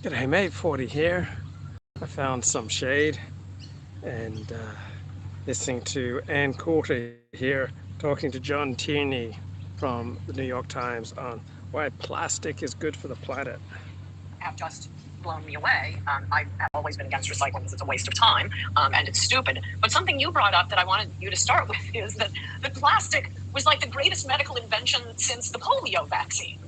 G'day mate, 40 here. I found some shade and listening to Ann Coulter here talking to John Tierney from the New York Times on why plastic is good for the planet. Have just blown me away. I have always been against recycling because it's a waste of time and it's stupid. But something you brought up that I wanted you to start with is that plastic was like the greatest medical invention since the polio vaccine.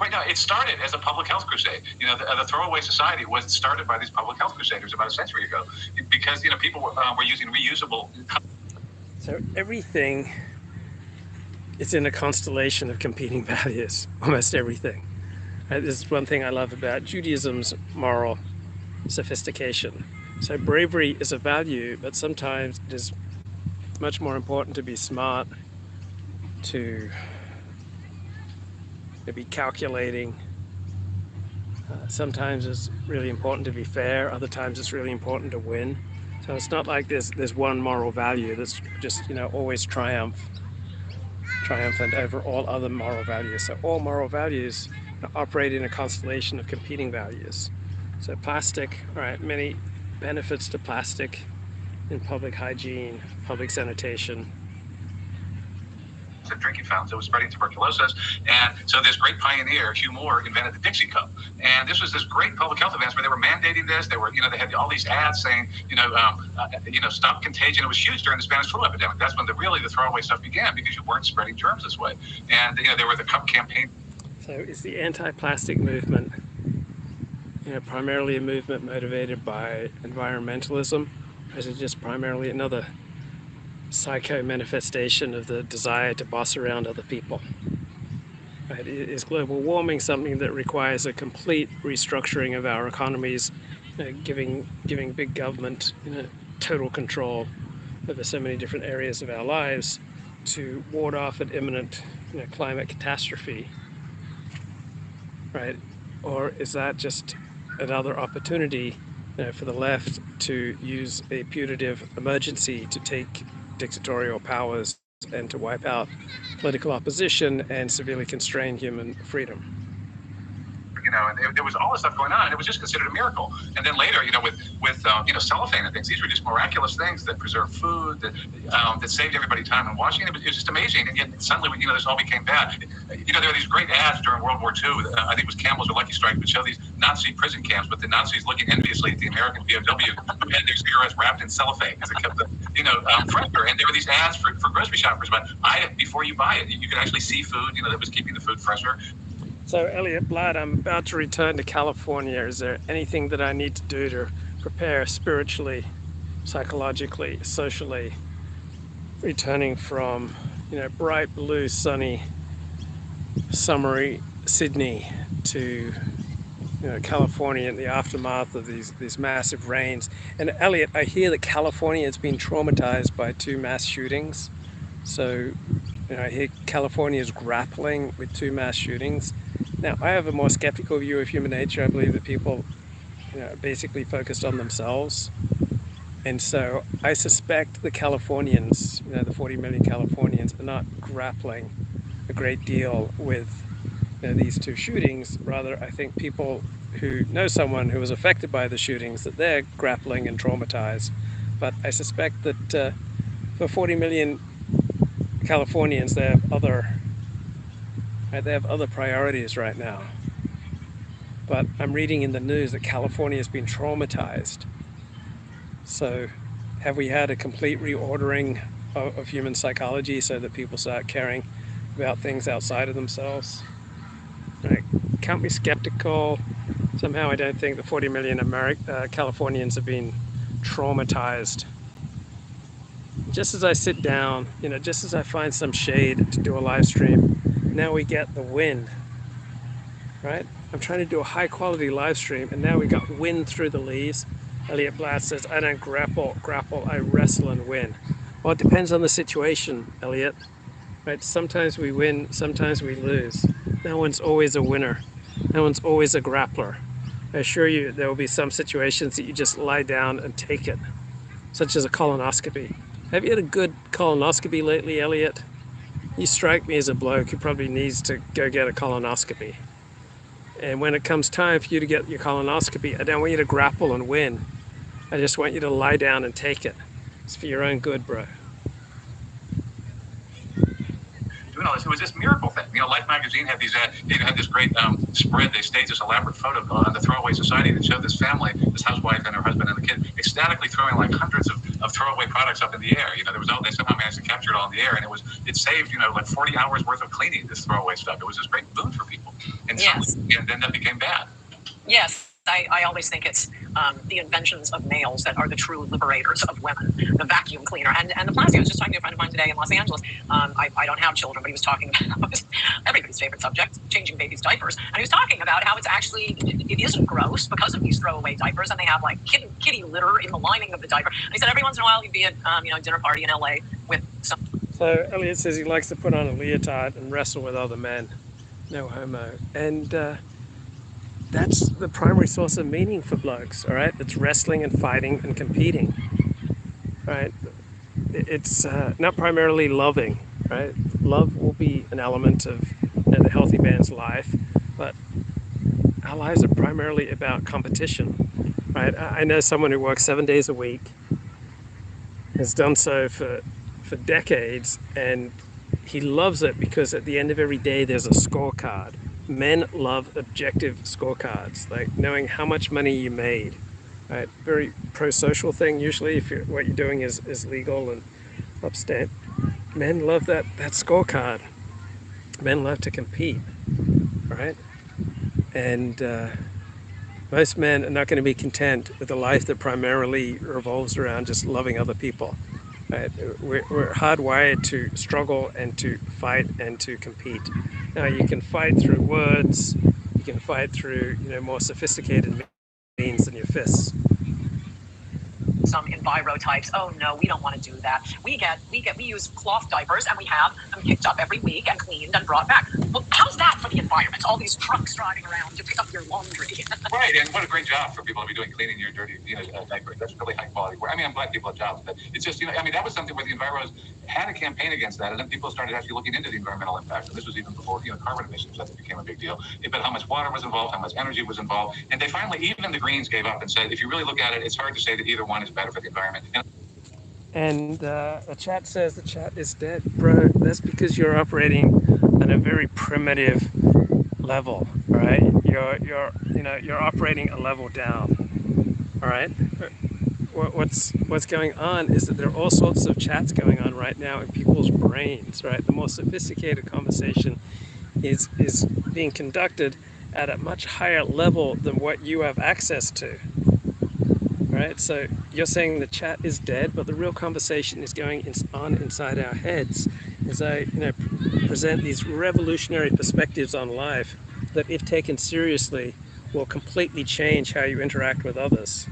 Right now, it started as a public health crusade. The Throwaway Society was started by these public health crusaders about a century ago because, people were using reusable. So everything is in a constellation of competing values, almost everything. This is one thing I love about Judaism's moral sophistication. So bravery is a value, but sometimes it is much more important to be smart, to be calculating. Sometimes it's really important to be fair, other times it's really important to win. So it's not like there's one moral value that's just always triumphant over all other moral values. So all moral values operate in a constellation of competing values. So plastic, all right, many benefits to plastic in public hygiene, public sanitation. And drinking fountains. It was spreading tuberculosis. And so this great pioneer, Hugh Moore, invented the Dixie Cup. And this was this great public health event where they were mandating this. They were, they had all these ads saying, stop contagion. It was huge during the Spanish flu epidemic. That's when the throwaway stuff began because you weren't spreading germs this way. And, there were the cup campaign. So is the anti-plastic movement, primarily a movement motivated by environmentalism? Or is it just primarily another psycho manifestation of the desire to boss around other people? Right? Is global warming something that requires a complete restructuring of our economies, giving big government total control over so many different areas of our lives to ward off an imminent climate catastrophe? Right? Or is that just another opportunity for the left to use a putative emergency to take dictatorial powers and to wipe out political opposition and severely constrain human freedom? And there was all this stuff going on, and it was just considered a miracle. And then later, with cellophane and things, these were just miraculous things that preserved food, that saved everybody time in washing. It was just amazing. And yet suddenly, this all became bad. There were these great ads during World War II. I think it was Campbell's or Lucky Strike, would show these Nazi prison camps, but the Nazis looking enviously at the American POW who had their cigarettes wrapped in cellophane because it kept them, fresher. And there were these ads for grocery shoppers about before you buy it, you could actually see food, that was keeping the food fresher. So Elliot Blatt, I'm about to return to California. Is there anything that I need to do to prepare spiritually, psychologically, socially, returning from, bright blue, sunny, summery Sydney to, California in the aftermath of these massive rains? And Elliot, I hear that California has been traumatized by 2 mass shootings. So, I hear California is grappling with 2 mass shootings. Now, I have a more skeptical view of human nature. I believe that people, are basically focused on themselves. And so I suspect the Californians, the 40 million Californians, are not grappling a great deal with these 2 shootings. Rather, I think people who know someone who was affected by the shootings, that they're grappling and traumatized. But I suspect that for 40 million Californians, they have other priorities right now. But I'm reading in the news that California has been traumatized. So have we had a complete reordering of human psychology so that people start caring about things outside of themselves? I can't be skeptical. Somehow I don't think the 40 million Californians have been traumatized. Just as I sit down, just as I find some shade to do a live stream, now we get the wind, right? I'm trying to do a high quality live stream and now we got wind through the leaves. Elliot Blatt says, I don't grapple, I wrestle and win. Well, it depends on the situation, Elliot, right? Sometimes we win, sometimes we lose. No one's always a winner. No one's always a grappler. I assure you there will be some situations that you just lie down and take it, such as a colonoscopy. Have you had a good colonoscopy lately, Elliot? You strike me as a bloke who probably needs to go get a colonoscopy. And when it comes time for you to get your colonoscopy, I don't want you to grapple and win. I just want you to lie down and take it. It's for your own good, bro. Doing all this, it was this miracle thing. Life magazine had these, they had this great spread. They staged this elaborate photo on the Throwaway Society that showed this family, this housewife and her husband and the kid, ecstatically throwing like hundreds of throwaway products up in the air. There was they somehow managed to capture it all in the air, and it saved like 40 hours worth of cleaning this throwaway stuff. It was this great boon for people, and Yes. and then that became bad. Yes. I always think it's the inventions of males that are the true liberators of women. The vacuum cleaner and the plastic. I was just talking to a friend of mine today in Los Angeles. I don't have children, but he was talking about everybody's favorite subject, changing babies' diapers. And he was talking about how it isn't gross because of these throwaway diapers, and they have like kitty litter in the lining of the diaper. And he said every once in a while he'd be at a dinner party in LA with some. So Elliot says he likes to put on a leotard and wrestle with other men. No homo. And that's the primary source of meaning for blokes, all right? It's wrestling and fighting and competing, right? It's not primarily loving, right? Love will be an element of a healthy man's life, but our lives are primarily about competition, right? I know someone who works 7 days a week, has done so for decades, and he loves it because at the end of every day there's a scorecard. Men love objective scorecards, like knowing how much money you made, right? Very pro-social thing usually if what you're doing is legal and upstate. Men love that scorecard. Men love to compete, right? And most men are not going to be content with a life that primarily revolves around just loving other people. Right? We're hardwired to struggle and to fight and to compete. Now you can fight through words, you can fight through more sophisticated means than your fists. Some enviro types. Oh no, we don't want to do that. We use cloth diapers and we have them picked up every week and cleaned and brought back. Well, how's that for the environment? All these trucks driving around to pick up your laundry. Right, and what a great job for people to be doing cleaning your dirty diaper. That's really high quality work. I'm glad people have jobs, but it's just that was something where the enviros had a campaign against that, and then people started actually looking into the environmental impact. And this was even before carbon emissions. That became a big deal. But how much water was involved, how much energy was involved, and they finally, even the Greens gave up and said, if you really look at it, it's hard to say that either one is better for the environment. And the chat says the chat is dead, bro. That's because you're operating on a very primitive level, all right? You're operating a level down, all right? What's going on is that there are all sorts of chats going on right now in people's brains, right? The more sophisticated conversation is being conducted at a much higher level than what you have access to. Right, so you're saying the chat is dead, but the real conversation is going on inside our heads. As I, present these revolutionary perspectives on life that, if taken seriously, will completely change how you interact with others.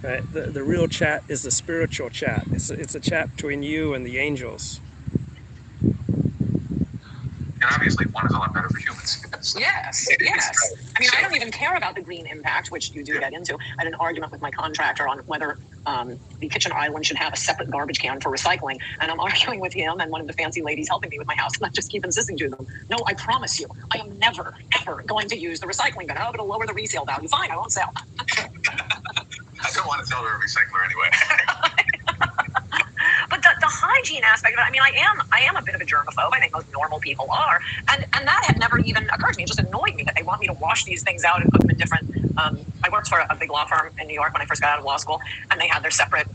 Right, the real chat is the spiritual chat. It's a chat between you and the angels. And obviously, one is a lot better for humans. Yes. I mean, I don't even care about the green impact, which you do get into. I had an argument with my contractor on whether the kitchen island should have a separate garbage can for recycling. And I'm arguing with him and one of the fancy ladies helping me with my house. And I just keep insisting to them, no, I promise you, I am never, ever going to use the recycling bin. Oh, but it'll lower the resale value. Fine, I won't sell. I don't want to sell to a recycler anyway. But the hygiene aspect of it, I mean, I am a bit of a germaphobe. I think most normal people are. And that had never even occurred to me. It just annoyed me that they want me to wash these things out and put them in different. I worked for a big law firm in New York when I first got out of law school, and they had their separate,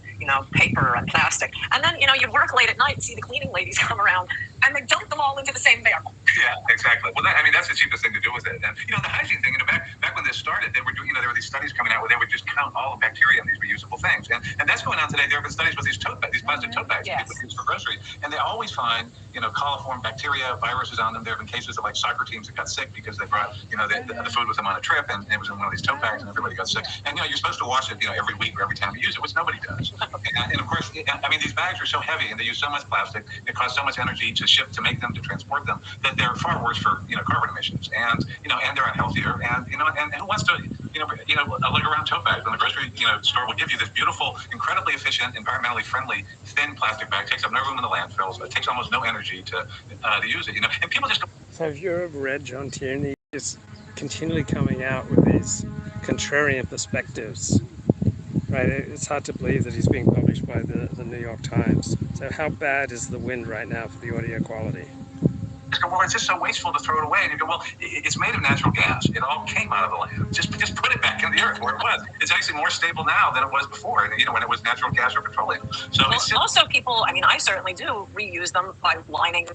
paper and plastic. And then, you'd work late at night and see the cleaning ladies come around, and they dump them all into the same barrel. Yeah, exactly. Well, that's the cheapest thing to do with it. And the hygiene thing. Back when this started, they were doing. There were these studies coming out where they would just count all the bacteria in these reusable things, and that's going on today. There have been studies with these plastic tote bags Yes. people use for groceries, and they always find coliform bacteria, viruses on them. There have been cases of like soccer teams that got sick because they brought the food with them on a trip, and it was in one of these tote bags, and everybody got sick. And you're supposed to wash it every week or every time you use it, which nobody does. And of course, these bags are so heavy and they use so much plastic. It costs so much energy to ship, to make them, to transport them, that they're far worse for carbon emissions, and and they're unhealthier. And and who wants to look around tote bags when the grocery store will give you this beautiful, incredibly efficient, environmentally friendly, thin plastic bag, takes up no room in the landfills, it takes almost no energy to use it. And people just. Have you ever read John Tierney? is continually coming out with these contrarian perspectives. Right, it's hard to believe that he's being published by the New York Times. So how bad is the wind right now for the audio quality? Well, it's just so wasteful to throw it away. And you go, well, it's made of natural gas. It all came out of the land. Just put it back in the earth where it was. It's actually more stable now than it was before, when it was natural gas or petroleum. So well, it's also people, I certainly do reuse them by lining the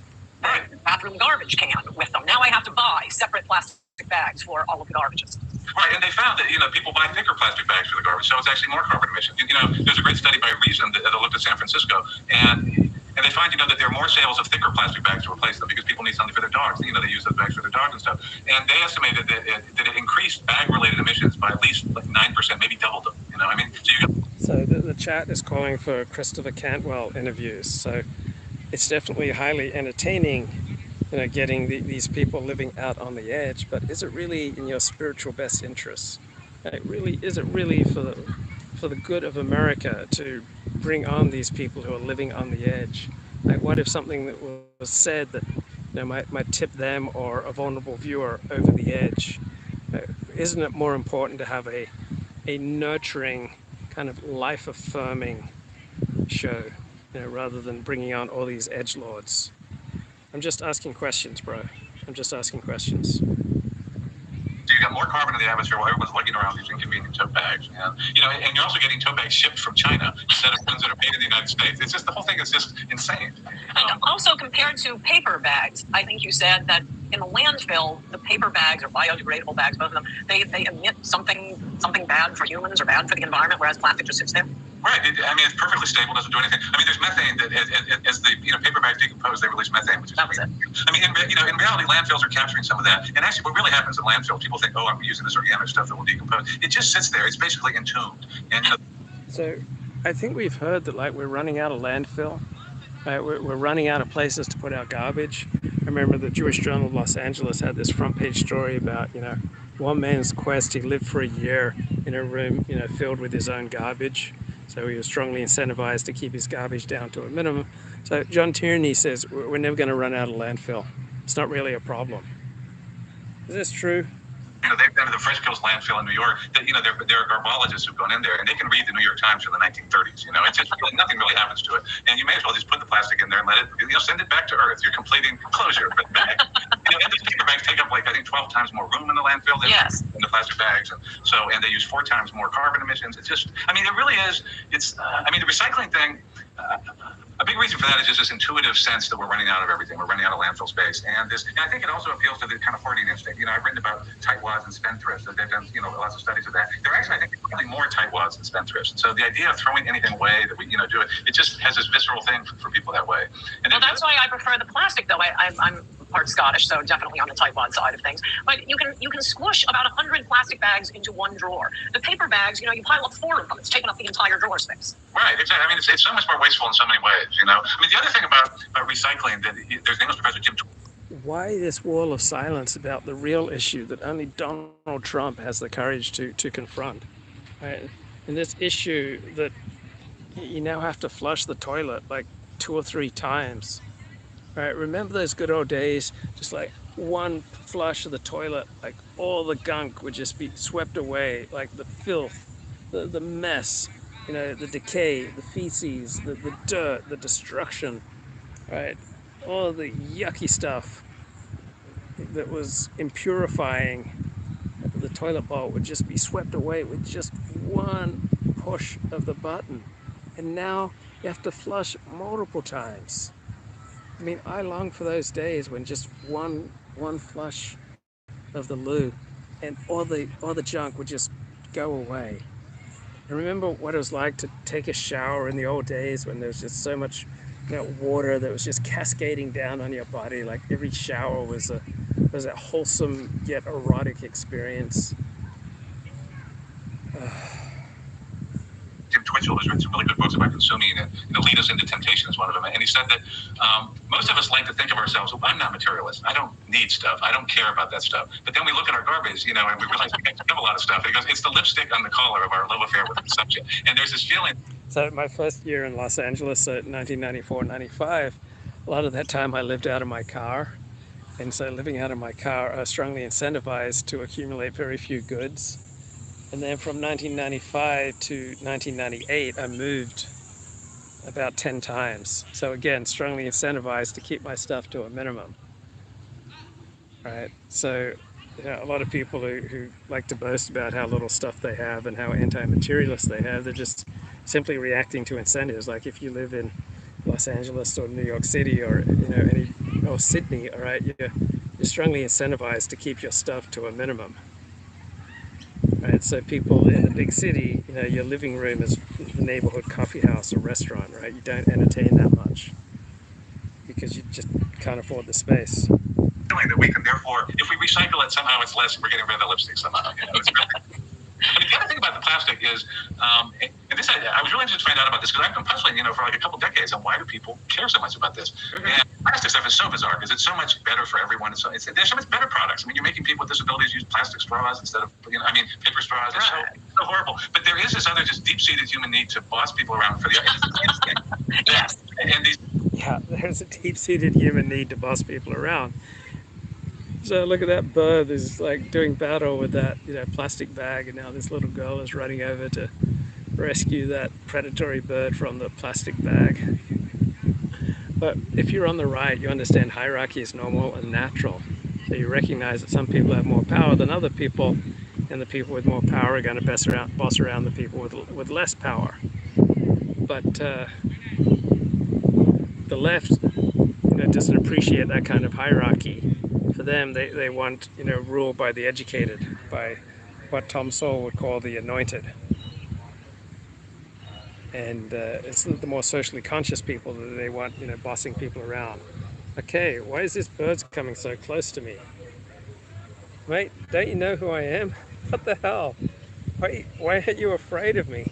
bathroom garbage can with them. Now I have to buy separate plastic bags for all of the garbages. Right, and they found that people buy thicker plastic bags for the garbage, so it's actually more carbon emissions. There's a great study by Reason that looked at San Francisco, and they find that there are more sales of thicker plastic bags to replace them because people need something for their dogs. They use those bags for their dogs and stuff. And they estimated that it increased bag-related emissions by at least 9%, maybe doubled them. So the chat is calling for Christopher Cantwell interviews. So it's definitely highly entertaining, getting these people living out on the edge. But is it really in your spiritual best interests? Is it really for the good of America to bring on these people who are living on the edge? Like, what if something that was said that might tip them or a vulnerable viewer over the edge? Isn't it more important to have a nurturing, kind of life-affirming show, rather than bringing on all these edgelords? I'm just asking questions, bro. I'm just asking questions. So you got more carbon in the atmosphere while everyone's lugging around these inconvenient tote bags, and you're also getting tote bags shipped from China instead of ones that are made in the United States. It's just the whole thing is just insane. And also compared to paper bags, I think you said that in the landfill, the paper bags or biodegradable bags, both of them, they emit something bad for humans or bad for the environment, whereas plastic just sits there. Right. It's perfectly stable, doesn't do anything. There's methane that as the paper bags decompose, they release methane, which is that was it. In reality, landfills are capturing some of that. And actually, what really happens in landfills, people think, oh, I'm using this organic stuff that will decompose. It just sits there. It's basically entombed. And so, I think we've heard that we're running out of landfill. We're running out of places to put our garbage. I remember the Jewish Journal of Los Angeles had this front page story about one man's quest. He lived for a year in a room filled with his own garbage. So he was strongly incentivized to keep his garbage down to a minimum. So John Tierney says we're never going to run out of landfill. It's not really a problem. Is this true? They've been to the Frisco's landfill in New York. There are garbologists who've gone in there, and they can read the New York Times from the 1930s. It's just nothing really happens to it, and you may as well just put the plastic in there and let it. Send it back to Earth. You're completing closure. But back, and the paper bags take up 12 times more room in the landfill than the plastic bags, and they use 4 times more carbon emissions. It's just, it really is. It's, the recycling thing. A big reason for that is just this intuitive sense that we're running out of everything. We're running out of landfill space, and I think it also appeals to the kind of hoarding instinct. I've written about tightwads and spendthrifts. They've done lots of studies of that. They're actually, I think, really more tightwads than spendthrifts. So the idea of throwing anything away that we do it just has this visceral thing for people that way. And that's why I prefer the plastic, though. I'm part Scottish, so definitely on the tightwad side of things. But you can squish about 100 plastic bags into one drawer. The paper bags, you pile up 4 of them. It's taking up the entire drawer space. Right, exactly. It's so much more wasteful in so many ways. The other thing about recycling, that there's an English professor, Jim. Why this wall of silence about the real issue that only Donald Trump has the courage to confront? Right? And this issue that you now have to flush the toilet 2 or 3 times. Right? Remember those good old days, just one flush of the toilet, all the gunk would just be swept away, the filth, the mess, the decay, the feces, the dirt, the destruction, right? All the yucky stuff that was impurifying the toilet bowl would just be swept away with just one push of the button. And now you have to flush multiple times. I long for those days when just one flush of the loo and all the junk would just go away. And remember what it was like to take a shower in the old days when there was just so much water that was just cascading down on your body. Every shower was a wholesome yet erotic experience. Jim Twitchell has written some really good books about consuming, and Lead Us Into Temptation is one of them. And he said that most of us like to think of ourselves, I'm not materialist. I don't need stuff. I don't care about that stuff. But then we look at our garbage, and we realize we have a lot of stuff. And he goes, it's the lipstick on the collar of our love affair with consumption. And there's this feeling. So my first year in Los Angeles, 1994, 95, a lot of that time I lived out of my car. And so living out of my car, I was strongly incentivized to accumulate very few goods. And then from 1995 to 1998, I moved about 10 times. So again, strongly incentivized to keep my stuff to a minimum. Right? So a lot of people who like to boast about how little stuff they have and how anti-materialist they have, they're just simply reacting to incentives. Like if you live in Los Angeles or New York City or or Sydney, all right, you're strongly incentivized to keep your stuff to a minimum. Right, so people in the big city, your living room is the neighborhood coffee house or restaurant, right? You don't entertain that much because you just can't afford the space. That we can therefore, if we recycle it somehow, it's less. We're getting rid of the lipstick somehow. It's really, I mean, the other thing about the plastic is, and this I was really interested to find out about this because I've been puzzling, for like a couple decades on why do people care so much about this. Mm-hmm. And plastic stuff is so bizarre because it's so much better for everyone. There's so much better products. I mean, you're making people with disabilities use plastic straws instead of, paper straws. It's so horrible. But there is this other just deep-seated human need to boss people around for the instinct. Yes. Yeah, there's a deep-seated human need to boss people around. So look at that bird is like doing battle with that plastic bag, and now this little girl is running over to rescue that predatory bird from the plastic bag. But if you're on the right, you understand hierarchy is normal and natural. So you recognize that some people have more power than other people, and the people with more power are going to boss around the people with less power. But the left doesn't appreciate that kind of hierarchy. For them, they want rule by the educated, by what Tom Sowell would call the anointed. And it's the more socially conscious people that they want bossing people around. Okay, why is this bird coming so close to me? Mate, don't you know who I am? What the hell? Why aren't you afraid of me?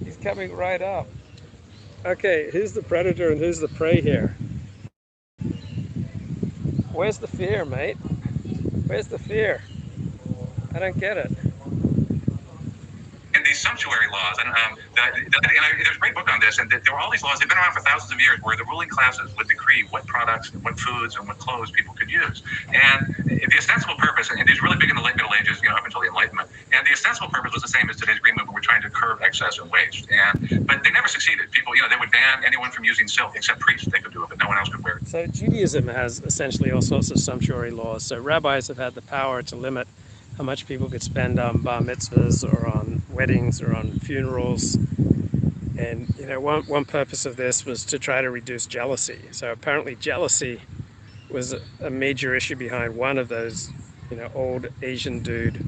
He's coming right up. Okay, who's the predator and who's the prey here? Where's the fear, mate? Where's the fear? I don't get it. And these sumptuary laws, and there's a great book on this, and there were all these laws, they've been around for thousands of years, where the ruling classes would decree what products, and what foods, and what clothes people could use. And the ostensible purpose, and these really big in the late Middle Ages, up until the Enlightenment, and the ostensible purpose was the same as today's Green Movement. We're trying to curb excess and waste. But they never succeeded. People, they would ban anyone from using silk, except priests. They could do it, but no one else could wear it. So Judaism has essentially all sorts of sumptuary laws. So rabbis have had the power to limit how much people could spend on bar mitzvahs or on weddings or on funerals. And one purpose of this was to try to reduce jealousy. So apparently jealousy was a major issue behind one of those old Asian dude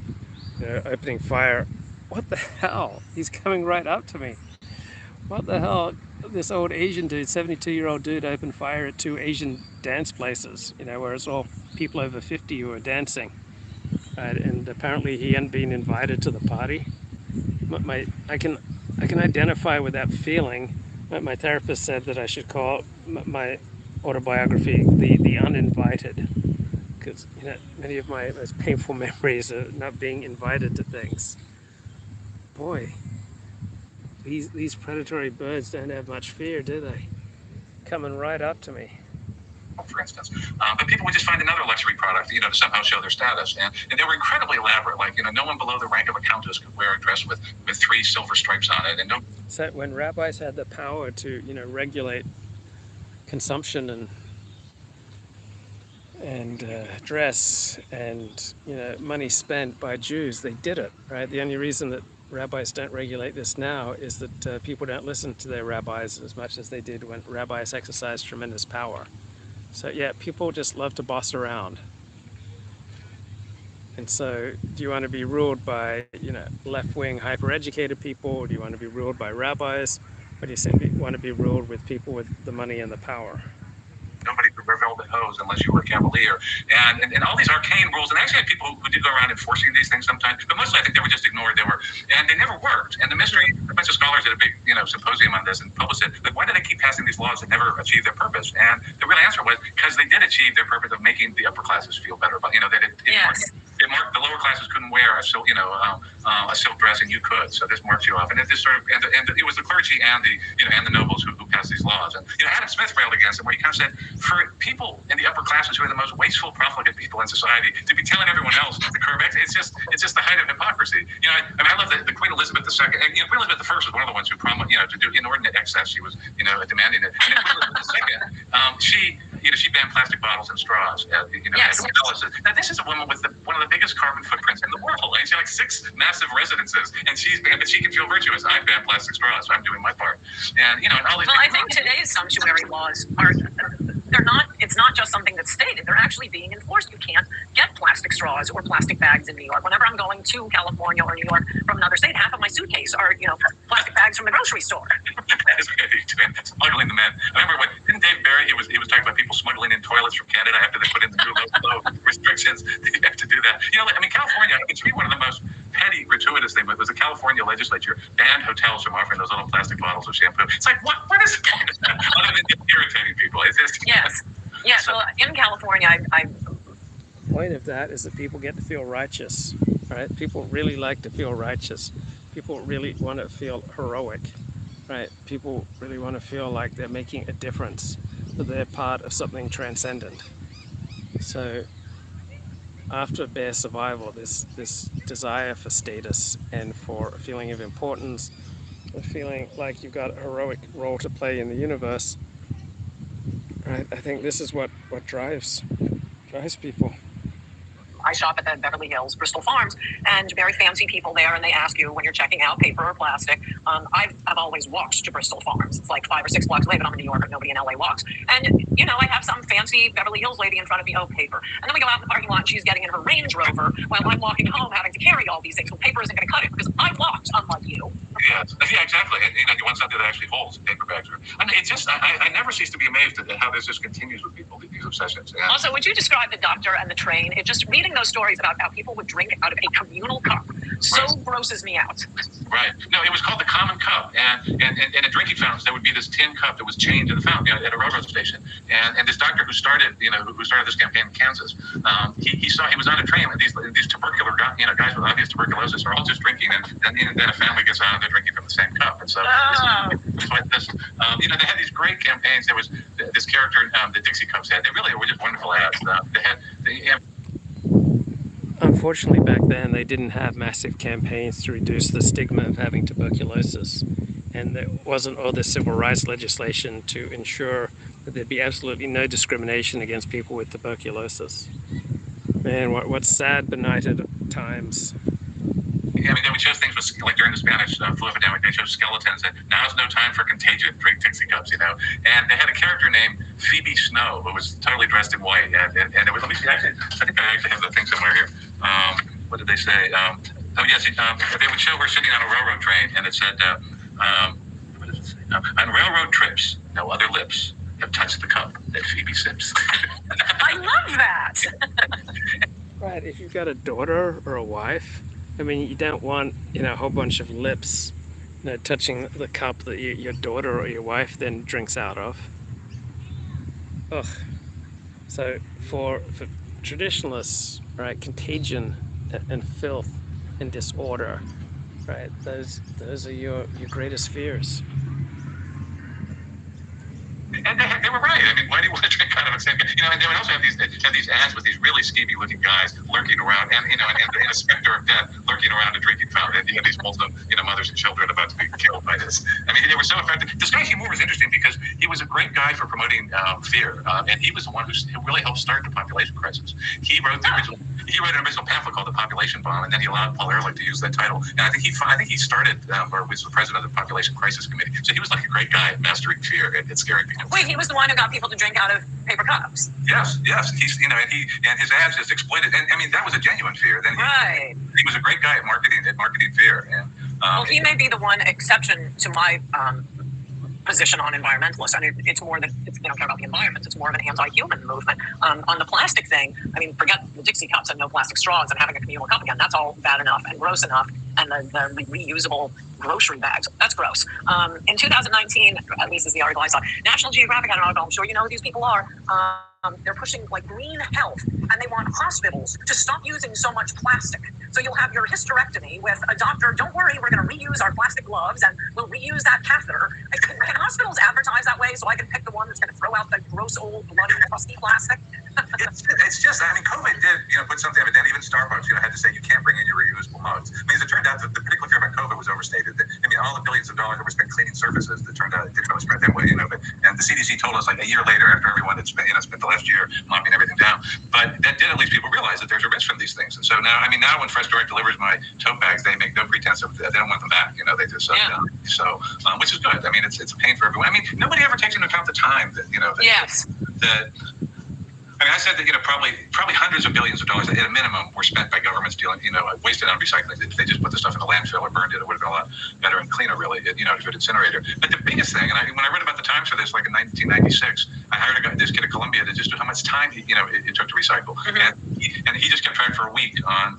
opening fire. What the hell? He's coming right up to me. What the hell? This old Asian dude, 72-year-old dude, opened fire at 2 Asian dance places, where it's all people over 50 who are dancing. And apparently he hadn't been invited to the party. I can identify with that feeling. My therapist said that I should call my autobiography the uninvited, because many of my most painful memories are not being invited to things. Boy, these predatory birds don't have much fear, do they? Coming right up to me. For instance, but people would just find another luxury product, to somehow show their status, and they were incredibly elaborate. Like, no one below the rank of a countess could wear a dress with 3 silver stripes on it, and no. So when rabbis had the power to, regulate consumption and dress and money spent by Jews, they did it, right? The only reason that rabbis don't regulate this now is that people don't listen to their rabbis as much as they did when rabbis exercised tremendous power. So yeah, people just love to boss around. And so do you want to be ruled by, left-wing hyper-educated people, or do you want to be ruled by rabbis, or do you simply want to be ruled with people with the money and the power? Nobody could wear velvet hose unless you were a cavalier, and all these arcane rules. And I actually had people who did go around enforcing these things sometimes, but mostly I think they were just ignored. And they never worked. And the mystery, a bunch of scholars did a big, symposium on this and published it. Like, why do they keep passing these laws that never achieve their purpose? And the real answer was because they did achieve their purpose of making the upper classes feel better. But it marked the lower classes couldn't wear a silk, a silk dress, and you could. So this marks you off. And it just sort of, and it was the clergy and the nobles who passed these laws. And Adam Smith railed against it, where he kind of said, for people in the upper classes who are the most wasteful, profligate people in society to be telling everyone else to curb it, it's just the height of hypocrisy. I love the Queen Elizabeth II, and Queen Elizabeth I was one of the ones who to do inordinate excess. She was, demanding it. And Queen Elizabeth II, she banned plastic bottles and straws. Yes. Now this is a woman with one of the biggest carbon footprints in the world. Like, she had like 6 massive residences, and but she can feel virtuous. I ban plastic straws, so I'm doing my part. And and all these. Well, I think today's sumptuary laws it's not just something that's stated. They're actually being enforced. You can't get plastic straws or plastic bags in New York. Whenever I'm going to California or New York from another state, half of my suitcase are, plastic bags from the grocery store. Smuggling them in. I remember didn't Dave Barry, he was talking about people smuggling in toilets from Canada after they put in the new low restrictions. You have to do that. California, to me, one of the most petty, gratuitous things was the California legislature banned hotels from offering those little plastic bottles of shampoo. It's like, what is the point of that? Other than irritating people. It's just, yes. Yes. Well, in California, The point of that is that people get to feel righteous, right? People really like to feel righteous. People really want to feel heroic, right? People really want to feel like they're making a difference, that they're part of something transcendent. So after bare survival, this desire for status and for a feeling of importance, a feeling like you've got a heroic role to play in the universe, right? I think this is what drives people. I shop at the Beverly Hills Bristol Farms, and very fancy people there, and they ask you when you're checking out paper or plastic. I've always walked to Bristol Farms. It's like 5 or 6 blocks away, but I'm in New York, and nobody in LA walks. And I have some fancy Beverly Hills lady in front of me. Oh, paper. And then we go out in the parking lot, and she's getting in her Range Rover while I'm walking home, having to carry all these things. Well, paper isn't going to cut it because I walked, unlike you. Yeah, exactly. And you want something that actually holds paper bags. I never cease to be amazed at how this just continues with people, these obsessions. And also, would you describe the doctor and the train? It just reading those stories about how people would drink out of a communal cup so grosses me out. Right. No, it was called the common cup, and at drinking fountains there would be this tin cup that was chained to the fountain, at a railroad station. And this doctor who started this campaign in Kansas, he was on a train, and these tubercular guys with obvious tuberculosis are all just drinking, and then a family gets on and they're drinking from the same cup. And so they had these great campaigns. There was this character the Dixie Cups had. They really were just wonderful ads. Unfortunately, back then they didn't have massive campaigns to reduce the stigma of having tuberculosis, and there wasn't all this civil rights legislation to ensure that there'd be absolutely no discrimination against people with tuberculosis. Man, what sad, benighted times. They would show things like during the Spanish flu epidemic. They showed skeletons, and now's no time for contagion. Drink Dixie Cups, And they had a character named Phoebe Snow who was totally dressed in white, and it was. Let me see. I think I actually have the thing somewhere here. What did they say? They would show her sitting on a railroad train, and it said, "What does it say? On railroad trips, no other lips have touched the cup that Phoebe sips." I love that. Right. If you've got a daughter or a wife, you don't want a whole bunch of lips touching the cup that your daughter or your wife then drinks out of. Ugh. So for traditionalists, right, contagion and filth and disorder, right, those are your greatest fears. And they were right. Why do you want to drink out of a same? And they would also have these ads with these really skeevy-looking guys lurking around, and and a specter of death lurking around a drinking fountain, and these Muslim mothers and children about to be killed by this. They were so effective. This guy Moore was interesting because he was a great guy for promoting fear, and he was the one who really helped start the population crisis. He wrote an original pamphlet called "The Population Bomb," and then he allowed Paul Ehrlich to use that title. And I think he started or was the president of the Population Crisis Committee. So he was like a great guy at mastering fear and scaring people. Wait, he was the one who got people to drink out of paper cups. Yes. He's and his ads just exploited. And that was a genuine fear. Then he was a great guy at marketing fear. And well, he may be the one exception to my position on environmentalists. It's more that they don't care about the environment. It's more of an anti-human movement. On the plastic thing, forget the Dixie cups and no plastic straws and having a communal cup again. That's all bad enough and gross enough. And the reusable grocery bags, that's gross. In 2019, at least is the article I saw, National Geographic, I don't know, I'm sure you know who these people are. they're pushing like green health, and they want hospitals to stop using so much plastic. So you'll have your hysterectomy with a doctor, don't worry, we're going to reuse our plastic gloves and we'll reuse that catheter. Can hospitals advertise that way so I can pick the one that's going to throw out the gross old bloody crusty plastic? It's just, I mean, COVID did, put something of it down. Even Starbucks, had to say you can't bring in your reusable mugs. I mean, as it turned out, the particular fear about COVID was overstated. All the billions of dollars that were spent cleaning surfaces, that turned out it didn't really spread that way, and the CDC told us like a year later, after everyone had spent the last year mopping everything down. But that did at least people realize that there's a risk from these things. And so now when Fresh Direct delivers my tote bags, they make no pretense of they don't want them back. They just so which is good. I mean, it's a pain for everyone. I mean, nobody ever takes into account the time that Yes. I said that probably hundreds of billions of dollars at a minimum were spent by governments dealing, wasted on recycling. If they just put the stuff in the landfill or burned it, it would have been a lot better and cleaner, really, to an incinerator. But the biggest thing, and when I read about the Times for this, like in 1996, I hired this kid at Columbia to just do how much time it took to recycle, and he just kept track for a week on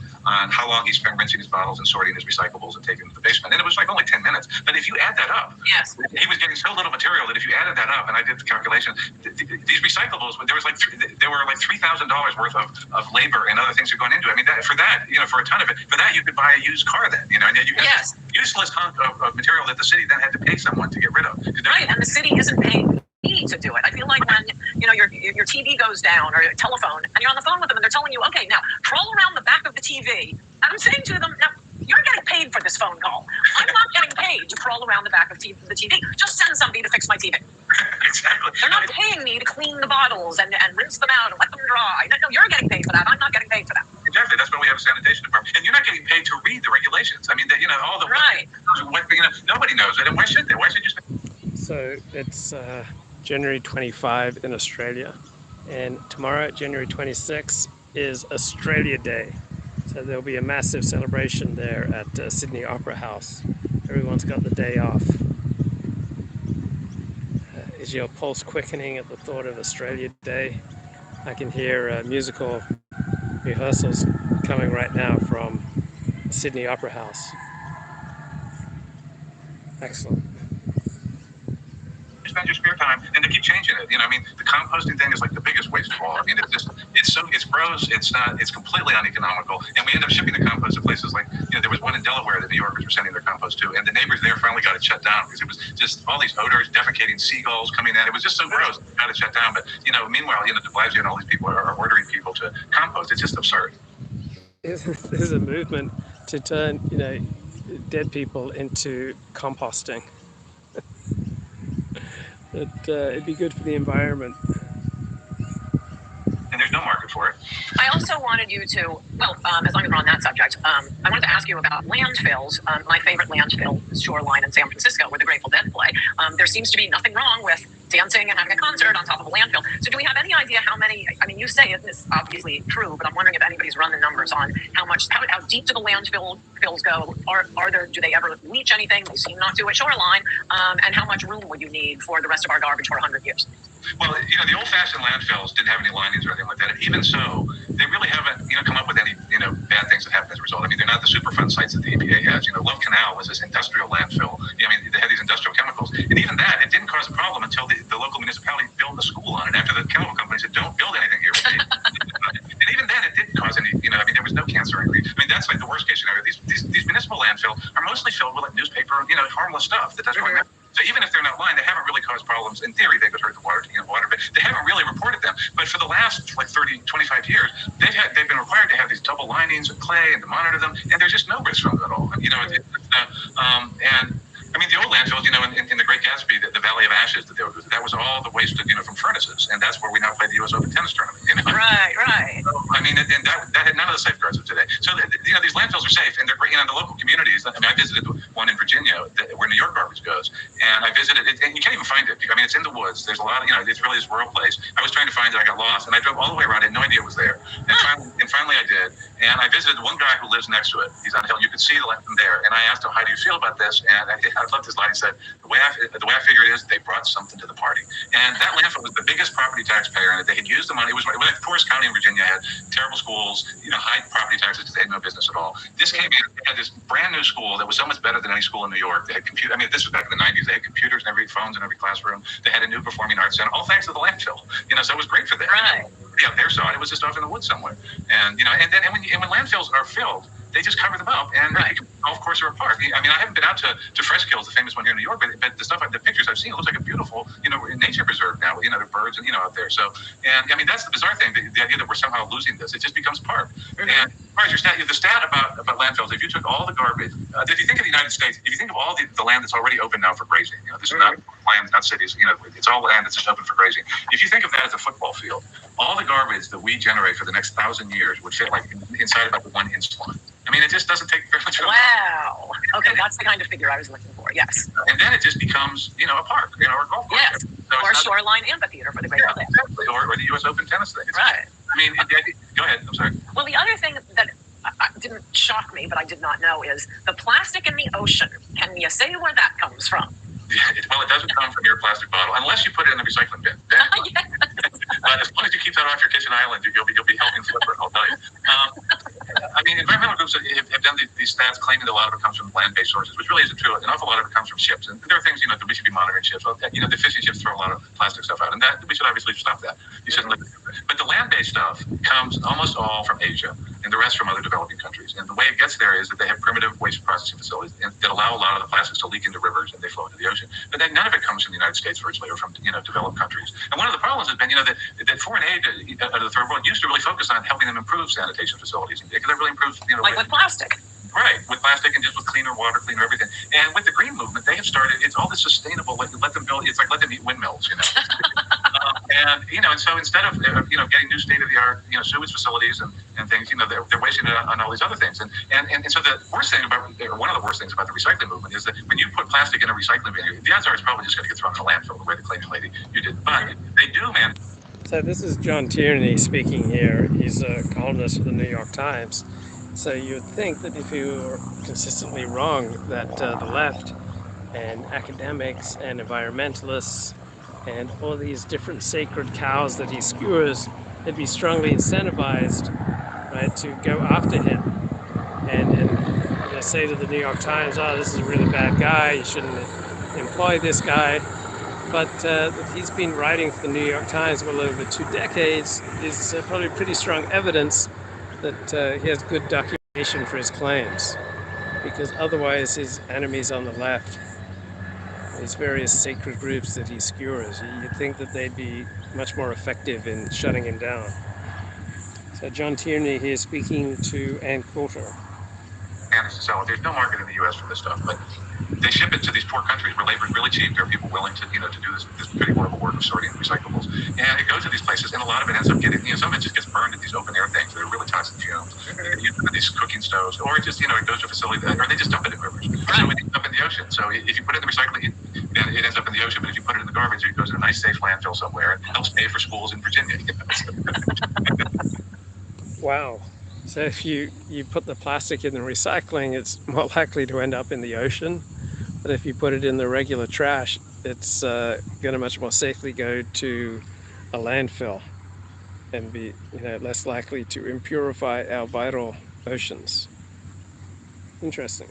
how long he spent rinsing his bottles and sorting his recyclables and taking them to the basement, and it was like only 10 minutes. But if you add that up, yes, he was getting so little material that if you added that up, and I did the calculation, these recyclables, there were like $3,000 worth of labor and other things that are going into it. I mean, for a ton of it, for that you could buy a used car then, and you have yes, useless hunk of material that the city then had to pay someone to get rid of. Right, and the city isn't paying me to do it. I feel like when your TV goes down or your telephone, and you're on the phone with them, and they're telling you, okay, now crawl around the back of the TV. And I'm saying to them, now you're getting paid for this phone call. I'm not getting paid to crawl around the back of the TV. Just send somebody to fix my TV. Exactly. They're not paying me to clean the bottles and rinse them out and let them dry. No, you're getting paid for that. I'm not getting paid for that. Exactly. That's why we have a sanitation department. And you're not getting paid to read the regulations. I mean, all the right. Nobody knows it. And why should they? Why should you? So it's January 25 in Australia, and tomorrow, January 26, is Australia Day. So there'll be a massive celebration there at Sydney Opera House. Everyone's got the day off. Is your pulse quickening at the thought of Australia Day? I can hear musical rehearsals coming right now from Sydney Opera House. Excellent. Spend your spare time, and they keep changing it. The composting thing is like the biggest waste of all. I mean, it's gross. It's completely uneconomical, and we end up shipping the compost to places like, there was one in Delaware that New Yorkers were sending their compost to, and the neighbors there finally got it shut down because it was just all these odors, defecating seagulls coming in. It was just so gross. They got it shut down. But meanwhile, De Blasio and all these people are ordering people to compost. It's just absurd. There's a movement to turn, dead people into composting. It'd be good for the environment. And there's no market for it. I also wanted you to, as long as we're on that subject, I wanted to ask you about landfills. My favorite landfill is Shoreline in San Francisco, where the Grateful Dead play. There seems to be nothing wrong with dancing and having a concert on top of a landfill. So do we have any idea how many, you say it's obviously true, but I'm wondering if anybody's run the numbers on how deep do the landfills go? Do they ever leach anything? They seem not to at Shoreline. And how much room would you need for the rest of our garbage for 100 years? Well, the old-fashioned landfills didn't have any linings or anything like that. And even so, they really haven't, come up with any, bad things that happen as a result. They're not the Superfund sites that the EPA has. Love Canal was this industrial landfill. They had these industrial chemicals. And even that, it didn't cause a problem until the local municipality built a school on it after the chemical company said, don't build anything here. And even then, it didn't cause any, there was no cancer increase. That's like the worst case scenario. These municipal landfills are mostly filled with like newspaper, harmless stuff that doesn't really matter. So even if they're not lined, they haven't really caused problems. In theory, they could hurt the water, but they haven't really reported them. But for the last 30, 25 years, they've been required to have these double linings of clay and to monitor them, and there's just no risk from them at all. And the old landfills, in the Great Gatsby, the Valley of Ashes that they were, that was all the waste, from furnaces, and that's where we now play the U.S. Open tennis tournament. Right. So, and that had none of the safeguards of today. So these landfills are safe, and they're great. The local communities. I visited one in Virginia where New York garbage goes, and I visited it, and you can't even find it. It's in the woods. There's a lot of, it's really this rural place. I was trying to find it, I got lost, and I drove all the way around. I had no idea it was there, and finally I did. And I visited one guy who lives next to it. He's on a hill. You could see the land from there, and I asked him, "How do you feel about this?" And I love this line. He said, the way I figure it is, they brought something to the party. And that landfill was the biggest property taxpayer, and they had used the money. It was like Forest County in Virginia had terrible schools, high property taxes because they had no business at all. This came in, they had this brand new school that was so much better than any school in New York. They had this was back in the 90s. They had computers and phones in every classroom. They had a new performing arts center, all thanks to the landfill. So it was great for them. Right. Yeah, their side. It was just off in the woods somewhere. And when landfills are filled, they just cover them up, and right. The golf course are apart. I haven't been out to Fresh Kills, the famous one here in New York, but the pictures I've seen, it looks like a beautiful, nature preserve now. The birds and out there. So, and that's the bizarre thing, the idea that we're somehow losing this. It just becomes park. Mm-hmm. And as far as the stat about landfills, if you took all the garbage, if you think of the United States, if you think of all the land that's already open now for grazing, this is not land, not cities. It's all land that's just open for grazing. If you think of that as a football field, all the garbage that we generate for the next 1,000 years would fit like inside about the 1 inch line. It just doesn't take very much. Wow. Okay, that's the kind of figure I was looking for. Yes. And then it just becomes, a park, or a golf course. Yes. So or a shoreline amphitheater for the Great Lakes. Exactly. Or the U.S. Open tennis thing. Right. Go ahead. I'm sorry. Well, the other thing that didn't shock me, but I did not know, is the plastic in the ocean. Can you say where that comes from? It doesn't come from your plastic bottle, unless you put it in the recycling bin. But as long as you keep that off your kitchen island, you'll be helping Flipper, I'll tell you. Environmental groups have done these stats claiming that a lot of it comes from land-based sources, which really isn't true. An awful lot of it comes from ships, and there are things that we should be monitoring ships. Well, the fishing ships throw a lot of plastic stuff out, and that we should obviously stop that. You shouldn't live. But the land-based stuff comes almost all from Asia, and the rest from other developing countries. And the way it gets there is that they have primitive waste processing facilities that allow a lot of the plastics to leak into rivers and they flow into the ocean. But then none of it comes from the United States virtually, or from developed countries. And one of the problems has been that foreign aid of the third world used to really focus on helping them improve sanitation facilities, because that really improves like with plastic. Right, with plastic and just with cleaner water, cleaner everything. And with the green movement, they have started. It's all this sustainable. Let them build. It's like let them eat windmills, and so instead of getting new state of the art sewage facilities and things, they're wasting it on all these other things. And so the worst thing one of the worst things about the recycling movement is that when you put plastic in a recycling bin, the odds are it's probably just going to get thrown in a landfill, the way the cleaning lady you did. But they do, man. So this is John Tierney speaking here. He's a columnist for the New York Times. So you'd think that if you were consistently wrong, that the left and academics and environmentalists and all these different sacred cows that he skewers, they'd be strongly incentivized, right, to go after him and say to the New York Times, oh, this is a really bad guy, you shouldn't employ this guy. But he's been writing for the New York Times well over 2 decades is probably pretty strong evidence that he has good documentation for his claims, because otherwise his enemies on the left, these various sacred groups that he skewers, you'd think that they'd be much more effective in shutting him down. So John Tierney here speaking to Ann Coulter. So there's no market in the U.S. for this stuff, but they ship it to these poor countries where labor is really cheap. There are people willing to to do this pretty horrible work of sorting recyclables, and it goes to these places, and a lot of it ends up getting some of it just gets burned at these open air things. They're really toxic fumes. They use them in these cooking stoves, or it just it goes to a facility or they just dump it in rivers. So it ends up in the ocean. So if you put it in the recycling, then it ends up in the ocean. But if you put it in the garbage, it goes in a nice safe landfill somewhere and helps pay for schools in Virginia. Wow. So if you put the plastic in the recycling, it's more likely to end up in the ocean. But if you put it in the regular trash, it's going to much more safely go to a landfill and be less likely to impurify our vital oceans. Interesting.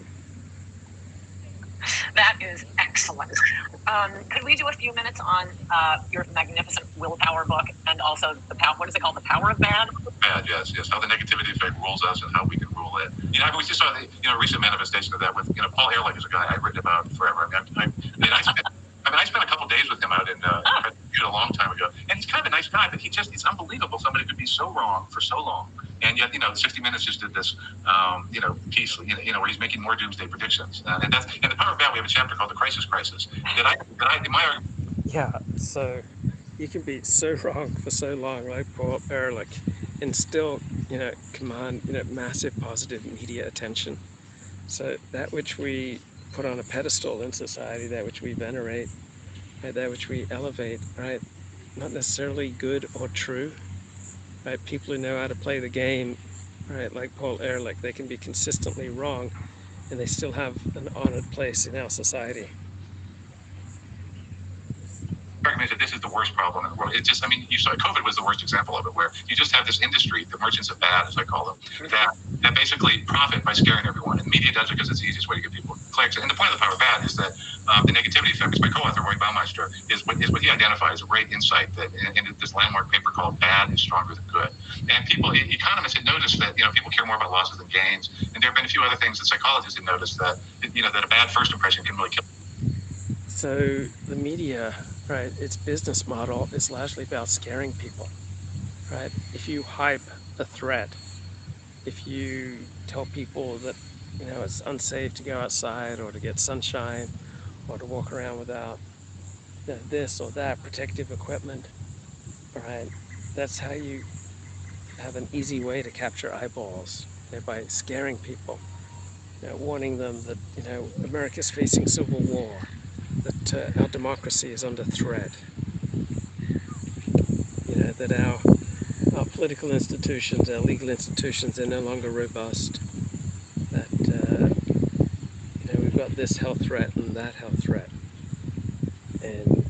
That is excellent. Could we do a few minutes on your magnificent willpower book, and also what is it called? The Power of Bad? Bad, yes. How the negativity effect rules us and how we can rule it. We just saw the recent manifestation of that with Paul Ehrlich is a guy I've written about forever. I spent a couple days with him out in a long time ago, and he's kind of a nice guy, but it's unbelievable somebody could be so wrong for so long. And yet, 60 Minutes just did this, piece, where he's making more doomsday predictions. And the Power of Bad, we have a chapter called The Crisis. Yeah, so you can be so wrong for so long, like Paul Ehrlich, and still, command, massive positive media attention. So that which we put on a pedestal in society, that which we venerate, right, that which we elevate, right, not necessarily good or true. Right, people who know how to play the game, right, like Paul Ehrlich, they can be consistently wrong, and they still have an honored place in our society. Argument that this is the worst problem in the world. It just, I mean, you saw COVID was the worst example of it, where you just have this industry, the merchants of bad, as I call them, that basically profit by scaring everyone. And media does it because it's the easiest way to get people clicks. And the point of the power of bad is that the negativity effect, which my co-author Roy Baumeister is what he identifies a great insight that in this landmark paper called "Bad is Stronger Than Good." And people, economists had noticed that people care more about losses than gains. And there have been a few other things that psychologists have noticed that that a bad first impression can really kill. So the media, right, its business model is largely about scaring people, right? If you hype a threat, if you tell people that, it's unsafe to go outside or to get sunshine or to walk around without this or that protective equipment, right? That's how you have an easy way to capture eyeballs, by scaring people, warning them that, America's facing civil war, that our democracy is under threat, that our political institutions, our legal institutions are no longer robust, that we've got this health threat and that health threat. And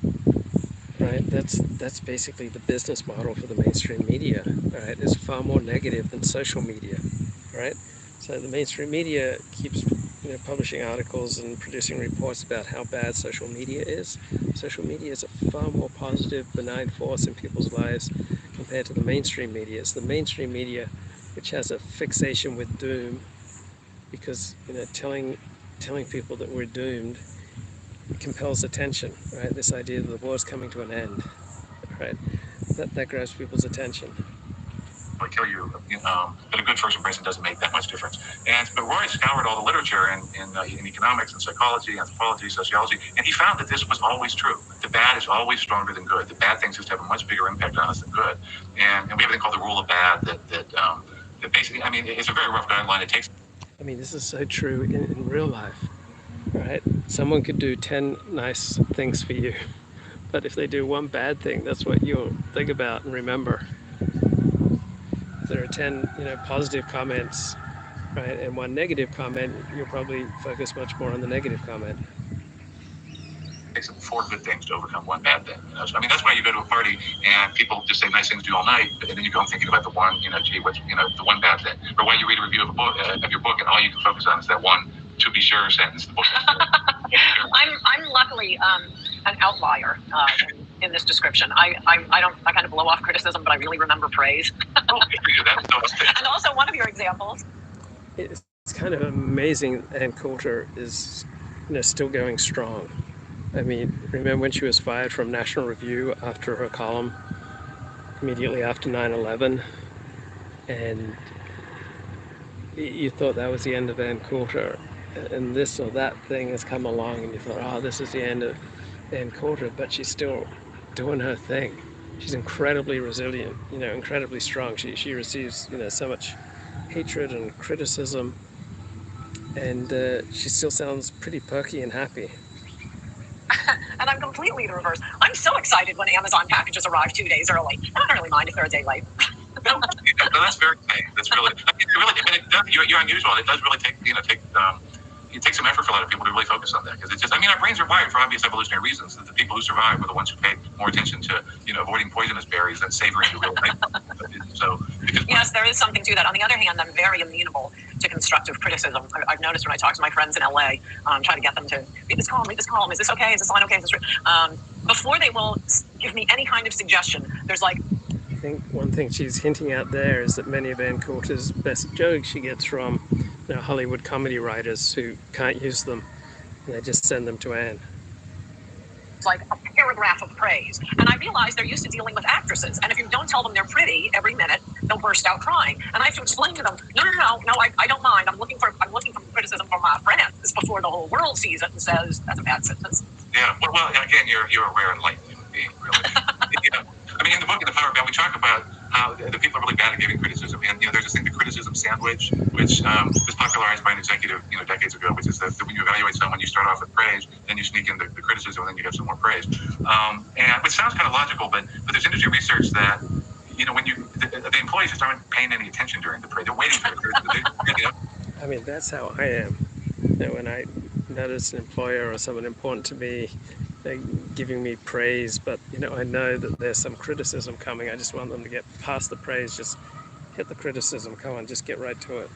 right, that's basically the business model for the mainstream media, right? It's far more negative than social media, right? So the mainstream media keeps publishing articles and producing reports about how bad social media is. Social media is a far more positive, benign force in people's lives compared to the mainstream media. It's the mainstream media which has a fixation with doom, because telling people that we're doomed compels attention, right? This idea that the world's coming to an end, right? That grabs people's attention. Kill you, but a good first impression doesn't make that much difference. But Roy scoured all the literature in economics and psychology, anthropology, sociology, and he found that this was always true. The bad is always stronger than good. The bad things just have a much bigger impact on us than good. And we have a thing called the rule of bad that basically, it's a very rough guideline. It takes. This is so true in real life, right? Someone could do 10 nice things for you, but if they do one bad thing, that's what you'll think about and remember. There are 10 positive comments, right, and one negative comment, you'll probably focus much more on the negative comment. It takes 4 good things to overcome one bad thing. So, that's why you go to a party and people just say nice things to you all night, and then you go home thinking about the one, the one bad thing. Or why you read a review of a book, of your book, and all you can focus on is that one "to be sure" sentence. The book. I'm luckily an outlier in this description. I kind of blow off criticism, but I really remember praise. And also one of your examples. It's kind of amazing Ann Coulter is still going strong. Remember when she was fired from National Review after her column immediately after 9/11, and you thought that was the end of Ann Coulter, and this or that thing has come along and you thought, oh, this is the end of Ann Coulter, but she's still doing her thing. She's incredibly resilient, incredibly strong. She receives, so much hatred and criticism, and she still sounds pretty perky and happy. And I'm completely the reverse. I'm so excited when Amazon packages arrive 2 days early. I don't really mind if they're a day late. No, that's very nice. That's really, you're unusual. It does really take it takes some effort for a lot of people to really focus on that, because it's just, our brains are wired for obvious evolutionary reasons that the people who survive were the ones who paid more attention to, avoiding poisonous berries than savoring the real life. So, yes, there is something to that. On the other hand, I'm very amenable to constructive criticism. I've noticed when I talk to my friends in LA, try to get them to read this column, is this okay? Is this line okay? Is this before they will give me any kind of suggestion, there's like, I think one thing she's hinting at there is that many of Ann Coulter's best jokes she gets from Hollywood comedy writers who can't use them. They just send them to Ann. It's like a paragraph of praise. And I realize they're used to dealing with actresses. And if you don't tell them they're pretty every minute, they'll burst out crying. And I have to explain to them, no, I don't mind. I'm looking for criticism from my friends before the whole world sees it and says, that's a bad sentence. Yeah, well, again, you're a rare enlightened human being, really. In the book, In the Power of Bad, we talk about how the people are really bad at giving criticism. And, there's this thing, the criticism sandwich, which was popularized by an executive, decades ago, which is that when you evaluate someone, you start off with praise, then you sneak in the criticism, and then you have some more praise. And which sounds kind of logical, but there's industry research that, when the employees just aren't paying any attention during the praise. They're waiting for the criticism. That's how I am. When I notice an employer or someone important to me, they're giving me praise, but I know that there's some criticism coming. I just want them to get past the praise, just hit the criticism. Come on, just get right to it.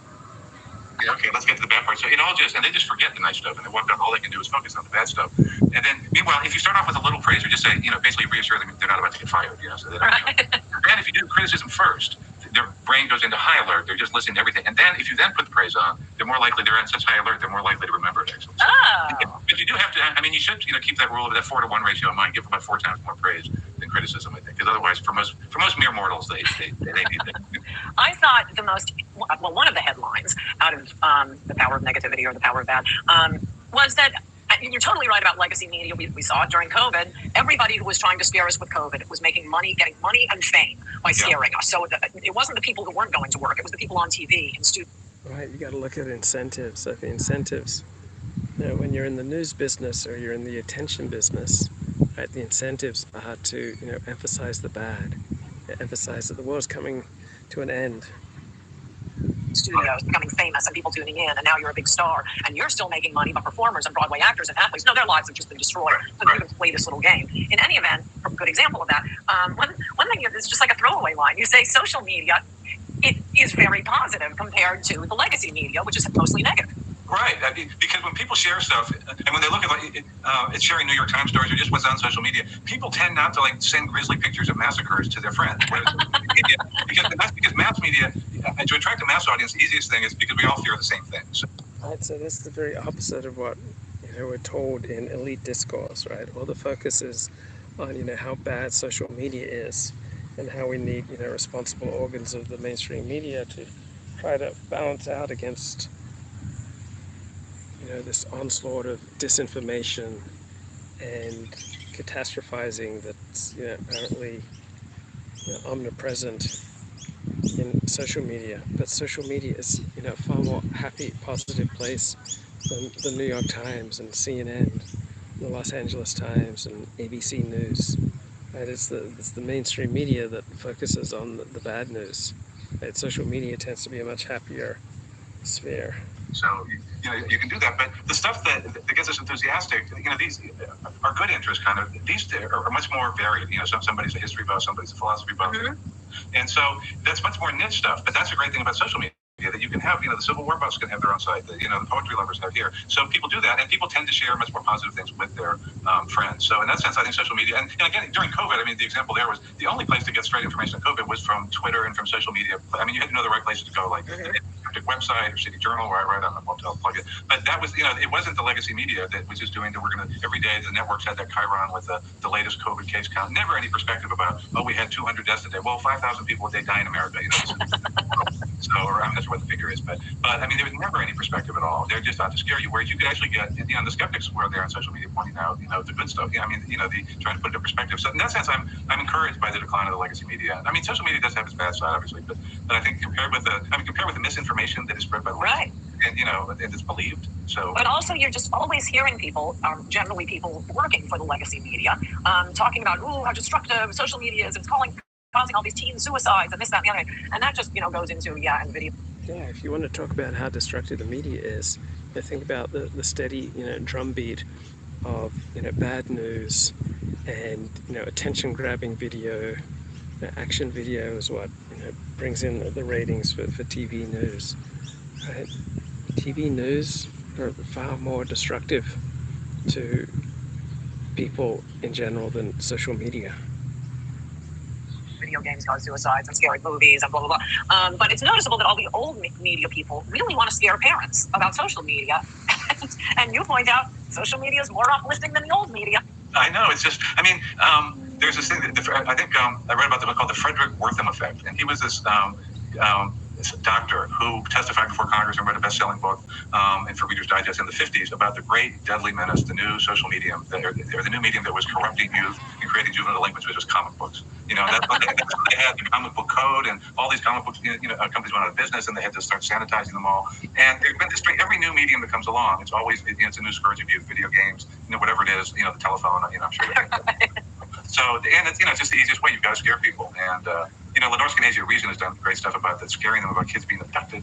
Yeah, okay, let's get to the bad part. So and they just forget the nice stuff, and they walk out. All they can do is focus on the bad stuff. And then, meanwhile, if you start off with a little praise, or just say, basically reassure them they're not about to get fired, so they don't. And if you do criticism first, their brain goes into high alert. They're just listening to everything. And then if you then put the praise on, they're more likely, they're in such high alert, they're more likely to remember it, actually. So, but you do have to, you should, keep that rule of that 4-to-1 ratio in mind. Give about 4 times more praise than criticism, I think. Because otherwise, for most mere mortals, they need that. I thought one of the headlines out of The Power of Negativity or The Power of Bad was that, and you're totally right about legacy media. We saw it during COVID. Everybody who was trying to scare us with COVID was making money, getting money and fame by scaring us. So it wasn't the people who weren't going to work. It was the people on TV and students. Right, you got to look at incentives. So the incentives, when you're in the news business or you're in the attention business, right, the incentives are to emphasize the bad, emphasize that the world's coming to an end. Studios becoming famous and people tuning in, and now you're a big star and you're still making money, but performers and Broadway actors and athletes, no, their lives have just been destroyed. So you can play this little game. In any event, a good example of that, one thing is just like a throwaway line. You say social media, it is very positive compared to the legacy media, which is mostly negative. Right, because when people share stuff, and when they look at it's sharing New York Times stories or just what's on social media, people tend not to send grisly pictures of massacres to their friends. Because mass media, to attract a mass audience, the easiest thing is because we all fear the same thing. Right, so that's the very opposite of what we're told in elite discourse, right? All the focus is on how bad social media is, and how we need responsible organs of the mainstream media to try to balance out against this onslaught of disinformation and catastrophizing that's apparently omnipresent in social media. But social media is a far more happy, positive place than the New York Times and CNN, the Los Angeles Times and ABC News. Right? It's the mainstream media that focuses on the bad news. Right? Social media tends to be a much happier sphere. So you can do that, but the stuff that gets us enthusiastic, these are good interests. Kind of these are much more varied. Somebody's a history buff, somebody's a philosophy buff, and so that's much more niche stuff. But that's a great thing about social media, that you can have. The Civil War buffs can have their own site. The poetry lovers have here. So people do that, and people tend to share much more positive things with their friends. So in that sense, I think social media, and again during COVID, the example there was the only place to get straight information on COVID was from Twitter and from social media. You had to know the right places to go, like the website or City Journal, right on the I'll plug it. But that was, it wasn't the legacy media that was just doing that. Every day the networks had that chyron with the latest COVID case count. Never any perspective about, we had 200 deaths a day. Well, 5,000 people a day die in America. So, or I'm not sure what the figure is, but there was never any perspective at all. They're just out to scare you. Whereas you could actually get, the skeptics were there on social media pointing out, the good stuff. The trying to put it in perspective. So in that sense, I'm encouraged by the decline of the legacy media. Social media does have its bad side, obviously, but I think compared with the misinformation that is spread by the right. And and it's believed. So, but also you're just always hearing people, generally people working for the legacy media, talking about how destructive social media is. It's causing all these teen suicides and this, that, and the other. And that just goes into and video. Yeah, if you want to talk about how destructive the media is, think about the steady drumbeat of bad news and attention grabbing video. Action video is what brings in the ratings for TV news. Right? TV news are far more destructive to people in general than social media. Video games cause suicides and scary movies and blah, blah, blah. But it's noticeable that all the old media people really want to scare parents about social media. And you point out social media is more uplifting than the old media. I know. It's just, there's this thing that I think I read about the book called the Frederick Wortham Effect. And he was this doctor who testified before Congress and read a best-selling book and for Reader's Digest in the 50s about the great deadly menace, the new social medium, or the new medium that was corrupting youth and creating juvenile delinquents, which was comic books. That's what they had, the comic book code, and all these comic books, companies went out of business and they had to start sanitizing them all. And there's been every new medium that comes along, it's always, it's a new scourge of youth, video games, whatever it is, the telephone, I'm sure. So, and it's, it's just the easiest way. You've got to scare people. And Lenore Skenazy Region has done great stuff about that, scaring them about kids being abducted.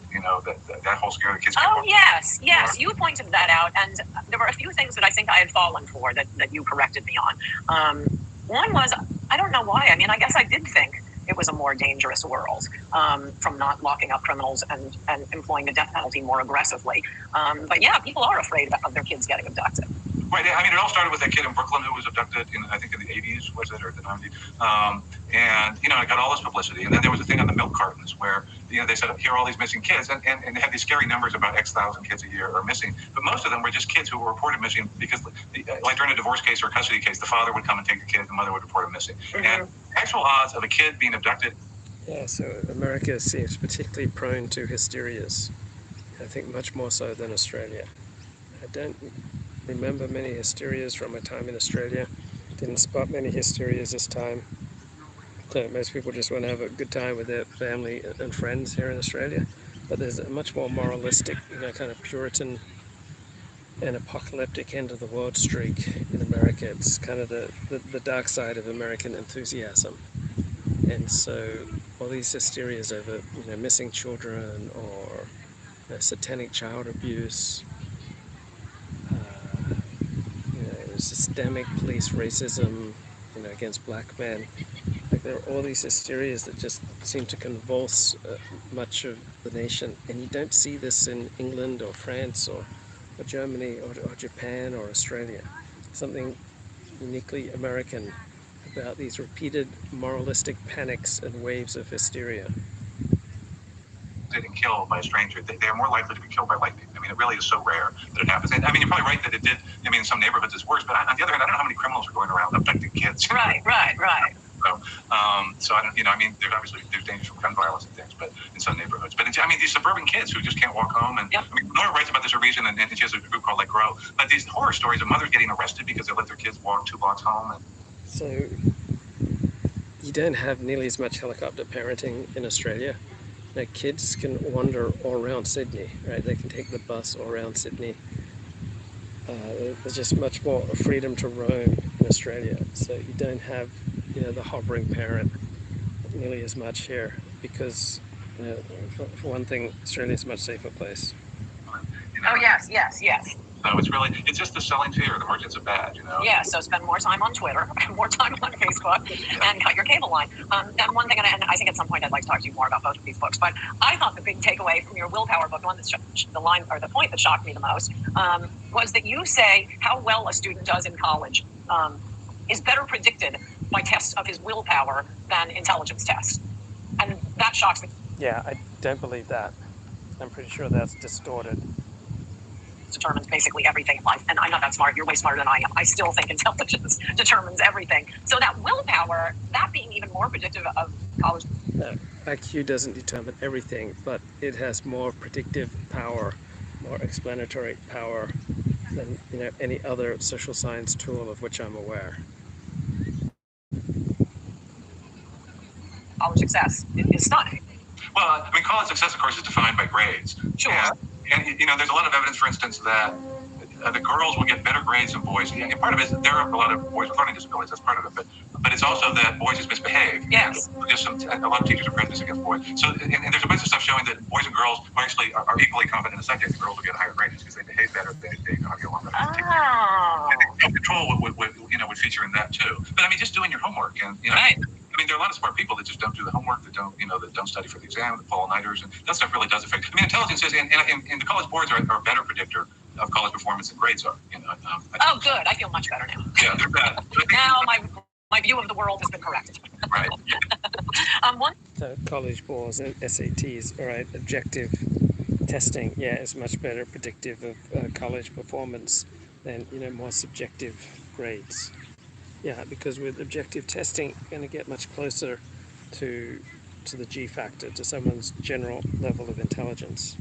That whole scare the kids. Oh, yes. You pointed that out. And there were a few things that I think I had fallen for that you corrected me on. One was, I don't know why. I mean, I guess I did think it was a more dangerous world from not locking up criminals and employing the death penalty more aggressively. But yeah, people are afraid of their kids getting abducted. Right. I mean, it all started with that kid in Brooklyn who was abducted I think in the 80s, was it, or the 90s? And it got all this publicity. And then there was a thing on the milk cartons where, they said, here are all these missing kids. And they had these scary numbers about X thousand kids a year are missing. But most of them were just kids who were reported missing because, like during a divorce case or a custody case, the father would come and take the kid, the mother would report him missing. Mm-hmm. And actual odds of a kid being abducted. Yeah, so America seems particularly prone to hysterias. I think much more so than Australia. I don't remember many hysterias from my time in Australia. Didn't spot many hysterias this time. So most people just want to have a good time with their family and friends here in Australia. But there's a much more moralistic, kind of Puritan and apocalyptic end of the world streak in America. It's kind of the dark side of American enthusiasm. And so all these hysterias over missing children or satanic child abuse, systemic police racism, against black men. Like there are all these hysterias that just seem to convulse much of the nation, and you don't see this in England or France or Germany or Japan or Australia. Something uniquely American about these repeated moralistic panics and waves of hysteria. Getting killed by a stranger, they're more likely to be killed by lightning. I mean, it really is so rare that it happens. And I mean, you're probably right that it did. I mean, in some neighborhoods it's worse, but on the other hand, I don't know how many criminals are going around abducting kids. Right. So I don't, I mean, there's danger from gun violence and things, but in some neighborhoods. But I mean, these suburban kids who just can't walk home, and yep. I mean, Nora writes about this reason, and she has a group called Let Grow. But these horror stories of mothers getting arrested because they let their kids walk 2 blocks home. So you don't have nearly as much helicopter parenting in Australia. Kids can wander all around Sydney, right? They can take the bus all around Sydney. There's just much more freedom to roam in Australia. So you don't have, the hovering parent nearly as much here because, for one thing, Australia is a much safer place. Oh, yes. So it's just the selling fear, the merchants of bad, Yeah, so spend more time on Twitter, more time on Facebook, and cut your cable line. And one thing, and I think at some point I'd like to talk to you more about both of these books, but I thought the big takeaway from your willpower book, the point that shocked me the most, was that you say how well a student does in college is better predicted by tests of his willpower than intelligence tests. And that shocks me. Yeah, I don't believe that. I'm pretty sure that's distorted. Determines basically everything in life, and I'm not that smart. You're way smarter than I am. I still think intelligence determines everything. So that willpower, that being even more predictive of college. No, IQ doesn't determine everything, but it has more predictive power, more explanatory power than any other social science tool of which I'm aware. College success is stunning. Well, I mean, college success, of course, is defined by grades. Sure. And there's a lot of evidence, for instance, that the girls will get better grades than boys. And part of it is that there are a lot of boys with learning disabilities. That's part of it. But it's also that boys just misbehave. Yes. A lot of teachers are prejudiced against boys. So, and there's a bunch of stuff showing that boys and girls are actually are equally competent in the subject. Girls will get higher grades because they behave better. They know how to get along better. Oh. And self-control would feature in that too. But I mean, just doing your homework and Right. I mean, there are a lot of smart people that just don't do the homework, that don't study for the exam, that fall all-nighters, and that stuff really does affect. I mean, intelligence is, and the college boards are a better predictor of college performance than grades are. Oh, good. I feel much better now. Yeah, they're bad. Now my view of the world has been corrected. Right. So college boards and SATs, all right, objective testing, is much better predictive of college performance than more subjective grades. Yeah, because with objective testing, you're going to get much closer to the G factor, to someone's general level of intelligence.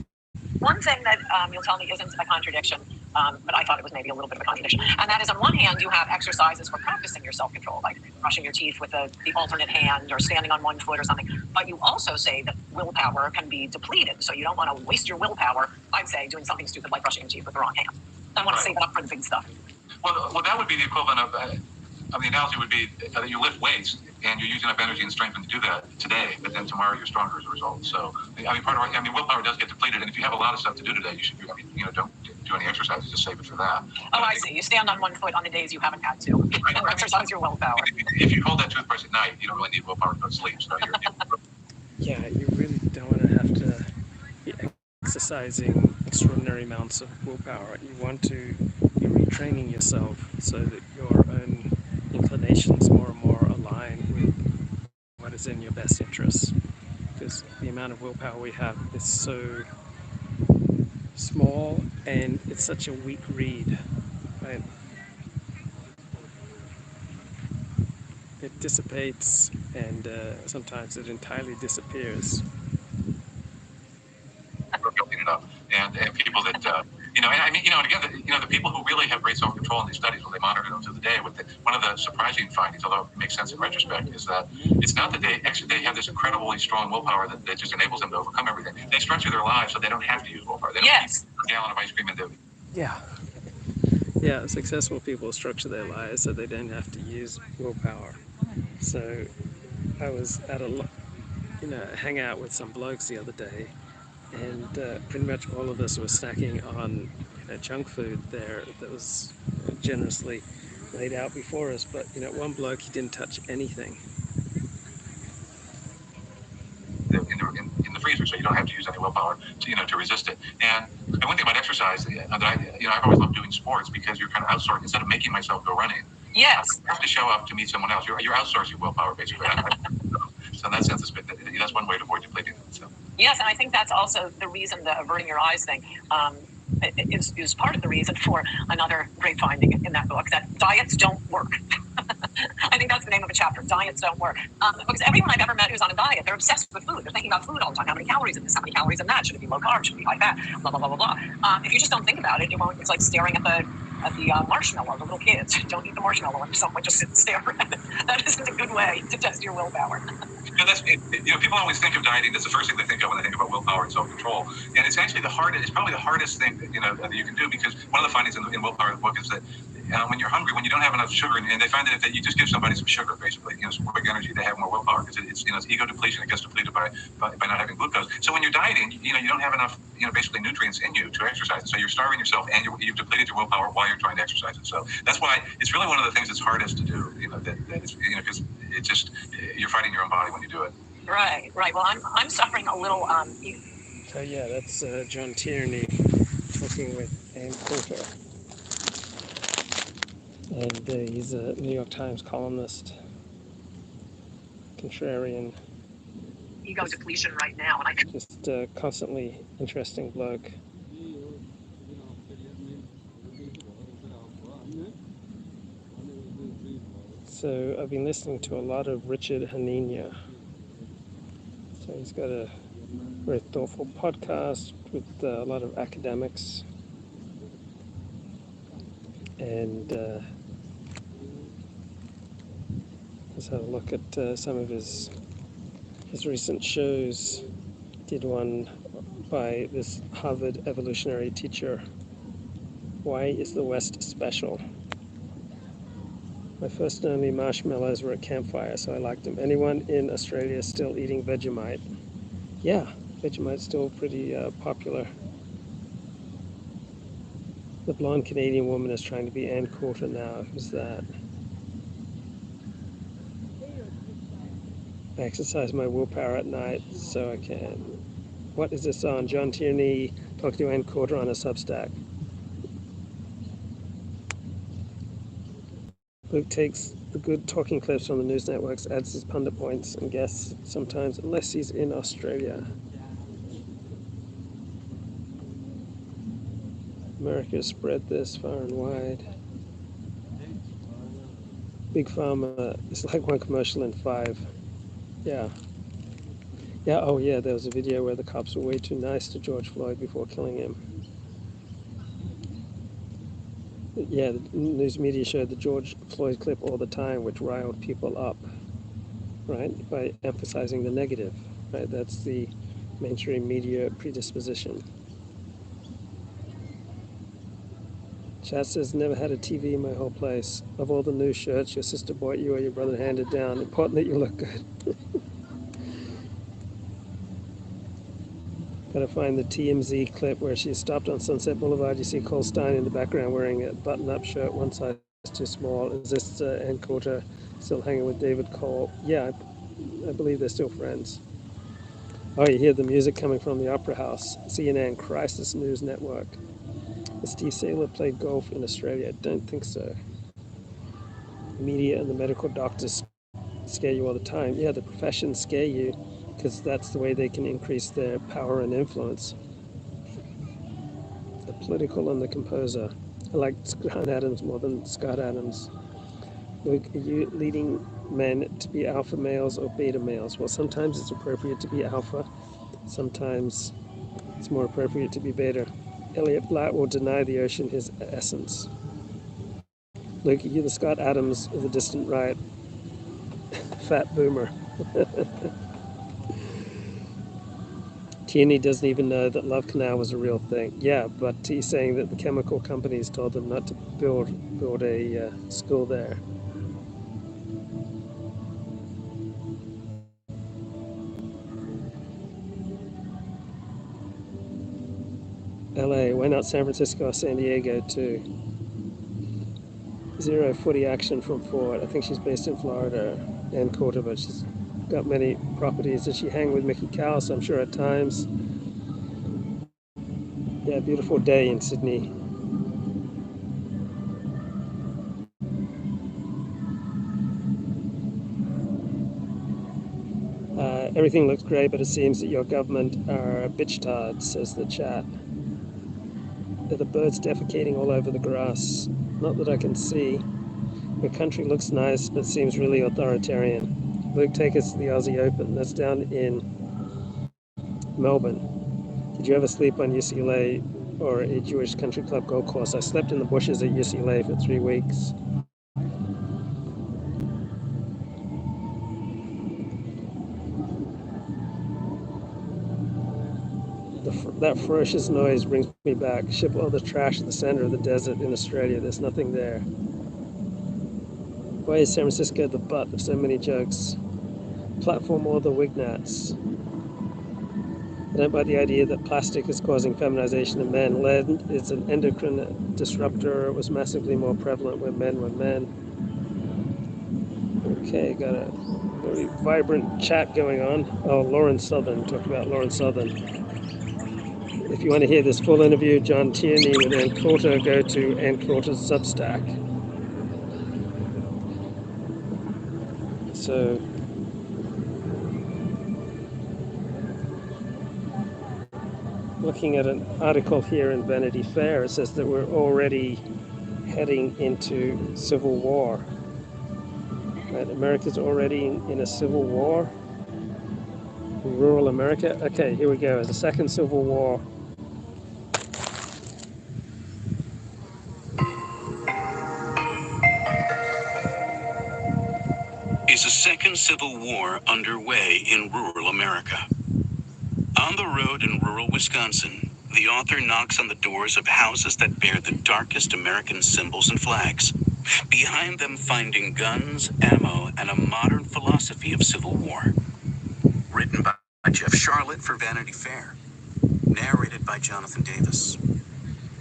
One thing that you'll tell me isn't a contradiction, but I thought it was maybe a little bit of a contradiction, and that is on one hand you have exercises for practicing your self-control, like brushing your teeth with the alternate hand or standing on one foot or something, but you also say that willpower can be depleted, so you don't want to waste your willpower, I'd say, doing something stupid like brushing your teeth with the wrong hand. I want to save it up for the big stuff. Well, that would be the equivalent of... the analogy would be that you lift weights and you're using up energy and strength to do that today, but then tomorrow you're stronger as a result. So, willpower does get depleted, and if you have a lot of stuff to do today, you should, don't do any exercises, just save it for that. Oh, I see. You stand on one foot on the days you haven't had to, and exercise your willpower. If you hold that toothbrush at night, you don't really need willpower to go to sleep. So Yeah, you really don't want to have to be exercising extraordinary amounts of willpower. You want to be retraining yourself so that your own inclinations more and more align with what is in your best interests. Because the amount of willpower we have is so small and it's such a weak reed, right? It dissipates and sometimes it entirely disappears. building it up, and people that and again, the people who really have great self-control in these studies, when they monitor them through the day, one of the surprising findings, although it makes sense in retrospect, is that it's not that they have this incredibly strong willpower that just enables them to overcome everything. They structure their lives so they don't have to use willpower. They don't need a gallon of ice cream a day. Yeah, successful people structure their lives so they don't have to use willpower. So I was at a hangout with some blokes the other day, and pretty much all of us were snacking on junk food there that was generously laid out before us. But one bloke, he didn't touch anything. In the freezer, so you don't have to use any willpower to resist it. And one thing about exercise that I've always loved doing sports, because you're kind of outsourcing instead of making myself go running. Yes. You have to show up to meet someone else. You're outsourcing willpower, basically. So in that sense, that's one way to avoid depleting it. So. Yes, and I think that's also the reason, the averting your eyes thing is part of the reason for another great finding in that book, that diets don't work. I think that's the name of a chapter. Diets don't work. Because everyone I've ever met who's on a diet, they're obsessed with food. They're thinking about food all the time. How many calories in this? How many calories in that? Should it be low carb? Should it be high fat? Blah, blah, blah, blah, blah. If you just don't think about it, it's like staring at the marshmallow, the little kids. Don't eat the marshmallow and someone just sit and stare at it. That isn't a good way to test your willpower. People always think of dieting. That's the first thing they think of when they think about willpower and self-control. And it's actually it's probably the hardest thing that you can do, because one of the findings in Willpower, the book, is that when you're hungry, when you don't have enough sugar, and they find that if you just give somebody some sugar, basically, some quick energy, they have more willpower, because it's ego depletion. It gets depleted by not having glucose. So when you're dieting, you don't have enough basically nutrients in you to exercise it. So you're starving yourself, and you've depleted your willpower while you're trying to exercise it. So that's why it's really one of the things that's hardest to do. Because it's just you're fighting your own body when you do it. Right. Well, I'm suffering a little. So yeah, that's John Tierney talking with Ann Coulter, and he's a New York Times columnist, contrarian. Ego depletion right now, and I think just constantly interesting bloke. So I've been listening to a lot of Richard Hanania. So he's got a very thoughtful podcast with a lot of academics, and let's have a look at some of his recent shows. Did one by this Harvard evolutionary teacher. Why is the West special? My first and only marshmallows were at campfire, so I liked them. Anyone in Australia still eating Vegemite? Yeah, Vegemite's still pretty popular. The blonde Canadian woman is trying to be Ann Coulter now. Who's that? I exercise my willpower at night so I can. What is this on? John Tierney talking to Ann Coulter on a Substack. Luke takes the good talking clips from the news networks, adds his pundit points and guests sometimes, unless he's in Australia. America spread this far and wide. Big Pharma is like one commercial in 5. Yeah. Oh yeah, there was a video where the cops were way too nice to George Floyd before killing him. Yeah, the news media showed the George Floyd clip all the time, which riled people up, right, by emphasizing the negative, right? That's the mainstream media predisposition. Chat says, never had a TV in my whole place. Of all the new shirts your sister bought you or your brother handed down, important that you look good. Gotta find the TMZ clip where she stopped on Sunset Boulevard. You see Cole Stein in the background wearing a button-up shirt, one size too small. Is this Ann Coulter still hanging with David Cole? Yeah, I believe they're still friends. Oh, you hear the music coming from the Opera House. CNN, Crisis News Network. Has Steve Saylor played golf in Australia? I don't think so. The media and the medical doctors scare you all the time. Yeah, the professions scare you because that's the way they can increase their power and influence. The political and the composer. I like Scott Adams more than Scott Adams. Luke, are you leading men to be alpha males or beta males? Well, sometimes it's appropriate to be alpha. Sometimes it's more appropriate to be beta. Elliot Blatt will deny the ocean his essence. Luke, are you the Scott Adams of the distant right? Fat boomer. Tierney doesn't even know that Love Canal was a real thing. Yeah, but he's saying that the chemical companies told them not to build a school there. LA, why not San Francisco or San Diego too? Zero footy action from Ford. I think she's based in Florida and Coulter, but she's got many properties. Does she hang with Mickey Cowles? I'm sure at times. Yeah, beautiful day in Sydney. Everything looks great, but it seems that your government are bitch-tards, says the chat. Are the birds defecating all over the grass? Not that I can see. Your country looks nice, but seems really authoritarian. Luke, take us to the Aussie Open. That's down in Melbourne. Did you ever sleep on UCLA or a Jewish country club golf course? I slept in the bushes at UCLA for 3 weeks. That ferocious noise brings me back. Ship all the trash at the center of the desert in Australia. There's nothing there. Why is San Francisco the butt of so many jokes? Platform all the Wignats. I don't buy the idea that plastic is causing feminization of men. Lead is an endocrine disruptor. It was massively more prevalent when men were men. Okay, got a very vibrant chat going on. Oh, Lauren Southern. Talked about Lauren Southern. If you want to hear this full interview, John Tierney with Ann Coulter, go to Ann Coulter's Substack. So, looking at an article here in Vanity Fair, it says that we're already heading into civil war. Right? America's already in a civil war. Rural America. Okay, here we go. There's a second civil war. Is a second civil war underway in rural America? On the road in rural Wisconsin, the author knocks on the doors of houses that bear the darkest American symbols and flags. Behind them finding guns, ammo, and a modern philosophy of civil war. Written by Jeff Charlotte for Vanity Fair. Narrated by Jonathan Davis.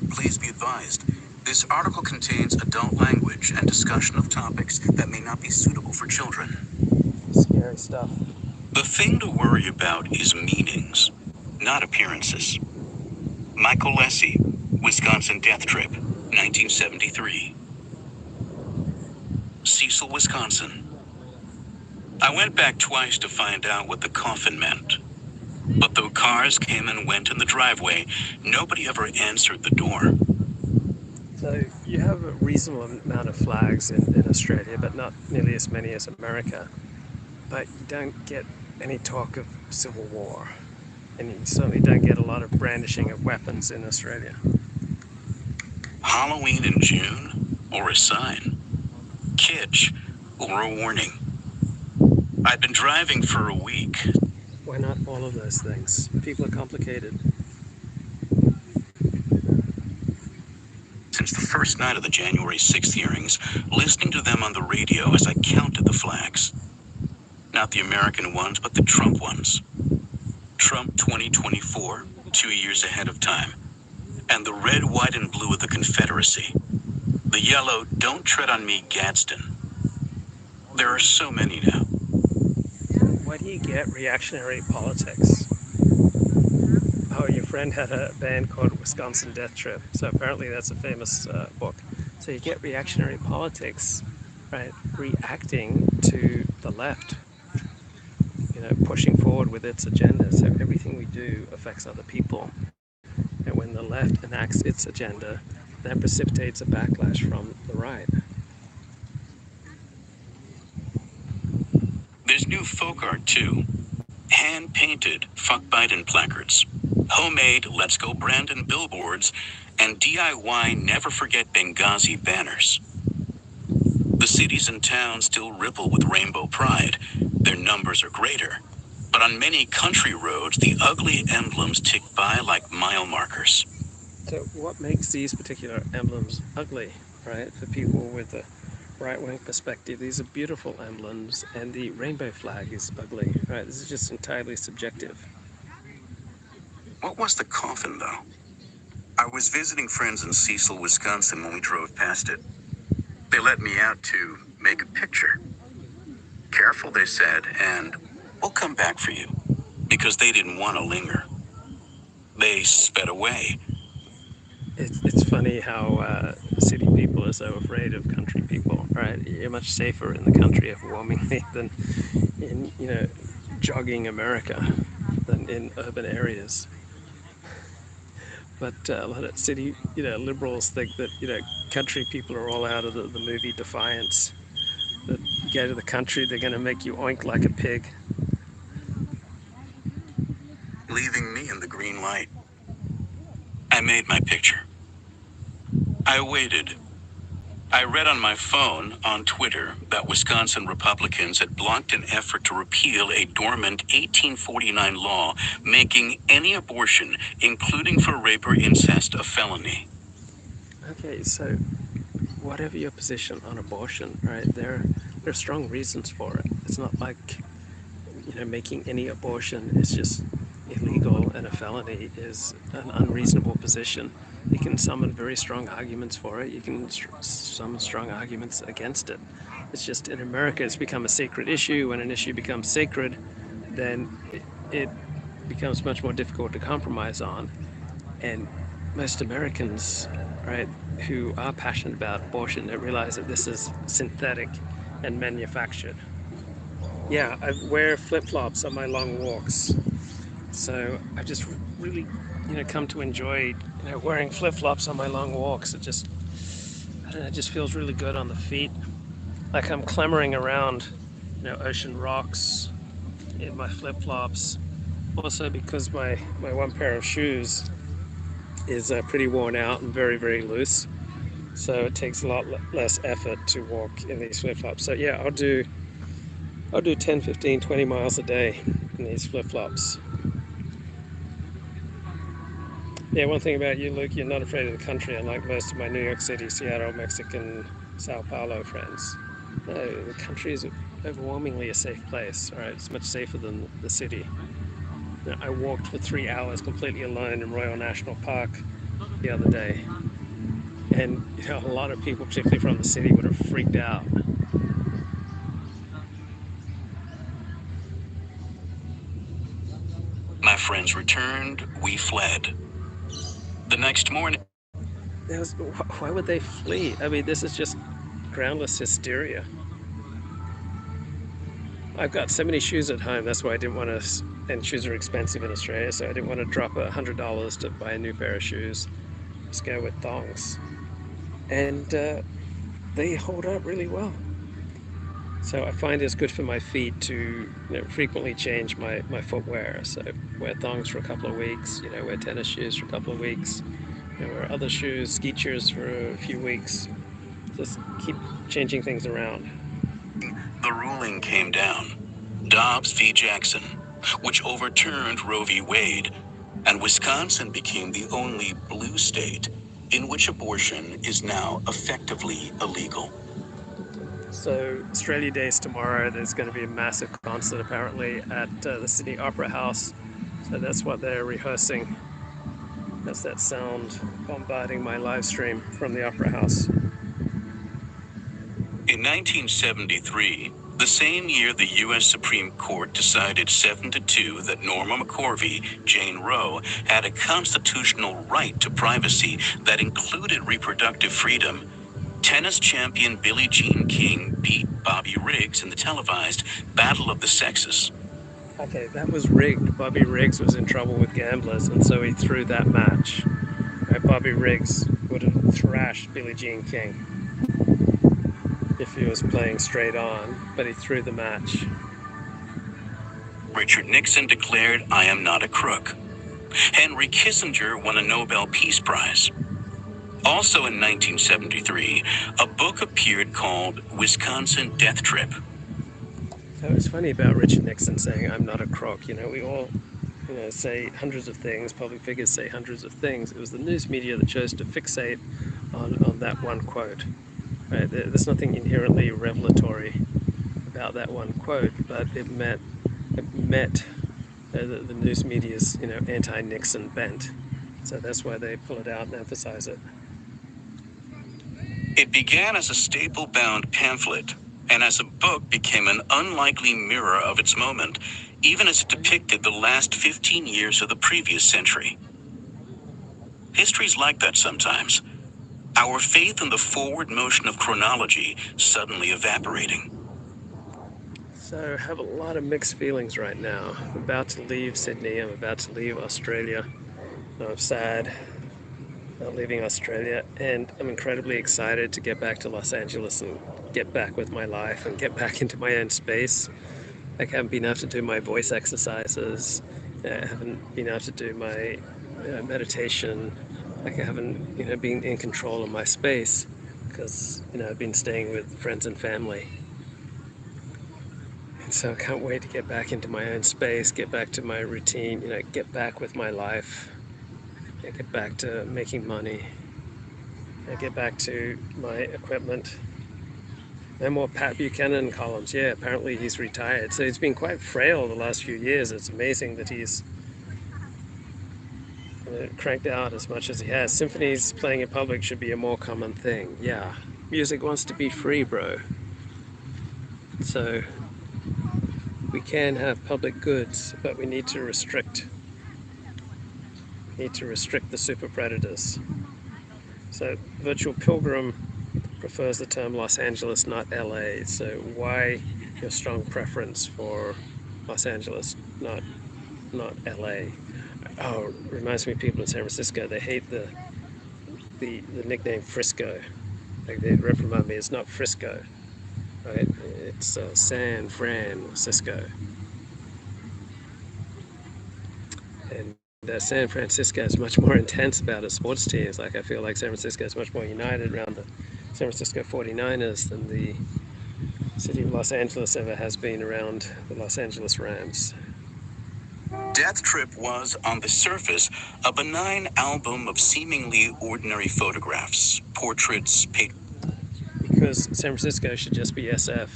Please be advised, this article contains adult language and discussion of topics that may not be suitable for children. Scary stuff. The thing to worry about is meanings, not appearances. Michael Lessie, Wisconsin Death Trip, 1973. Cecil, Wisconsin. I went back twice to find out what the coffin meant. But though cars came and went in the driveway, nobody ever answered the door. So you have a reasonable amount of flags in Australia, but not nearly as many as America. But you don't get any talk of civil war. And you certainly don't get a lot of brandishing of weapons in Australia. Halloween in June, or a sign. Kitsch, or a warning. I'd been driving for a week. Why not all of those things? People are complicated. since the first night of the January 6th hearings, listening to them on the radio as I counted the flags. Not the American ones, but the Trump ones. Trump 2024, 2 years ahead of time. And the red, white, and blue of the Confederacy. The yellow, don't tread on me, Gadsden. There are so many now. Why do you get reactionary politics? Oh, your friend had a band called Wisconsin Death Trip, so apparently that's a famous book. So you get reactionary politics, right, reacting to the left, pushing forward with its agenda. So everything we do affects other people. And when the left enacts its agenda, that precipitates a backlash from the right. There's new folk art too. Hand-painted fuck Biden placards, homemade Let's Go Brandon billboards, and DIY Never Forget Benghazi banners. The cities and towns still ripple with rainbow pride. Their numbers are greater. But on many country roads, the ugly emblems tick by like mile markers. So what makes these particular emblems ugly, right? For people with a right-wing perspective, these are beautiful emblems, and the rainbow flag is ugly, right? This is just entirely subjective. What was the coffin, though? I was visiting friends in Cecil, Wisconsin when we drove past it. They let me out to make a picture. Careful, they said, and we'll come back for you, because they didn't want to linger. They sped away. It's funny how city people are so afraid of country people, right? You're much safer in the country overwhelmingly than in, jogging America, than in urban areas. But a lot of city, liberals think that, country people are all out of the movie Defiance. That you go to the country, they're going to make you oink like a pig. Leaving me in the green light. I made my picture. I waited. I read on my phone, on Twitter, that Wisconsin Republicans had blocked an effort to repeal a dormant 1849 law making any abortion, including for rape or incest, a felony. Okay, so whatever your position on abortion, right, there are strong reasons for it. It's not like, making any abortion is just illegal and a felony is an unreasonable position. You can summon very strong arguments for it. You can summon strong arguments against it. It's just in America, it's become a sacred issue. When an issue becomes sacred, then it becomes much more difficult to compromise on. And most Americans, right, who are passionate about abortion, they realize that this is synthetic and manufactured. Yeah, I wear flip-flops on my long walks. So I just really, come to enjoy, wearing flip-flops on my long walks. It just, I don't know, it just feels really good on the feet. Like I'm clambering around, ocean rocks in my flip-flops. Also because my one pair of shoes is pretty worn out and very, very loose. So it takes a lot less effort to walk in these flip-flops. So yeah, I'll do 10, 15, 20 miles a day in these flip-flops. Yeah, one thing about you, Luke, you're not afraid of the country, unlike most of my New York City, Seattle, Mexican, Sao Paulo friends. No, the country is overwhelmingly a safe place, all right? It's much safer than the city. I walked for 3 hours completely alone in Royal National Park the other day. And, a lot of people, particularly from the city, would have freaked out. My friends returned, we fled. The next morning... Why would they flee? I mean, this is just groundless hysteria. I've got so many shoes at home, that's why I didn't want to, and shoes are expensive in Australia, so I didn't want to drop $100 to buy a new pair of shoes. Just go with thongs. And they hold up really well. So I find it's good for my feet to frequently change my footwear. So wear thongs for a couple of weeks, wear tennis shoes for a couple of weeks, wear other shoes, Skechers for a few weeks. Just keep changing things around. The ruling came down. Dobbs v. Jackson, which overturned Roe v. Wade, and Wisconsin became the only blue state in which abortion is now effectively illegal. So Australia Day is tomorrow. There's going to be a massive concert apparently at the Sydney Opera House. So that's what they're rehearsing. That's that sound bombarding my live stream from the Opera House. In 1973, the same year the U.S. Supreme Court decided 7-2 that Norma McCorvey, Jane Roe, had a constitutional right to privacy that included reproductive freedom, tennis champion Billie Jean King beat Bobby Riggs in the televised Battle of the Sexes. Okay, that was rigged. Bobby Riggs was in trouble with gamblers, and so he threw that match. Right, Bobby Riggs would have thrashed Billie Jean King if he was playing straight on, but he threw the match. Richard Nixon declared, "I am not a crook." Henry Kissinger won a Nobel Peace Prize. Also in 1973, a book appeared called Wisconsin Death Trip. So it's funny about Richard Nixon saying, "I'm not a crook." You know, we all, say hundreds of things, public figures say hundreds of things. It was the news media that chose to fixate on that one quote. Right? There's nothing inherently revelatory about that one quote, but it met the news media's anti-Nixon bent. So that's why they pull it out and emphasize it. It began as a staple-bound pamphlet, and as a book became an unlikely mirror of its moment, even as it depicted the last 15 years of the previous century. History's like that sometimes. Our faith in the forward motion of chronology suddenly evaporating. So I have a lot of mixed feelings right now. I'm about to leave Sydney. I'm about to leave Australia. I'm sad about leaving Australia, and I'm incredibly excited to get back to Los Angeles and get back with my life and get back into my own space. I haven't been able to do my voice exercises. I haven't been able to do my meditation. I haven't been in control of my space because I've been staying with friends and family. And so I can't wait to get back into my own space, get back to my routine, get back with my life, get back to making money, get back to my equipment. No more Pat Buchanan columns. Yeah, apparently he's retired. So he's been quite frail the last few years. It's amazing that he's cranked out as much as he has. Symphonies playing in public should be a more common thing. Yeah, music wants to be free, bro. So we can have public goods, but we need to restrict. The super predators. So Virtual Pilgrim prefers the term Los Angeles, not LA. So why your strong preference for Los Angeles, not LA? Oh, reminds me of people in San Francisco. They hate the nickname Frisco. Like they reprimand me. It's not Frisco, right? It's San Francisco. And San Francisco is much more intense about its sports teams. Like I feel like San Francisco is much more united around the San Francisco 49ers than the city of Los Angeles ever has been around the Los Angeles Rams. Death Trip was, on the surface, a benign album of seemingly ordinary photographs, portraits, because San Francisco should just be SF.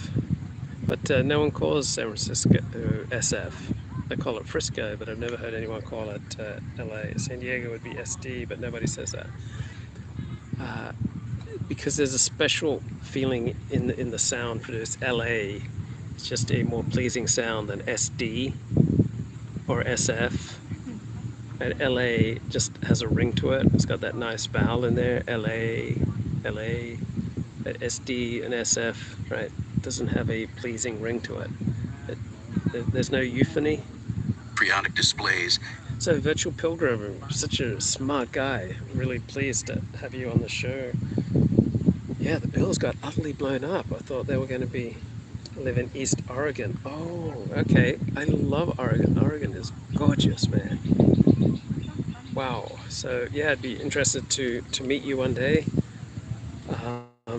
But no one calls San Francisco SF. They call it Frisco, but I've never heard anyone call it LA. San Diego would be SD, but nobody says that. Because there's a special feeling in the sound produced. LA, it's just a more pleasing sound than SD or SF. And LA just has a ring to it. It's got that nice vowel in there. LA. SD and SF, right, doesn't have a pleasing ring to it. There's no euphony. Periodic displays. So Virtual Pilgrim, such a smart guy. Really pleased to have you on the show. Yeah, the Bills got utterly blown up. I thought they were going to live in East Oregon. Oh, okay. I love Oregon. Oregon is gorgeous, man. Wow. So yeah, I'd be interested to meet you one day.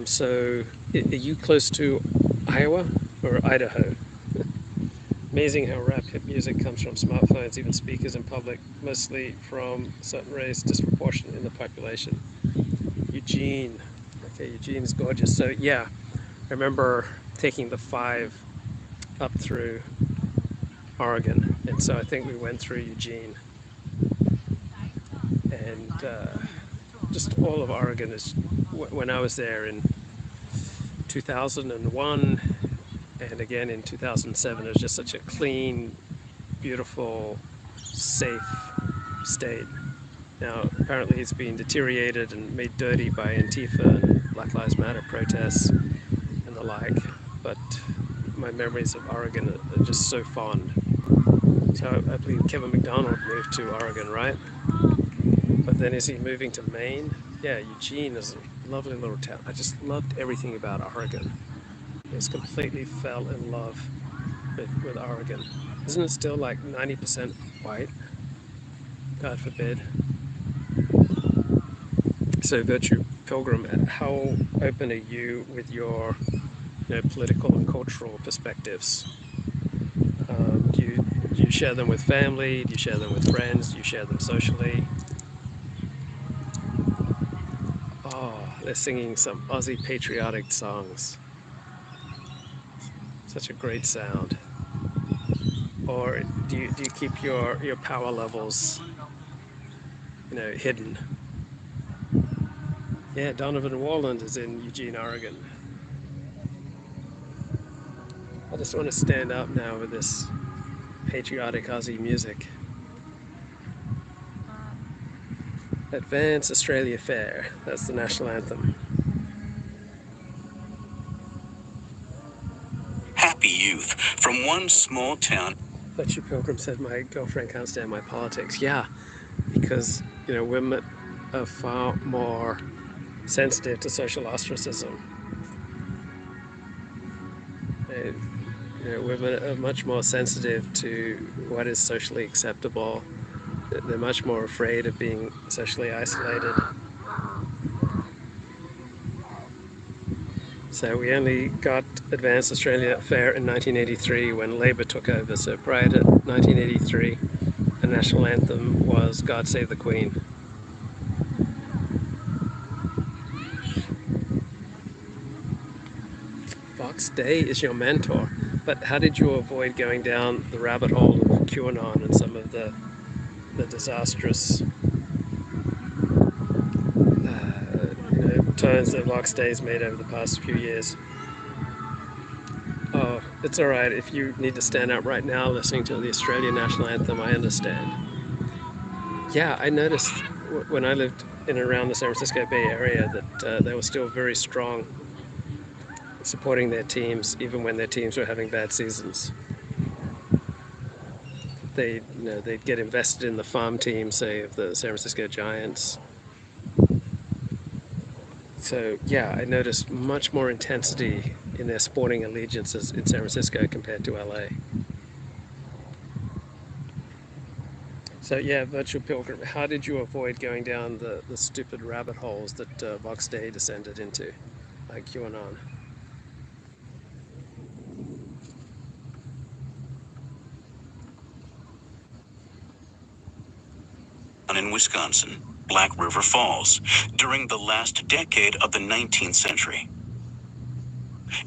So are you close to Iowa or Idaho? Amazing how rap hip music comes from smartphones, even speakers in public, mostly from a certain race disproportionate in the population. Eugene. Okay, Eugene is gorgeous. So yeah, I remember taking the 5 up through Oregon, and so I think we went through Eugene, and just all of Oregon is. When I was there in 2001 and again in 2007, it was just such a clean, beautiful, safe state. Now, apparently it's been deteriorated and made dirty by Antifa and Black Lives Matter protests and the like, but my memories of Oregon are just so fond. So I believe Kevin McDonald moved to Oregon, right? But then is he moving to Maine? Yeah, Eugene is a lovely little town. I just loved everything about Oregon. I just completely fell in love with Oregon. Isn't it still like 90% white? God forbid. So Virtue Pilgrim, how open are you with your political and cultural perspectives? Do you share them with family? Do you share them with friends? Do you share them socially? Oh, they're singing some Aussie patriotic songs. Such a great sound. Or do you keep your power levels, hidden? Yeah, Donovan Warland is in Eugene, Oregon. I just want to stand up now with this patriotic Aussie music. Advance Australia Fair, that's the national anthem. Happy youth from one small town. Fletcher Pilgrim said, my girlfriend can't stand my politics. Yeah, because, women are far more sensitive to social ostracism. Women are much more sensitive to what is socially acceptable. They're much more afraid of being socially isolated. So we only got Advanced Australia Fair in 1983 when Labor took over. So prior to 1983, the national anthem was God Save the Queen. Fox Day is your mentor, but how did you avoid going down the rabbit hole of QAnon and some of the disastrous turns that Fox Day's made over the past few years? Oh, it's all right. If you need to stand up right now listening to the Australian national anthem, I understand. Yeah, I noticed when I lived in and around the San Francisco Bay Area that they were still very strong supporting their teams, even when their teams were having bad seasons. They'd get invested in the farm team, say, of the San Francisco Giants. So yeah, I noticed much more intensity in their sporting allegiances in San Francisco compared to LA. So yeah, Virtual Pilgrim, how did you avoid going down the stupid rabbit holes that Vox Day descended into, like QAnon? In Wisconsin, Black River Falls, during the last decade of the 19th century.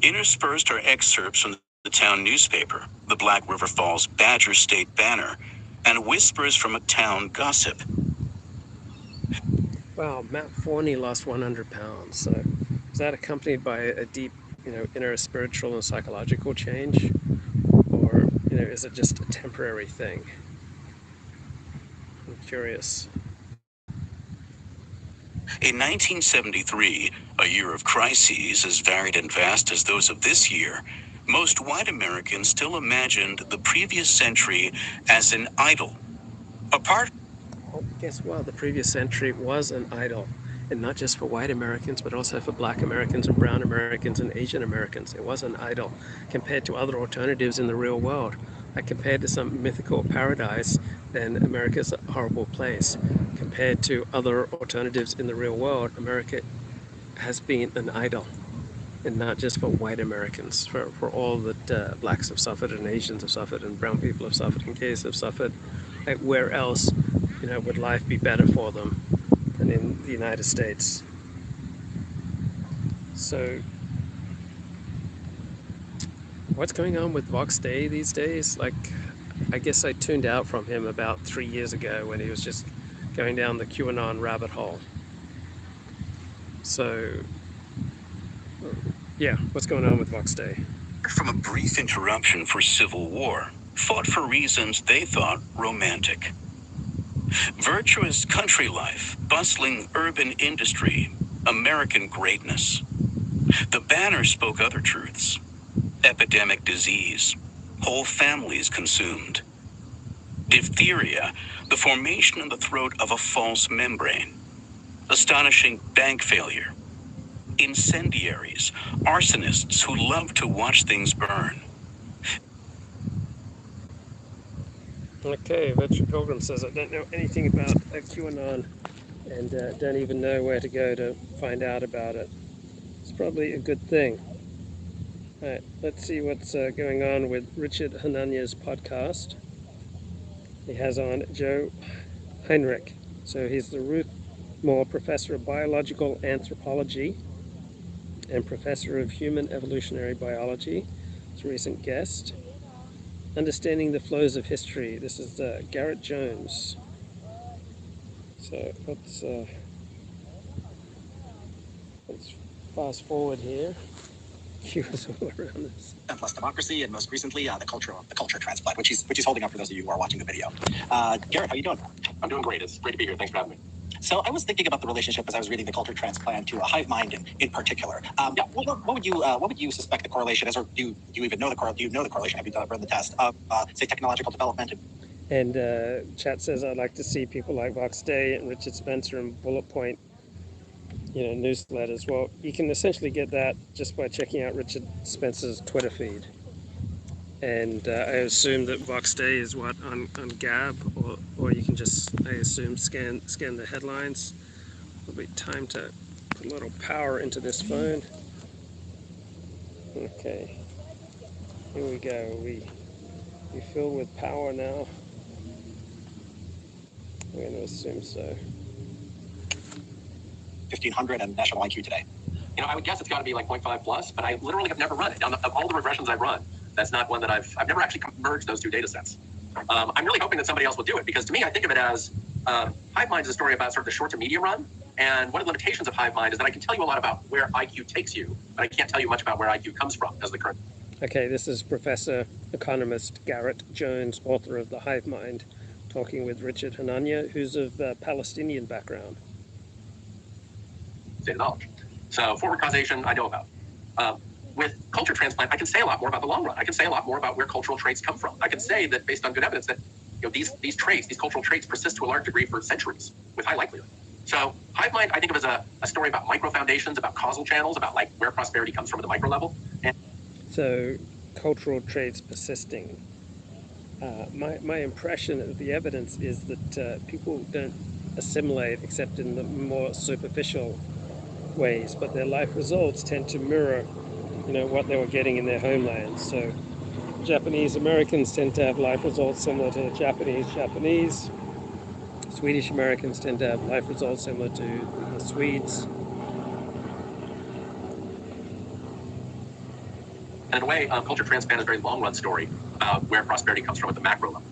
Interspersed are excerpts from the town newspaper, the Black River Falls Badger State Banner, and whispers from a town gossip. Wow, Matt Forney lost 100 pounds. So is that accompanied by a deep, inner spiritual and psychological change? Or, is it just a temporary thing? I'm curious. In 1973, a year of crises as varied and vast as those of this year, most white Americans still imagined the previous century as an idol. Well, guess what? The previous century was an idol. And not just for white Americans, but also for black Americans and brown Americans and Asian Americans. It was an idol compared to other alternatives in the real world. Like compared to some mythical paradise, then America's a horrible place. Compared to other alternatives in the real world, America has been an idol. And not just for white Americans, for all that blacks have suffered and Asians have suffered and brown people have suffered and gays have suffered. Like where else, would life be better for them than in the United States? So, what's going on with Vox Day these days? Like, I guess I tuned out from him about 3 years ago when he was just going down the QAnon rabbit hole. So, yeah, what's going on with Vox Day? From a brief interruption for civil war, fought for reasons they thought romantic. Virtuous country life, bustling urban industry, American greatness. The banner spoke other truths. Epidemic disease, whole families consumed. Diphtheria, the formation in the throat of a false membrane. Astonishing bank failure. Incendiaries, arsonists who love to watch things burn. Okay, Virtual Pilgrim says, I don't know anything about QAnon and don't even know where to go to find out about it. It's probably a good thing. All right, let's see what's going on with Richard Hanania's podcast. He has on Joe Heinrich. So he's the Ruth Moore Professor of Biological Anthropology and Professor of Human Evolutionary Biology. His recent guest. Understanding the Flows of History. This is Garrett Jones. So let's fast forward here. He was all around this. Plus democracy, and most recently the culture transplant, which he's holding up for those of you who are watching the video. Garrett, how you doing? I'm doing great. It's great to be here. Thanks for having me. So I was thinking about the relationship as I was reading the culture transplant to a hive mind in particular. What would you suspect the correlation is, or do you even know the correlation? Do you know the correlation? Have you run the test of say technological development? And chat says, I'd like to see people like Vox Day and Richard Spencer and Bullet Point, newsletters. Well, you can essentially get that just by checking out Richard Spencer's Twitter feed. And I assume that Vox Day is on Gab, or you can just, I assume, scan the headlines. It'll be time to put a little power into this phone. Okay, here we go. We fill with power now. We're going to assume so. 1500 and National IQ today. I would guess it's got to be like 0.5 plus, but I literally have never run it. Of all the regressions I've run, that's not one that I've never actually merged those two data sets. I'm really hoping that somebody else will do it, because to me, I think of it as HiveMind is a story about sort of the short to medium run. And one of the limitations of HiveMind is that I can tell you a lot about where IQ takes you, but I can't tell you much about where IQ comes from as the current. Okay, this is Professor Economist Garrett Jones, author of The HiveMind, talking with Richard Hanania, who's of Palestinian background. State of knowledge. So forward causation, I know about. With culture transplant, I can say a lot more about the long run. I can say a lot more about where cultural traits come from. I can say that based on good evidence that these traits, these cultural traits, persist to a large degree for centuries with high likelihood. So HiveMind, I think of as a story about micro foundations, about causal channels, about like where prosperity comes from at the micro level. And so cultural traits persisting. My impression of the evidence is that people don't assimilate except in the more superficial ways, but their life results tend to mirror what they were getting in their homelands. So Japanese Americans tend to have life results similar to the Japanese. Swedish Americans tend to have life results similar to the Swedes. And in a way, culture transplant is a very long run story about where prosperity comes from at the macro level.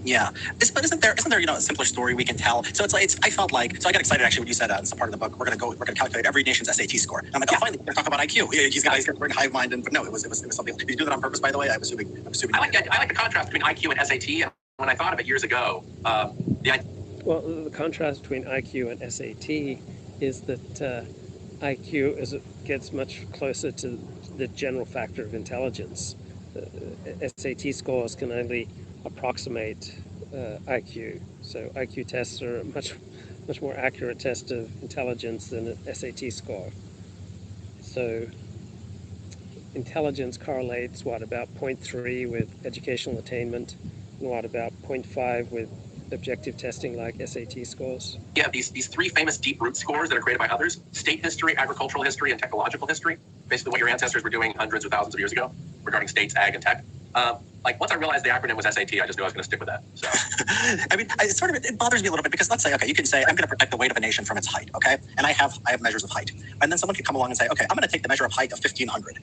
Yeah, but isn't there a simpler story we can tell? So I got excited actually when you said in some part of the book we're gonna calculate every nation's SAT score. And I'm like, finally we're gonna talk about IQ. He's gonna bring HiveMind, but no, it was something. Did you do that on purpose, by the way? I'm assuming. I like the contrast between IQ and SAT. And when I thought of it years ago, the contrast between IQ and SAT is that IQ gets much closer to the general factor of intelligence. SAT scores can only approximate IQ. So IQ tests are a much more accurate test of intelligence than an SAT score. So intelligence correlates about 0.3 with educational attainment, and about 0.5 with objective testing like SAT scores. Yeah, these three famous deep root scores that are created by others: state history, agricultural history, and technological history. Basically what your ancestors were doing hundreds or thousands of years ago regarding states, ag, and tech. like once I realized the acronym was SAT, I just knew I was going to stick with that. So I mean, it bothers me a little bit because let's say, okay, you can say, I'm going to protect the weight of a nation from its height, okay? And I have measures of height. And then someone could come along and say, okay, I'm going to take the measure of height of 1,500,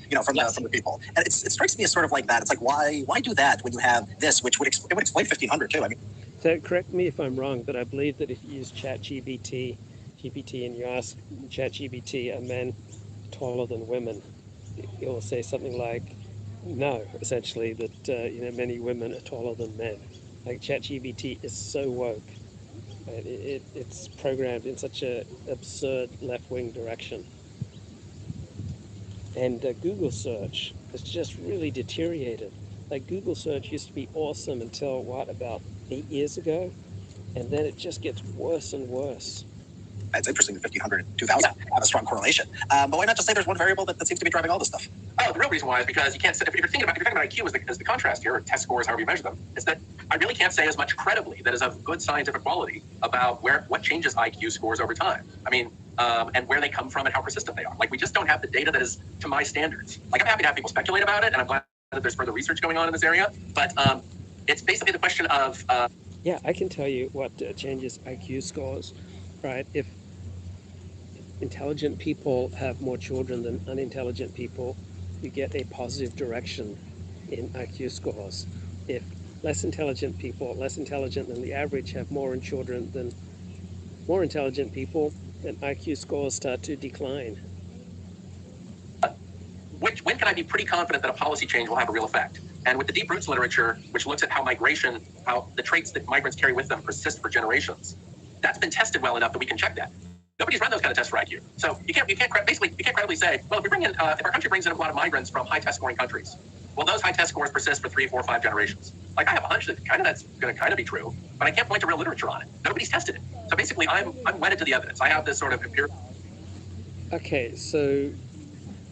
from the people. And it strikes me as sort of like that. It's like, why do that when you have this, which would explain 1,500 too? I mean, So correct me if I'm wrong, but I believe that if you use ChatGPT, and you ask ChatGPT, are men taller than women, it will say something like, no, essentially, that many women are taller than men. Like ChatGPT is so woke. It's programmed in such a absurd left-wing direction. And Google search has just really deteriorated. Like Google search used to be awesome until about 8 years ago, and then it just gets worse and worse. it's interesting that 1,500 and 2,000 have a strong correlation. But why not just say there's one variable that seems to be driving all this stuff? Oh, the real reason why is because you can't say, if you're thinking about IQ as the contrast here, or test scores, however you measure them, is that I really can't say as much credibly that is of good scientific quality about what changes IQ scores over time. I mean, and where they come from and how persistent they are. Like, we just don't have the data that is to my standards. Like, I'm happy to have people speculate about it, and I'm glad that there's further research going on in this area. But it's basically the question of... Yeah, I can tell you what changes IQ scores, right? If intelligent people have more children than unintelligent people, you get a positive direction in IQ scores. If less intelligent people, less intelligent than the average, have more children than more intelligent people, then IQ scores start to decline. When can I be pretty confident that a policy change will have a real effect? And with the deep roots literature, which looks at how the traits that migrants carry with them persist for generations, that's been tested well enough that we can check that. Nobody's run those kind of tests for IQ. So you can't credibly say, well, if our country brings in a lot of migrants from high test scoring countries, well, those high test scores persist for 3, 4, 5 generations. Like, I have a hunch that that's going to be true, but I can't point to real literature on it. Nobody's tested it. So basically, I'm wedded to the evidence. I have this sort of empirical. Okay, so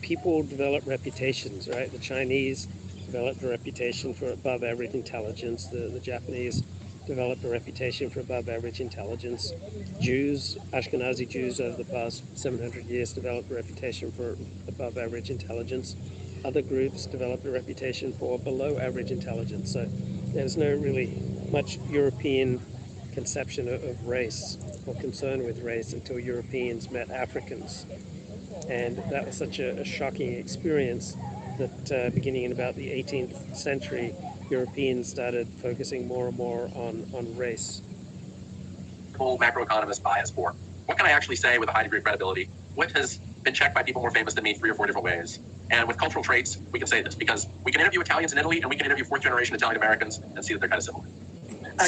people develop reputations, right? The Chinese developed a reputation for above average intelligence. The Japanese developed a reputation for above average intelligence. Jews, Ashkenazi Jews over the past 700 years developed a reputation for above average intelligence. Other groups developed a reputation for below average intelligence. So there's no really much European conception of race or concern with race until Europeans met Africans. And that was such a shocking experience that beginning in about the 18th century, Europeans started focusing more and more on race. Whole macroeconomist bias for. What can I actually say with a high degree of credibility? What has been checked by people more famous than me 3 or 4 different ways? And with cultural traits, we can say this because we can interview Italians in Italy and we can interview 4th generation Italian Americans and see that they're kind of similar.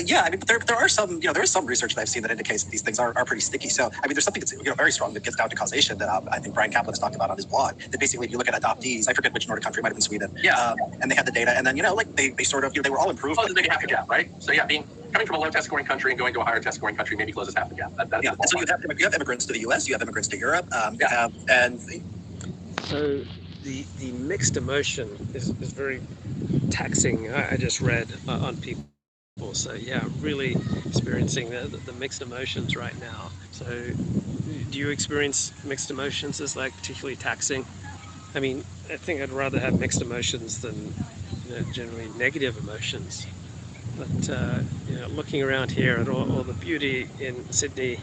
Yeah, I mean, but there are some, there is some research that I've seen that indicates that these things are pretty sticky. So, I mean, there's something that's, very strong that gets down to causation that I think Brian Kaplan's talked about on his blog. That basically, if you look at adoptees, I forget which Nordic country, might have been Sweden. Yeah. And they had the data, and then, they sort of, they were all improved. Closes maybe half the gap, right? So yeah, coming from a low test scoring country and going to a higher test scoring country maybe closes half the gap. Yeah. And so you have immigrants to the U.S., you have immigrants to Europe, So the mixed emotion is very taxing. I just read on people. So yeah, really experiencing the mixed emotions right now. So do you experience mixed emotions as like particularly taxing? I mean, I think I'd rather have mixed emotions than generally negative emotions. But looking around here at all the beauty in Sydney,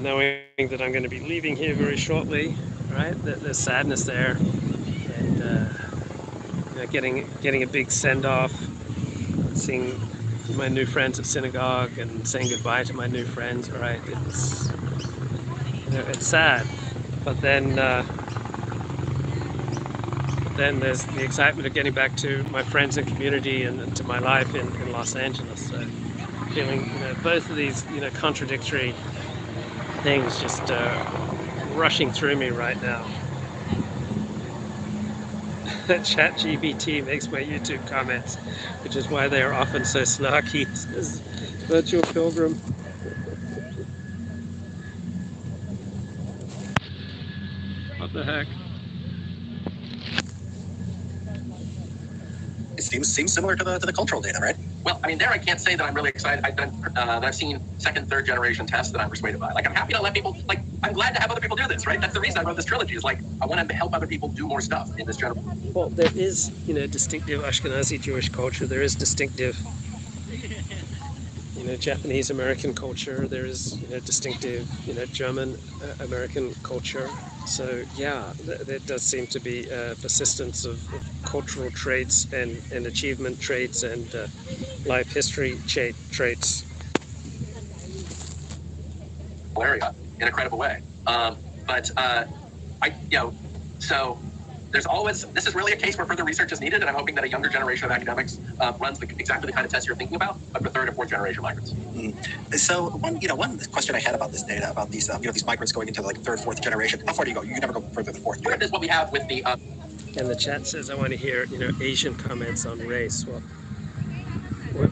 knowing that I'm going to be leaving here very shortly, right? There's sadness there, and getting a big send off, seeing my new friends at synagogue and saying goodbye to my new friends, right? It's sad, but then there's the excitement of getting back to my friends and community and to my life in Los Angeles. So feeling both of these contradictory things just rushing through me right now. ChatGPT makes my YouTube comments, which is why they are often so snarky. Says Virtual Pilgrim. What the heck? It seems similar to the cultural data, right? Well, I mean, there I can't say that I'm really excited. I've seen second, third generation tests that I'm persuaded by. Like, I'm happy to let people, like, I'm glad to have other people do this, right? That's the reason I wrote this trilogy, is like, I want to help other people do more stuff in this general. Well, there is, distinctive Ashkenazi Jewish culture. There is distinctive, Japanese American culture. There is, distinctive, German American culture. So yeah, there does seem to be a persistence of cultural traits and achievement traits and life history traits. Area in a credible way. So there's always, this is really a case where further research is needed, and I'm hoping that a younger generation of academics runs exactly the kind of tests you're thinking about, but for third and fourth generation migrants. So one question I had about this data, about these, these migrants going into like third, fourth generation. How far do you go? You never go further than fourth. This is what we have with the. And the chat says, I want to hear, Asian comments on race. Well,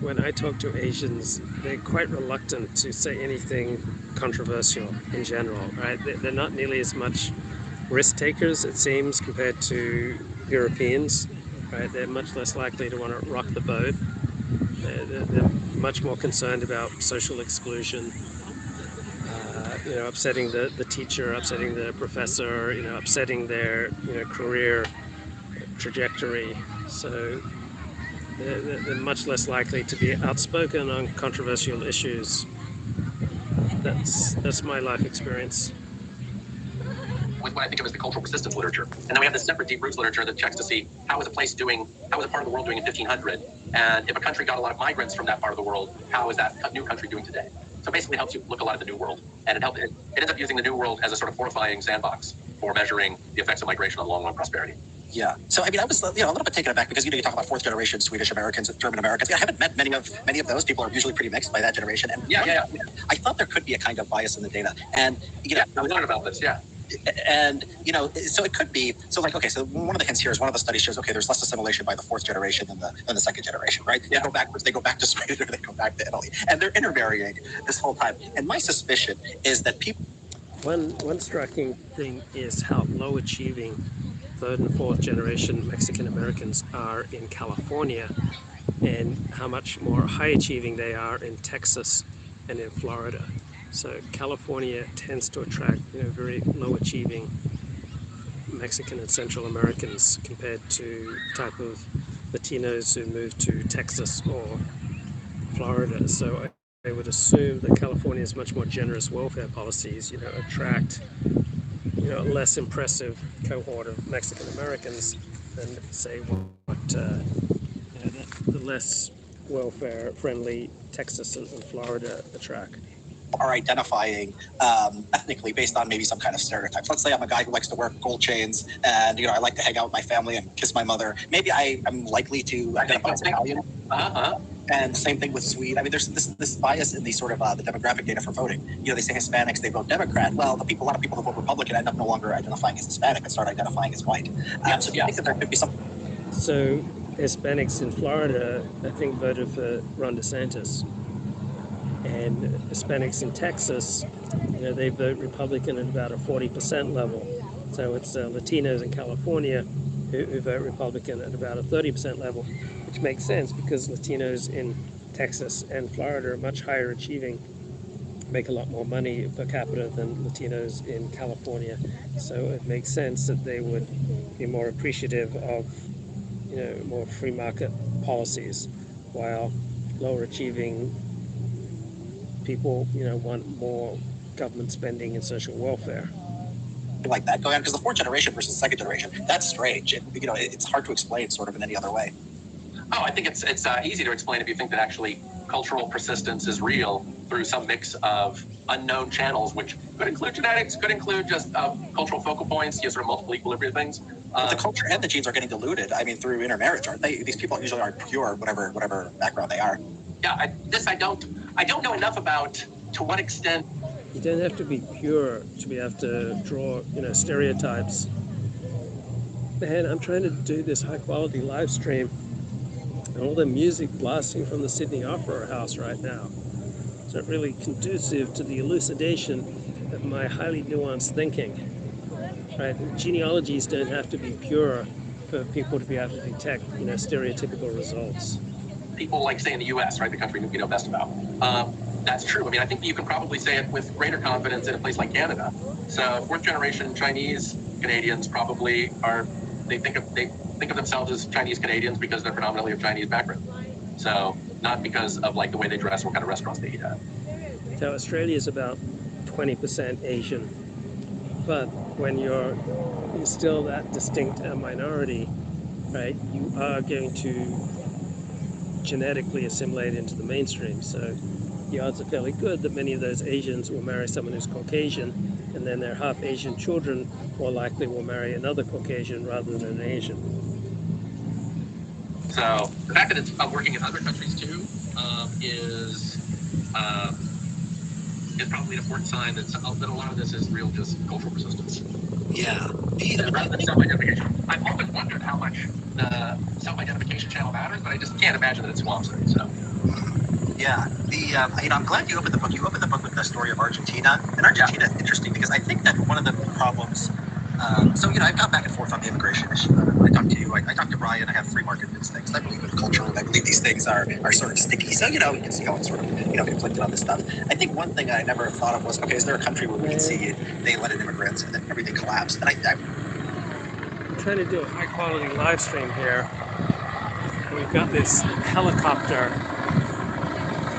when I talk to Asians, they're quite reluctant to say anything controversial in general, right? They're not nearly as much risk takers, it seems, compared to Europeans, right? They're much less likely to want to rock the boat. They're much more concerned about social exclusion, upsetting the teacher, upsetting the professor, upsetting their, career trajectory. So they're much less likely to be outspoken on controversial issues. That's my life experience. With what I think of as the cultural persistence literature. And then we have this separate deep roots literature that checks to see how is a part of the world doing in 1500? And if a country got a lot of migrants from that part of the world, how is that new country doing today? So basically it helps you look a lot at the new world. And it ends up using the new world as a sort of horrifying sandbox for measuring the effects of migration on long-run prosperity. Yeah. So, I mean, I was, a little bit taken aback because, you talk about fourth generation Swedish Americans and German Americans. I haven't met many of those people. Are usually pretty mixed by that generation. And yeah. I thought there could be a kind of bias in the data. And, I was wondering about this, yeah. And, so it could be, so like, okay, so one of the hints here is one of the studies shows, okay, there's less assimilation by the fourth generation than the second generation, right? They go backwards, they go back to Sweden or they go back to Italy. And they're intermarrying this whole time. And my suspicion is that people... One striking thing is how low achieving third and fourth generation Mexican Americans are in California and how much more high achieving they are in Texas and in Florida. So California tends to attract, very low achieving Mexican and Central Americans compared to the type of Latinos who move to Texas or Florida. So I would assume that California's much more generous welfare policies, attract, a less impressive cohort of Mexican Americans than, say, what the less welfare-friendly Texas and Florida attract. Are identifying ethnically based on maybe some kind of stereotypes. Let's say I'm a guy who likes to wear gold chains and, I like to hang out with my family and kiss my mother. Maybe I am likely to identify as Italian. And same thing with Swede. I mean, there's this bias in the sort of the demographic data for voting. They say Hispanics, they vote Democrat. Well, a lot of people who vote Republican end up no longer identifying as Hispanic and start identifying as white. So do you think that there could be some... So Hispanics in Florida, I think, voted for Ron DeSantis. And Hispanics in Texas, they vote Republican at about a 40% level. So it's Latinos in California who vote Republican at about a 30% level, which makes sense because Latinos in Texas and Florida are much higher achieving, make a lot more money per capita than Latinos in California. So it makes sense that they would be more appreciative of, more free market policies, while lower achieving people, want more government spending and social welfare. Like that going on, because the fourth generation versus the second generation, that's strange. It's hard to explain sort of in any other way. Oh, I think it's easy to explain if you think that actually cultural persistence is real through some mix of unknown channels, which could include genetics, could include just cultural focal points, sort of multiple equilibria things. But the culture and the genes are getting diluted. I mean, through intermarriage, aren't they? These people usually aren't pure, whatever background they are. Yeah, I don't know enough about to what extent. You don't have to be pure to be able to draw, stereotypes. Man, I'm trying to do this high quality live stream and all the music blasting from the Sydney Opera House right now. It's not really conducive to the elucidation of my highly nuanced thinking. Right? Genealogies don't have to be pure for people to be able to detect, stereotypical results. people like say in the U.S., right, the country we know best about. That's true. I mean, I think you can probably say it with greater confidence in a place like Canada. So fourth generation Chinese Canadians probably are, they think of themselves as Chinese Canadians because they're predominantly of Chinese background. So not because of like the way they dress or what kind of restaurants they eat at. So Australia is about 20% Asian, but when you're still that distinct a minority, right, you are going to genetically assimilate into the mainstream. So the odds are fairly good that many of those Asians will marry someone who's Caucasian, and then their half Asian children more likely will marry another Caucasian rather than an Asian. So the fact that it's working in other countries too is probably an important sign that a lot of this is real just cultural persistence. Yeah. Rather than self-identification. I've often wondered how much the self-identification channel matters, but I just can't imagine that it swamps it. So. Yeah, I'm glad you opened the book. You opened the book with the story of Argentina, and Argentina is interesting because I think that one of the problems. I've gone back and forth on the immigration issue. I talked to you. I talked to Brian. I have free market instincts. I believe in culture. I believe these things are sort of sticky. So you can see how it's sort of conflicted on this stuff. I think one thing I never thought of was, okay, is there a country where we can see they let in immigrants and then everything collapsed? And I'm trying to do a high quality live stream here. We've got this helicopter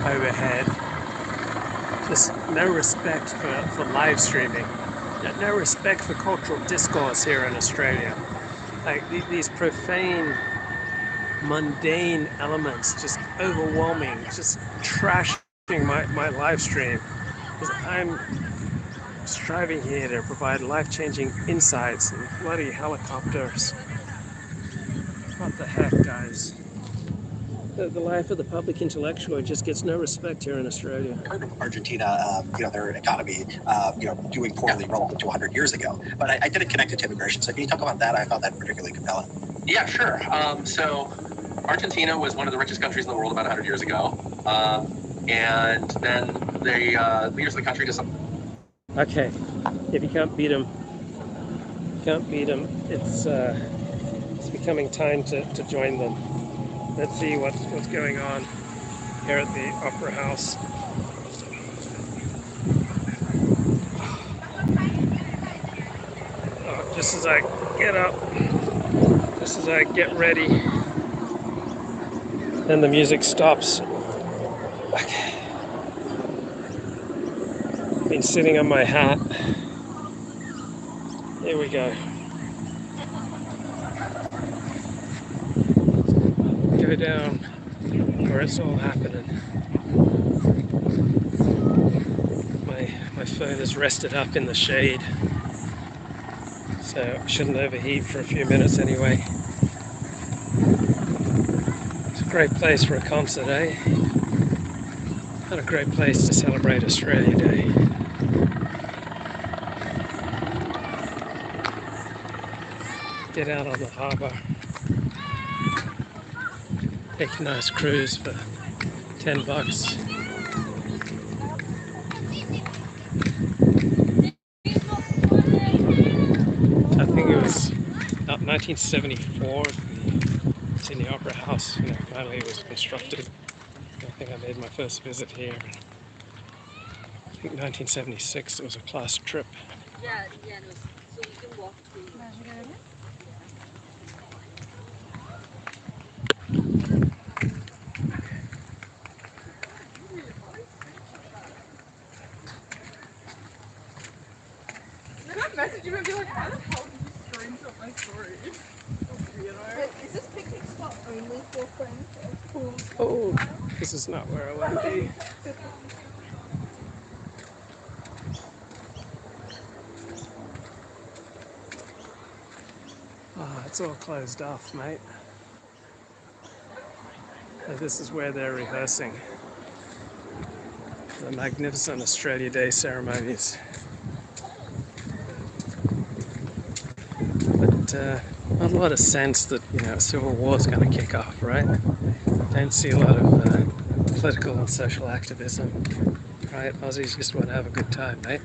overhead. Just no respect for live streaming. No respect for cultural discourse here in Australia. Like these profane, mundane elements just overwhelming, just trashing my live stream. Because I'm striving here to provide life-changing insights and bloody helicopters. What the heck, guys? The life of the public intellectual just gets no respect here in Australia. I heard of Argentina, their economy, doing poorly relative to 100 years ago. But I didn't connect it to immigration. So can you talk about that? I found that particularly compelling. Yeah, sure. So Argentina was one of the richest countries in the world about 100 years ago. And then the leaders of the country just... Okay, if you can't beat them, it's becoming time to join them. Let's see what's going on here at the Opera House. Oh, just as I get up, just as I get ready, then the music stops. Okay. Been sitting on my hat. Here we go. Go down where it's all happening. My phone is rested up in the shade, so it shouldn't overheat for a few minutes anyway. It's a great place for a concert, eh? What a great place to celebrate Australia Day. Get out on the harbour. Take a nice cruise for $10. I think it was about 1974. The Sydney Opera House, finally it was constructed. I think I made my first visit here. I think 1976 it was a class trip. Yeah, no. So you can walk through. Message you and be like, how the hell did you screenshot my story? Is this picnic spot only for friends? Cool. Oh, this is not where I want to be. Oh, it's all closed off, mate. And this is where they're rehearsing the magnificent Australia Day ceremonies. But not a lot of sense that a civil war is going to kick off, right? Don't see a lot of political and social activism, right? Aussies just want to have a good time, mate.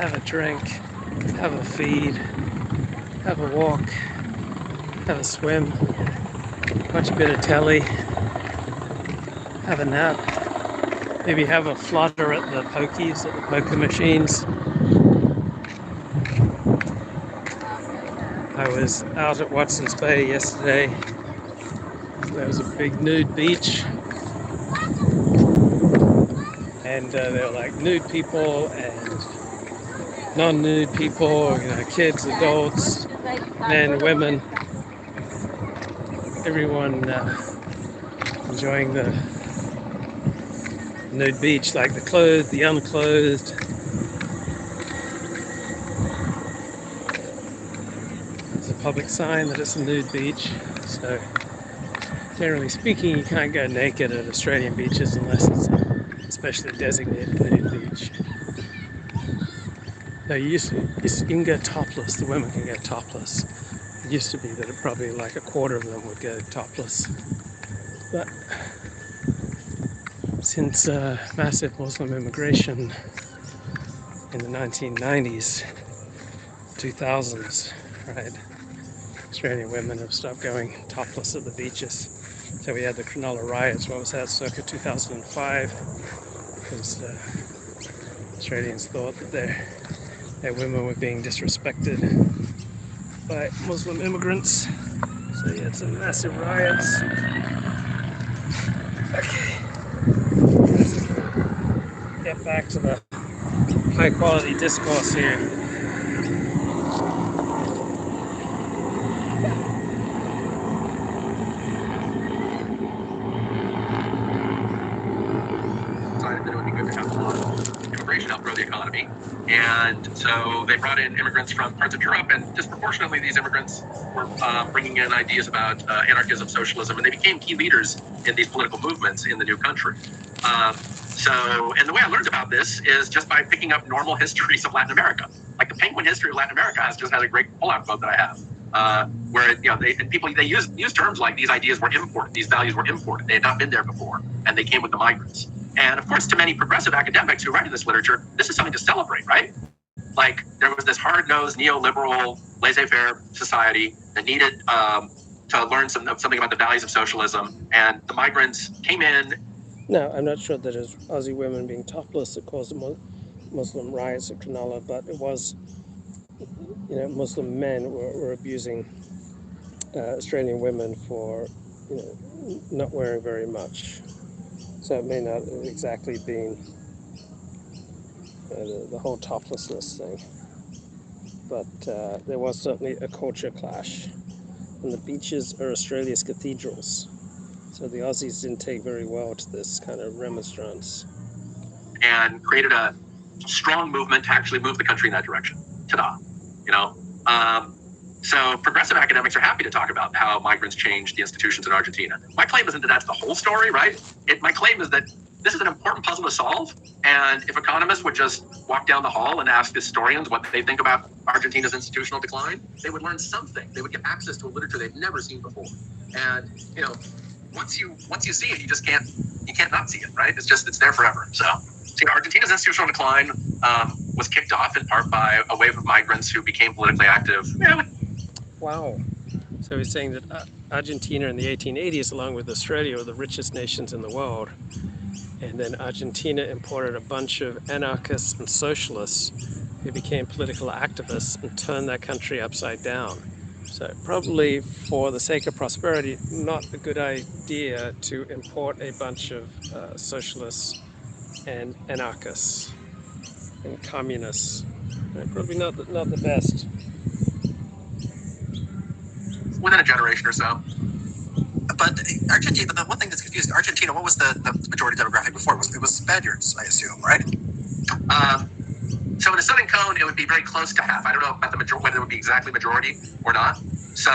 have a drink, have a feed, have a walk, have a swim, watch a bit of telly, have a nap, maybe have a flutter at the pokies, at the poker machines. I was out at Watson's Bay yesterday. There was a big nude beach. And there were like nude people and non-nude people, you know, kids, adults, men, women, everyone enjoying the nude beach, like the clothed, the unclothed. There's a public sign that it's a nude beach, so generally speaking, you can't go naked at Australian beaches unless it's especially designated nude beach. No, you can go topless. The women can go topless. It used to be that it probably like a quarter of them would go topless. But since massive Muslim immigration in the 1990s, 2000s, right, Australian women have stopped going topless at the beaches. So we had the Cronulla riots. What was that? Circa 2005. Because Australians thought that their women were being disrespected by Muslim immigrants. So you had some massive riots. Okay. Let's get back to the high quality discourse here. Outgrow the economy, and so they brought in immigrants from parts of Europe, and disproportionately these immigrants were bringing in ideas about anarchism, socialism, and they became key leaders in these political movements in the new country. And the way I learned about this is just by picking up normal histories of Latin America. Like the Penguin History of Latin America has a great pull-out quote that I have, where they use terms like these ideas were imported, these values were imported, they had not been there before, and they came with the migrants. And of course, to many progressive academics who write in this literature, this is something to celebrate, right? Like there was this hard-nosed, neoliberal, laissez-faire society that needed to learn something about the values of socialism, and the migrants came in. No, I'm not sure that it was Aussie women being topless that caused the Muslim riots at Cronulla, but it was, you know, Muslim men were abusing Australian women for, you know, not wearing very much. So it may not have exactly been the whole toplessness thing, but there was certainly a culture clash. And the beaches are Australia's cathedrals, so the Aussies didn't take very well to this kind of remonstrance. And created a strong movement to actually move the country in that direction. Ta-da, you know. So progressive academics are happy to talk about how migrants changed the institutions in Argentina. My claim isn't that that's the whole story, right? My claim is that this is an important puzzle to solve. And if economists would just walk down the hall and ask historians what they think about Argentina's institutional decline, they would learn something. They would get access to a literature they've never seen before. And, you know, once you see it, you can't not see it, right? It's there forever. So Argentina's institutional decline was kicked off in part by a wave of migrants who became politically active. Wow. So he's saying that Argentina in the 1880s, along with Australia, were the richest nations in the world. And then Argentina imported a bunch of anarchists and socialists who became political activists and turned that country upside down. So probably for the sake of prosperity, not a good idea to import a bunch of socialists and anarchists and communists. Probably not the best. Within a generation or so. But Argentina, the one thing that's confused, Argentina, what was the majority demographic before? It was Spaniards, I assume, right? So in the Southern Cone, it would be very close to half. I don't know about whether it would be exactly majority or not. So,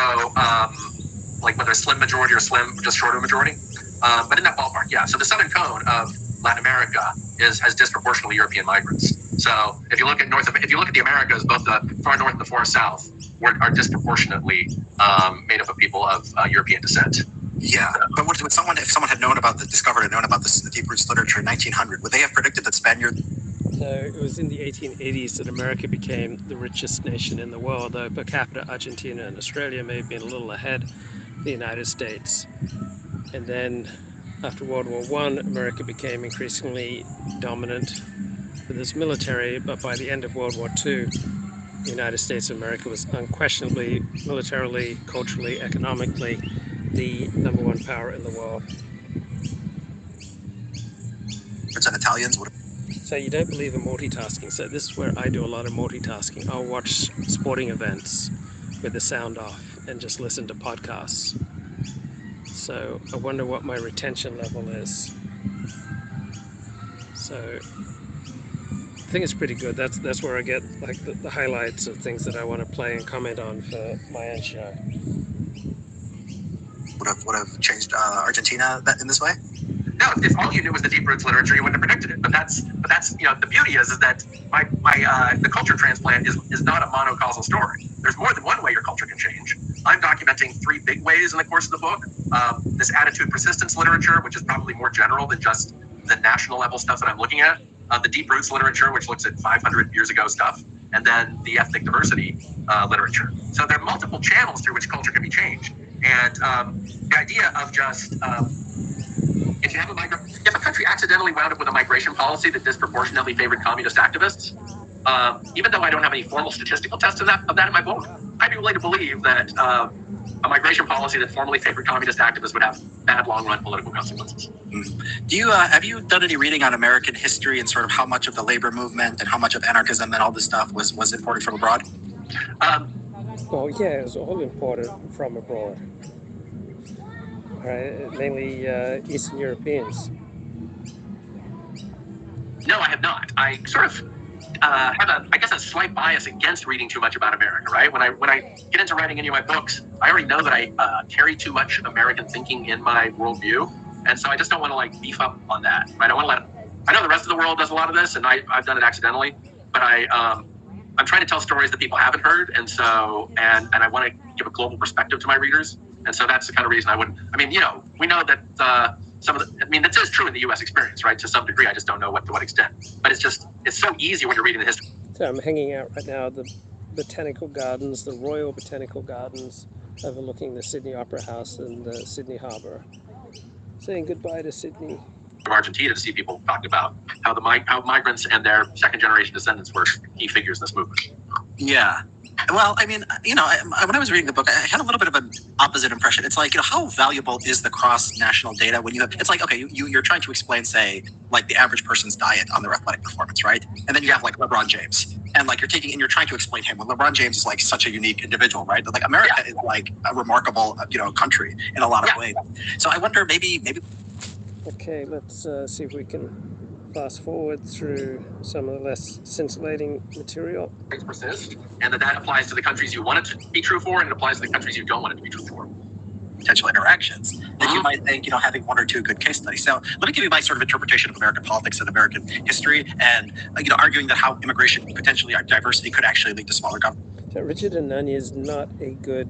like whether a slim majority or just short of a majority. But in that ballpark, yeah. So the Southern Cone of Latin America has disproportionately European migrants. So if you look at the Americas, both the far north and the far south are disproportionately made up of people of European descent. Yeah, but if someone had known about the Deep Roots literature in 1900, would they have predicted that Spaniards So it was in the 1880s that America became the richest nation in the world, though per capita Argentina and Australia may have been a little ahead of the United States. And then after World War I, America became increasingly dominant with its military, but by the end of World War II, the United States of America was unquestionably, militarily, culturally, economically, the #1 power in the world. And Italians would. So you don't believe in multitasking. So this is where I do a lot of multitasking. I'll watch sporting events with the sound off and just listen to podcasts. So I wonder what my retention level is. So I think it's pretty good. That's where I get like the highlights of things that I want to play and comment on for my own show. Would have changed Argentina in this way? No, if all you knew was the deep roots literature, you wouldn't have predicted it. But that's the beauty is that the culture transplant is not a monocausal story. There's more than one way your culture can change. I'm documenting 3 big ways in the course of the book. This attitude persistence literature, which is probably more general than just the national level stuff that I'm looking at. The deep roots literature, which looks at 500 years ago stuff, and then the ethnic diversity literature. So there are multiple channels through which culture can be changed. And the idea of just if a country accidentally wound up with a migration policy that disproportionately favored communist activists, even though I don't have any formal statistical tests of that in my book, I'd be willing to believe that a migration policy that formally favored communist activists would have bad long-run political consequences. Do you have you done any reading on American history and sort of how much of the labor movement and how much of anarchism and all this stuff was imported from abroad? Well, yeah, it was all imported from abroad. Right, mainly Eastern Europeans. No, I have not. I sort of have a slight bias against reading too much about America, right? When I get into writing any of my books, I already know that I carry too much American thinking in my worldview, and so I just don't want to beef up on that, right? I know the rest of the world does a lot of this, and I've done it accidentally, but I'm trying to tell stories that people haven't heard, and I want to give a global perspective to my readers. And so that's the kind of reason I wouldn't. I mean, we know that that is true in the U.S. experience, right? To some degree, I just don't know to what extent. But it's so easy when you're reading the history. So I'm hanging out right now at the Botanical Gardens, the Royal Botanical Gardens, overlooking the Sydney Opera House and the Sydney Harbour. Saying goodbye to Sydney. From Argentina to see people talking about how migrants and their second-generation descendants were key figures in this movement. Yeah. Well, I mean, when I was reading the book, I had a little bit of an opposite impression. It's like, how valuable is the cross-national data when you have, it's like, okay, you're trying to explain, say, like the average person's diet on their athletic performance, right? And then you have like LeBron James. And like you're trying to explain him. Well, LeBron James is like such a unique individual, right? But like America is like a remarkable, country in a lot of ways. So I wonder maybe. Okay, let's see if we can fast forward through some of the less scintillating material. Persist, and that applies to the countries you want it to be true for, and it applies to the countries you don't want it to be true for. Potential interactions that you might think, having 1 or 2 good case studies. So let me give you my sort of interpretation of American politics and American history, and arguing that how immigration, potentially our diversity, could actually lead to smaller government. So Richard Anania is not a good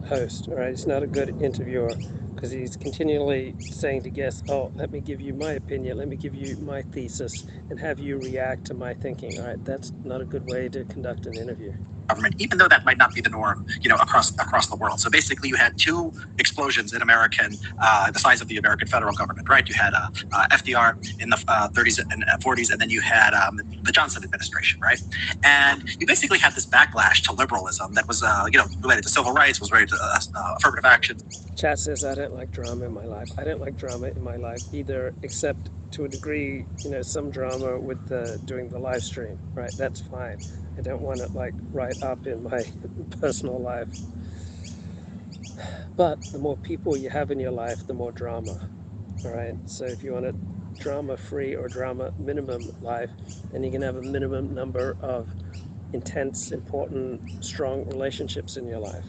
host, right? He's not a good interviewer, because he's continually saying to guests, oh, let me give you my opinion, let me give you my thesis, and have you react to my thinking. All right, that's not a good way to conduct an interview. Government, even though that might not be the norm, across the world. So basically, you had 2 explosions in the size of the American federal government, right? You had FDR in the 30s and 40s, and then you had the Johnson administration, right? And you basically had this backlash to liberalism that was, related to civil rights, was related to affirmative action. Chat says, I don't like drama in my life. I don't like drama in my life either, except to a degree, some drama with doing the live stream, right? That's fine. I don't want it right up in my personal life. But the more people you have in your life, the more drama, all right? So if you want a drama-free or drama minimum life, then you can have a minimum number of intense, important, strong relationships in your life.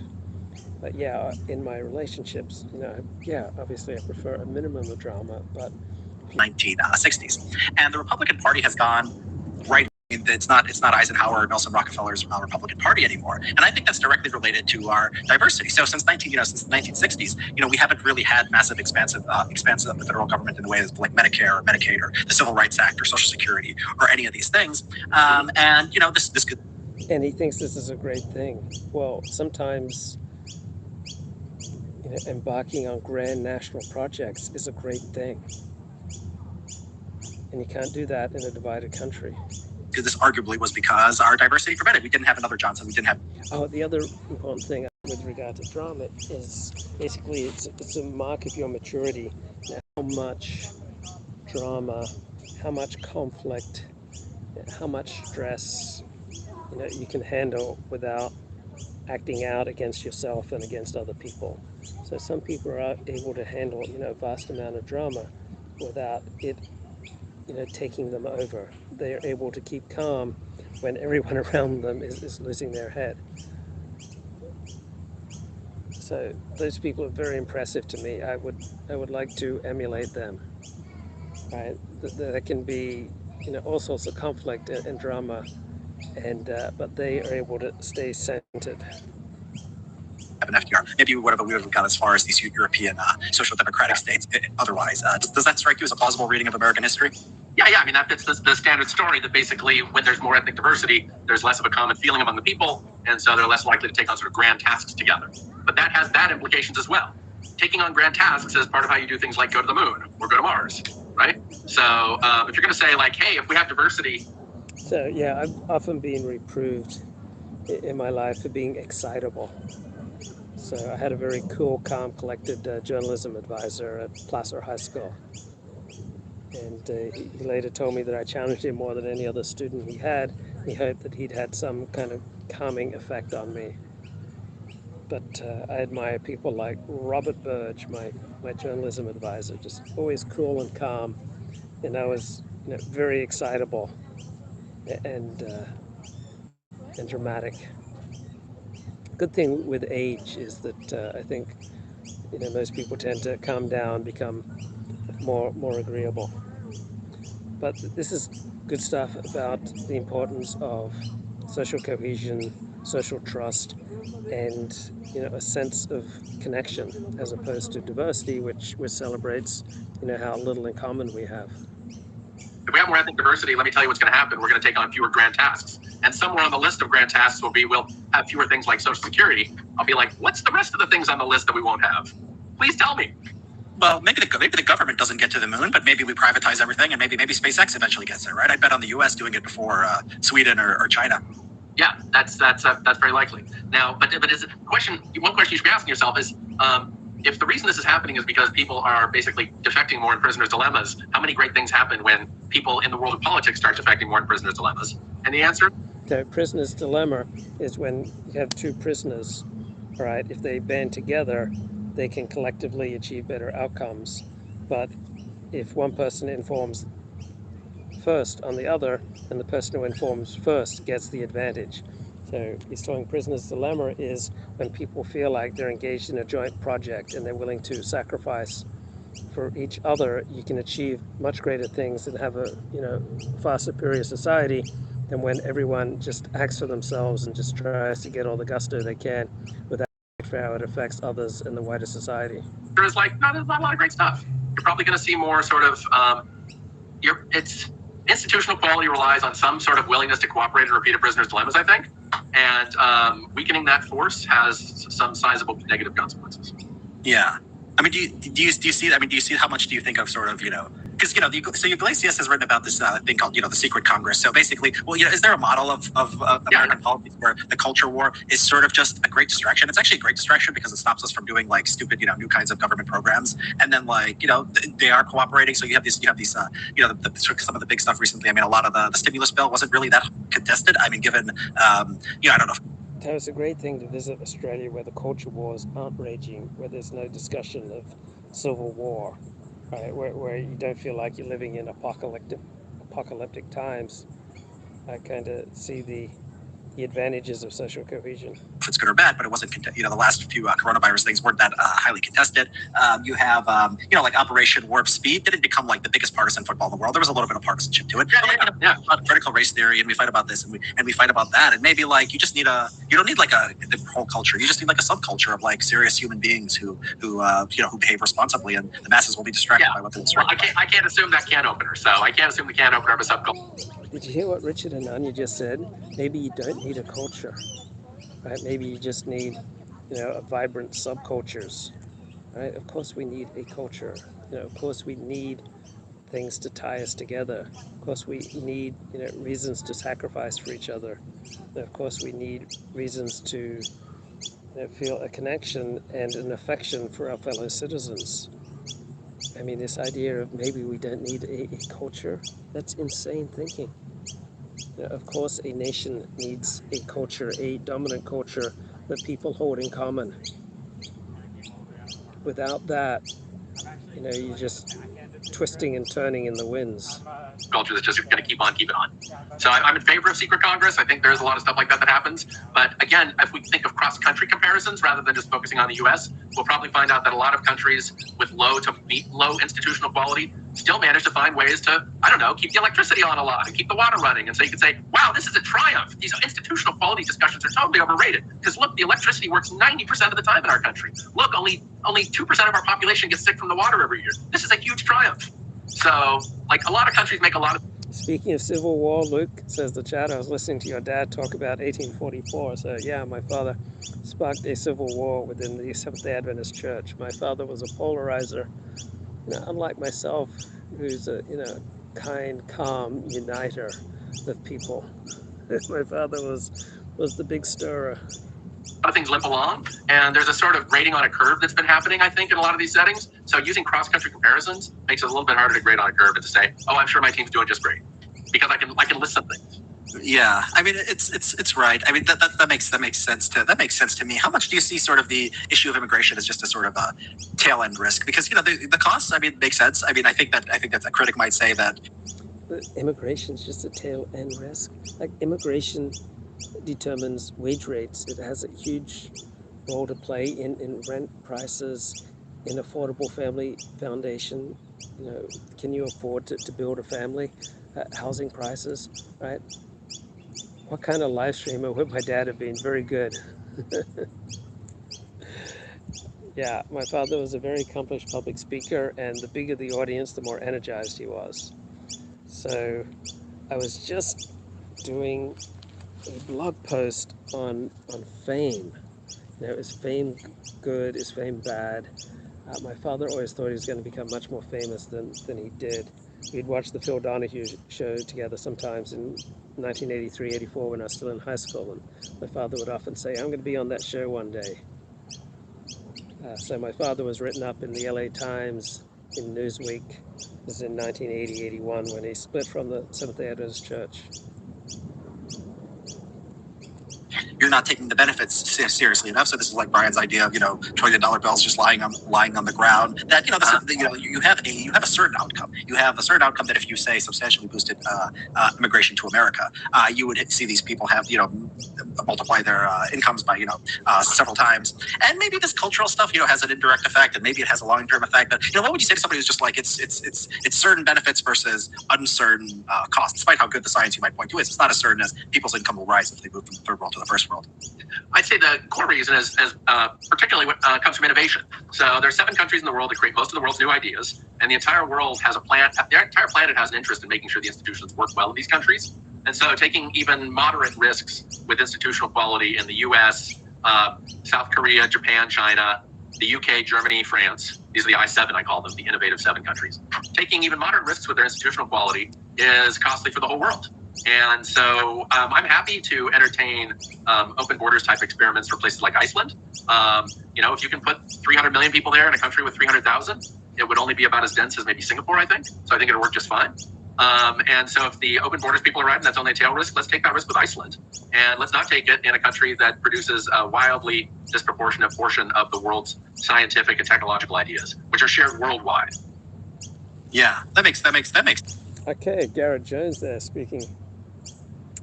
But yeah, in my relationships, obviously I prefer a minimum of drama, but 1960s. And the Republican Party has gone right it's not Eisenhower or Nelson Rockefeller's Republican Party anymore. And I think that's directly related to our diversity. So since the 1960s, we haven't really had massive expansive of the federal government in the way of like Medicare or Medicaid or the Civil Rights Act or Social Security or any of these things. And this could. And he thinks this is a great thing. Well, sometimes embarking on grand national projects is a great thing. And you can't do that in a divided country. Because this arguably was because our diversity prevented. We didn't have another Johnson. We didn't have. Oh, the other important thing with regard to drama is basically it's a mark of your maturity. How much drama, how much conflict, how much stress you can handle without acting out against yourself and against other people. So some people are able to handle a vast amount of drama without it taking them over. They are able to keep calm when everyone around them is losing their head. So those people are very impressive to me. I would like to emulate them. Right? There can be all sorts of conflict and drama, but they are able to stay centered. An FDR, maybe whatever we would have got as far as these European social democratic states. Otherwise, does that strike you as a plausible reading of American history? Yeah. I mean, that fits the standard story that basically when there's more ethnic diversity, there's less of a common feeling among the people, and so they're less likely to take on sort of grand tasks together. But that has bad implications as well. Taking on grand tasks is part of how you do things like go to the moon or go to Mars, right? So if you're going to say like, hey, if we have diversity. So yeah, I've often been reproved in my life for being excitable. So I had a very cool, calm, collected journalism advisor at Placer High School. And he later told me that I challenged him more than any other student he had. He hoped that he'd had some kind of calming effect on me. But I admire people like Robert Burge, my journalism advisor, just always cool and calm. And I was very excitable and dramatic. Good thing with age is that I think most people tend to calm down, become more agreeable. But this is good stuff about the importance of social cohesion, social trust, and a sense of connection as opposed to diversity, which celebrates how little in common we have. If we have more ethnic diversity, let me tell you what's going to happen. We're going to take on fewer grand tasks. And somewhere on the list of grand tasks we'll have fewer things like Social Security. I'll be like, what's the rest of the things on the list that we won't have? Please tell me. Well, maybe the government doesn't get to the moon, but maybe we privatize everything, and maybe SpaceX eventually gets there, right? I bet on the U.S. doing it before Sweden or China. Yeah, that's very likely. Now, but is it one question you should be asking yourself is, if the reason this is happening is because people are basically defecting more in prisoners' dilemmas, how many great things happen when people in the world of politics start defecting more in prisoners' dilemmas? And the answer? The prisoner's dilemma is when you have two prisoners, right? If they band together, they can collectively achieve better outcomes. But if one person informs first on the other, then the person who informs first gets the advantage. So he's talking prisoner's dilemma is when people feel like they're engaged in a joint project and they're willing to sacrifice for each other, you can achieve much greater things and have a far superior society than when everyone just acts for themselves and just tries to get all the gusto they can without for how it affects others in the wider society. There's not a lot of great stuff. You're probably going to see more sort of it's institutional quality relies on some sort of willingness to cooperate and repeat a prisoner's dilemmas, I think. And weakening that force has some sizable negative consequences. Yeah. I mean, do you see? I mean, do you see how much do you think of sort of because so Iglesias has written about this thing called the Secret Congress. So basically, is there a model of American politics where the culture war is sort of just a great distraction? It's actually a great distraction because it stops us from doing like stupid new kinds of government programs, and then they are cooperating. So you have these some of the big stuff recently. I mean, a lot of the stimulus bill wasn't really that contested. I mean, given I don't know. So it's a great thing to visit Australia where the culture wars aren't raging, where there's no discussion of civil war, right? Where you don't feel like you're living in apocalyptic times. I kind of see the the advantages of social cohesion. If it's good or bad, but it wasn't, the last few coronavirus things weren't that highly contested. You have, like Operation Warp Speed didn't become like the biggest partisan football in the world. There was a little bit of partisanship to it. About critical race theory, and we fight about this, and we fight about that, and maybe like you don't need like the whole culture. You just need like a subculture of like serious human beings who behave responsibly, and the masses will be distracted by what they're distracted. Well, I can't assume that can opener, so I can't assume the can opener of a subculture. Did you hear what Richard and Anya just said? Maybe you don't need a culture, right? Maybe you just need, a vibrant subcultures, right? Of course we need a culture. Of course we need things to tie us together. Of course we need, reasons to sacrifice for each other. And of course we need reasons to feel a connection and an affection for our fellow citizens. I mean, this idea of maybe we don't need a culture, that's insane thinking. Of course, a nation needs a culture, a dominant culture that people hold in common. Without that, you're just twisting and turning in the winds. Culture that's just going to keep on keeping on. So I'm in favor of secret Congress. I think there's a lot of stuff like that happens. But again, if we think of cross-country comparisons rather than just focusing on the U.S., we'll probably find out that a lot of countries with low institutional quality still manage to find ways to, keep the electricity on a lot and keep the water running. And so you can say, wow, this is a triumph. These institutional quality discussions are totally overrated. Because look, the electricity works 90% of the time in our country. Look, only 2% of our population gets sick from the water every year. This is a huge triumph. So, a lot of countries make a lot of... Speaking of Civil War, Luke says the chat, I was listening to your dad talk about 1844. So yeah, my father sparked a civil war within the Seventh-day Adventist Church. My father was a polarizer, unlike myself, who's a, kind, calm uniter of people. My father was the big stirrer. A lot of things limp along, and there's a sort of grading on a curve that's been happening, I think, in a lot of these settings. So using cross-country comparisons makes it a little bit harder to grade on a curve and to say, oh, I'm sure my team's doing just great, because I can list some things. Yeah, I mean it's right. I mean that makes sense to me. How much do you see sort of the issue of immigration as just a sort of a tail end risk? Because the costs, makes sense. I think that a critic might say that Immigration's just a tail end risk. Like immigration determines wage rates. It has a huge role to play in rent prices, in affordable family foundation. Can you afford to build a family? Housing prices, right? What kind of live streamer would my dad have been? Very good. Yeah, my father was a very accomplished public speaker, and the bigger the audience, the more energized he was. So I was just doing a blog post on fame. Is fame good? Is fame bad? My father always thought he was going to become much more famous than he did. We'd watch the Phil Donahue show together sometimes in 1983, 84 when I was still in high school, and my father would often say, I'm going to be on that show one day. So my father was written up in the LA Times, in Newsweek. It was in 1980, 81 when he split from the Seventh-day Adventist Church. You're not taking the benefits seriously enough. So this is like Brian's idea of $20 bills just lying on the ground. That you have a certain outcome. You have a certain outcome that if you say substantially boosted immigration to America, you would see these people have multiply their incomes by several times. And maybe this cultural stuff has an indirect effect, and maybe it has a long-term effect. But what would you say to somebody who's just like it's certain benefits versus uncertain costs? Despite how good the science you might point to is, it's not as certain as people's income will rise if they move from the third world to the first world. I'd say the core reason is particularly what comes from innovation. So there are 7 countries in the world that create most of the world's new ideas, and the entire world has the entire planet has an interest in making sure the institutions work well in these countries. And so taking even moderate risks with institutional quality in the US, South Korea, Japan, China, the UK, Germany, France, these are the I-7, I call them, the innovative 7 countries. Taking even moderate risks with their institutional quality is costly for the whole world. And so I'm happy to entertain open borders type experiments for places like Iceland. If you can put 300 million people there in a country with 300,000, it would only be about as dense as maybe Singapore, I think. So I think it'll work just fine. And so if the open borders people are right and that's only a tail risk, let's take that risk with Iceland. And let's not take it in a country that produces a wildly disproportionate portion of the world's scientific and technological ideas, which are shared worldwide. Yeah, that makes. Okay, Garrett Jones there speaking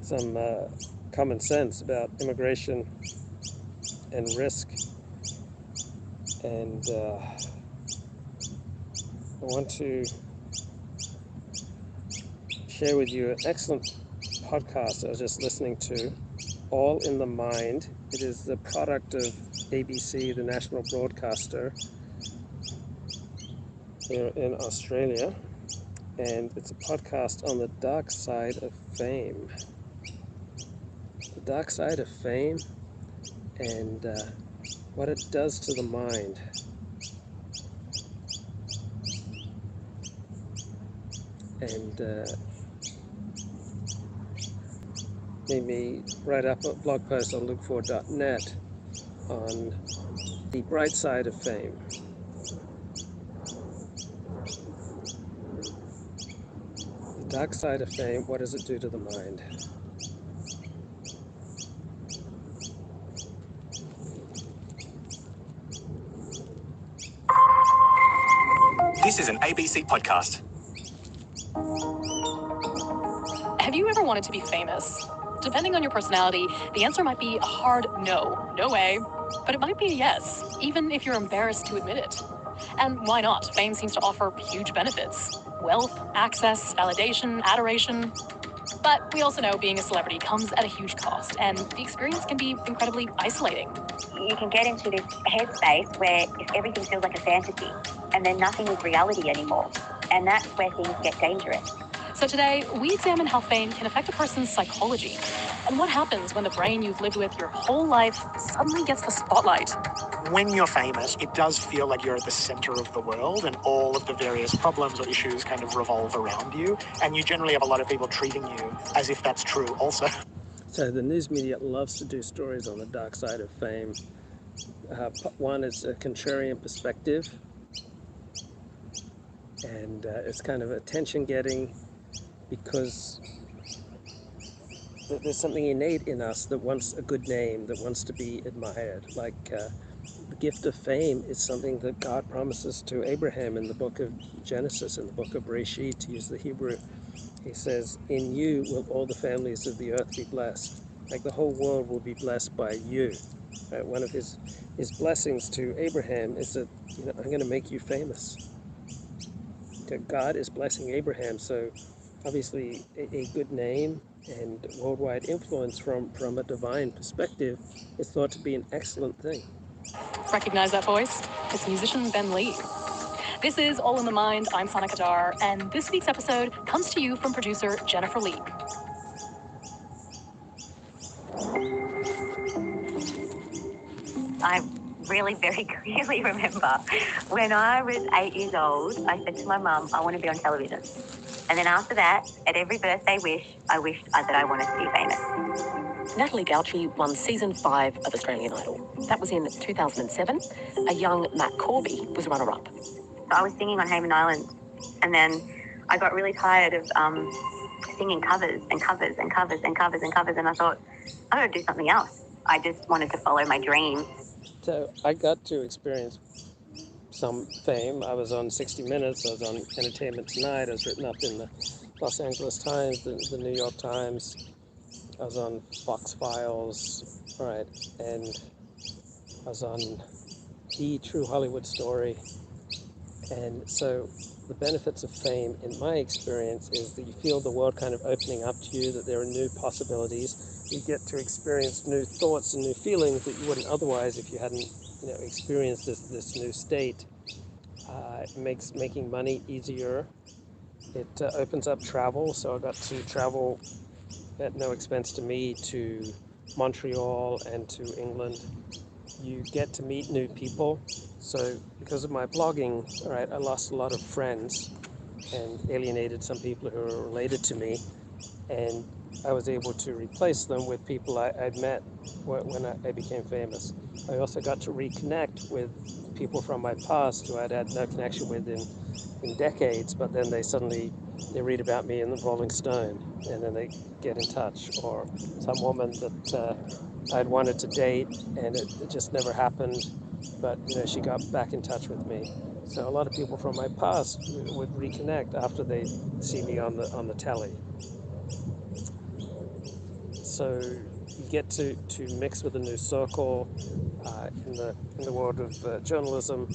some common sense about immigration and risk. And I want to share with you an excellent podcast I was just listening to, All in the Mind. It is the product of ABC, the national broadcaster here in Australia, and it's a podcast on the dark side of fame. The dark side of fame and what it does to the mind. And made me write up a blog post on luke4.net on the bright side of fame. The dark side of fame, what does it do to the mind? This is an ABC podcast. Have you ever wanted to be famous? Depending on your personality, the answer might be a hard no, no way, but it might be a yes, even if you're embarrassed to admit it. And why not? Fame seems to offer huge benefits. Wealth, access, validation, adoration. But we also know being a celebrity comes at a huge cost, and the experience can be incredibly isolating. You can get into this headspace where everything feels like a fantasy, and then nothing is reality anymore. And that's where things get dangerous. So today, we examine how fame can affect a person's psychology, and what happens when the brain you've lived with your whole life suddenly gets the spotlight. When you're famous, it does feel like you're at the center of the world, and all of the various problems or issues kind of revolve around you, and you generally have a lot of people treating you as if that's true also. So the news media loves to do stories on the dark side of fame. One is a contrarian perspective, and it's kind of attention-getting because there's something innate in us that wants a good name, that wants to be admired. Like the gift of fame is something that God promises to Abraham in the book of Genesis, in the book of Bereshit, to use the Hebrew. He says, in you will all the families of the earth be blessed. Like the whole world will be blessed by you. Right? One of his blessings to Abraham is that, I'm going to make you famous. God is blessing Abraham, so obviously a good name and worldwide influence from a divine perspective is thought to be an excellent thing. Recognize that voice? It's musician Ben Lee. This is All in the Mind. I'm Sana Kadar, and this week's episode comes to you from producer Jennifer Lee. I really very clearly remember when I was 8 years old, I said to my mum, I want to be on television. And then after that, at every birthday wish, I wished that I wanted to be famous. Natalie Gauchi won season 5 of Australian Idol. That was in 2007. A young Matt Corby was runner-up. So I was singing on Hayman Island, and then I got really tired of singing covers and covers and covers and covers and covers, and I thought, I'm going to do something else. I just wanted to follow my dreams. So I got to experience some fame. I was on 60 Minutes, I was on Entertainment Tonight, I was written up in the Los Angeles Times, the New York Times, I was on Fox Files, right, and I was on The True Hollywood Story. And so the benefits of fame, in my experience, is that you feel the world kind of opening up to you, that there are new possibilities. You get to experience new thoughts and new feelings that you wouldn't otherwise if you hadn't, experienced this new state. It makes making money easier. It opens up travel. So I got to travel at no expense to me to Montreal and to England. You get to meet new people. So because of my blogging, right, I lost a lot of friends and alienated some people who were related to me, and I was able to replace them with people I'd met when I became famous. I also got to reconnect with people from my past who I'd had no connection with in decades, but then they read about me in the Rolling Stone, and then they get in touch. Or some woman that I'd wanted to date, and it just never happened, but she got back in touch with me. So a lot of people from my past would reconnect after they see me on the telly. So you get to mix with a new circle in the world of journalism.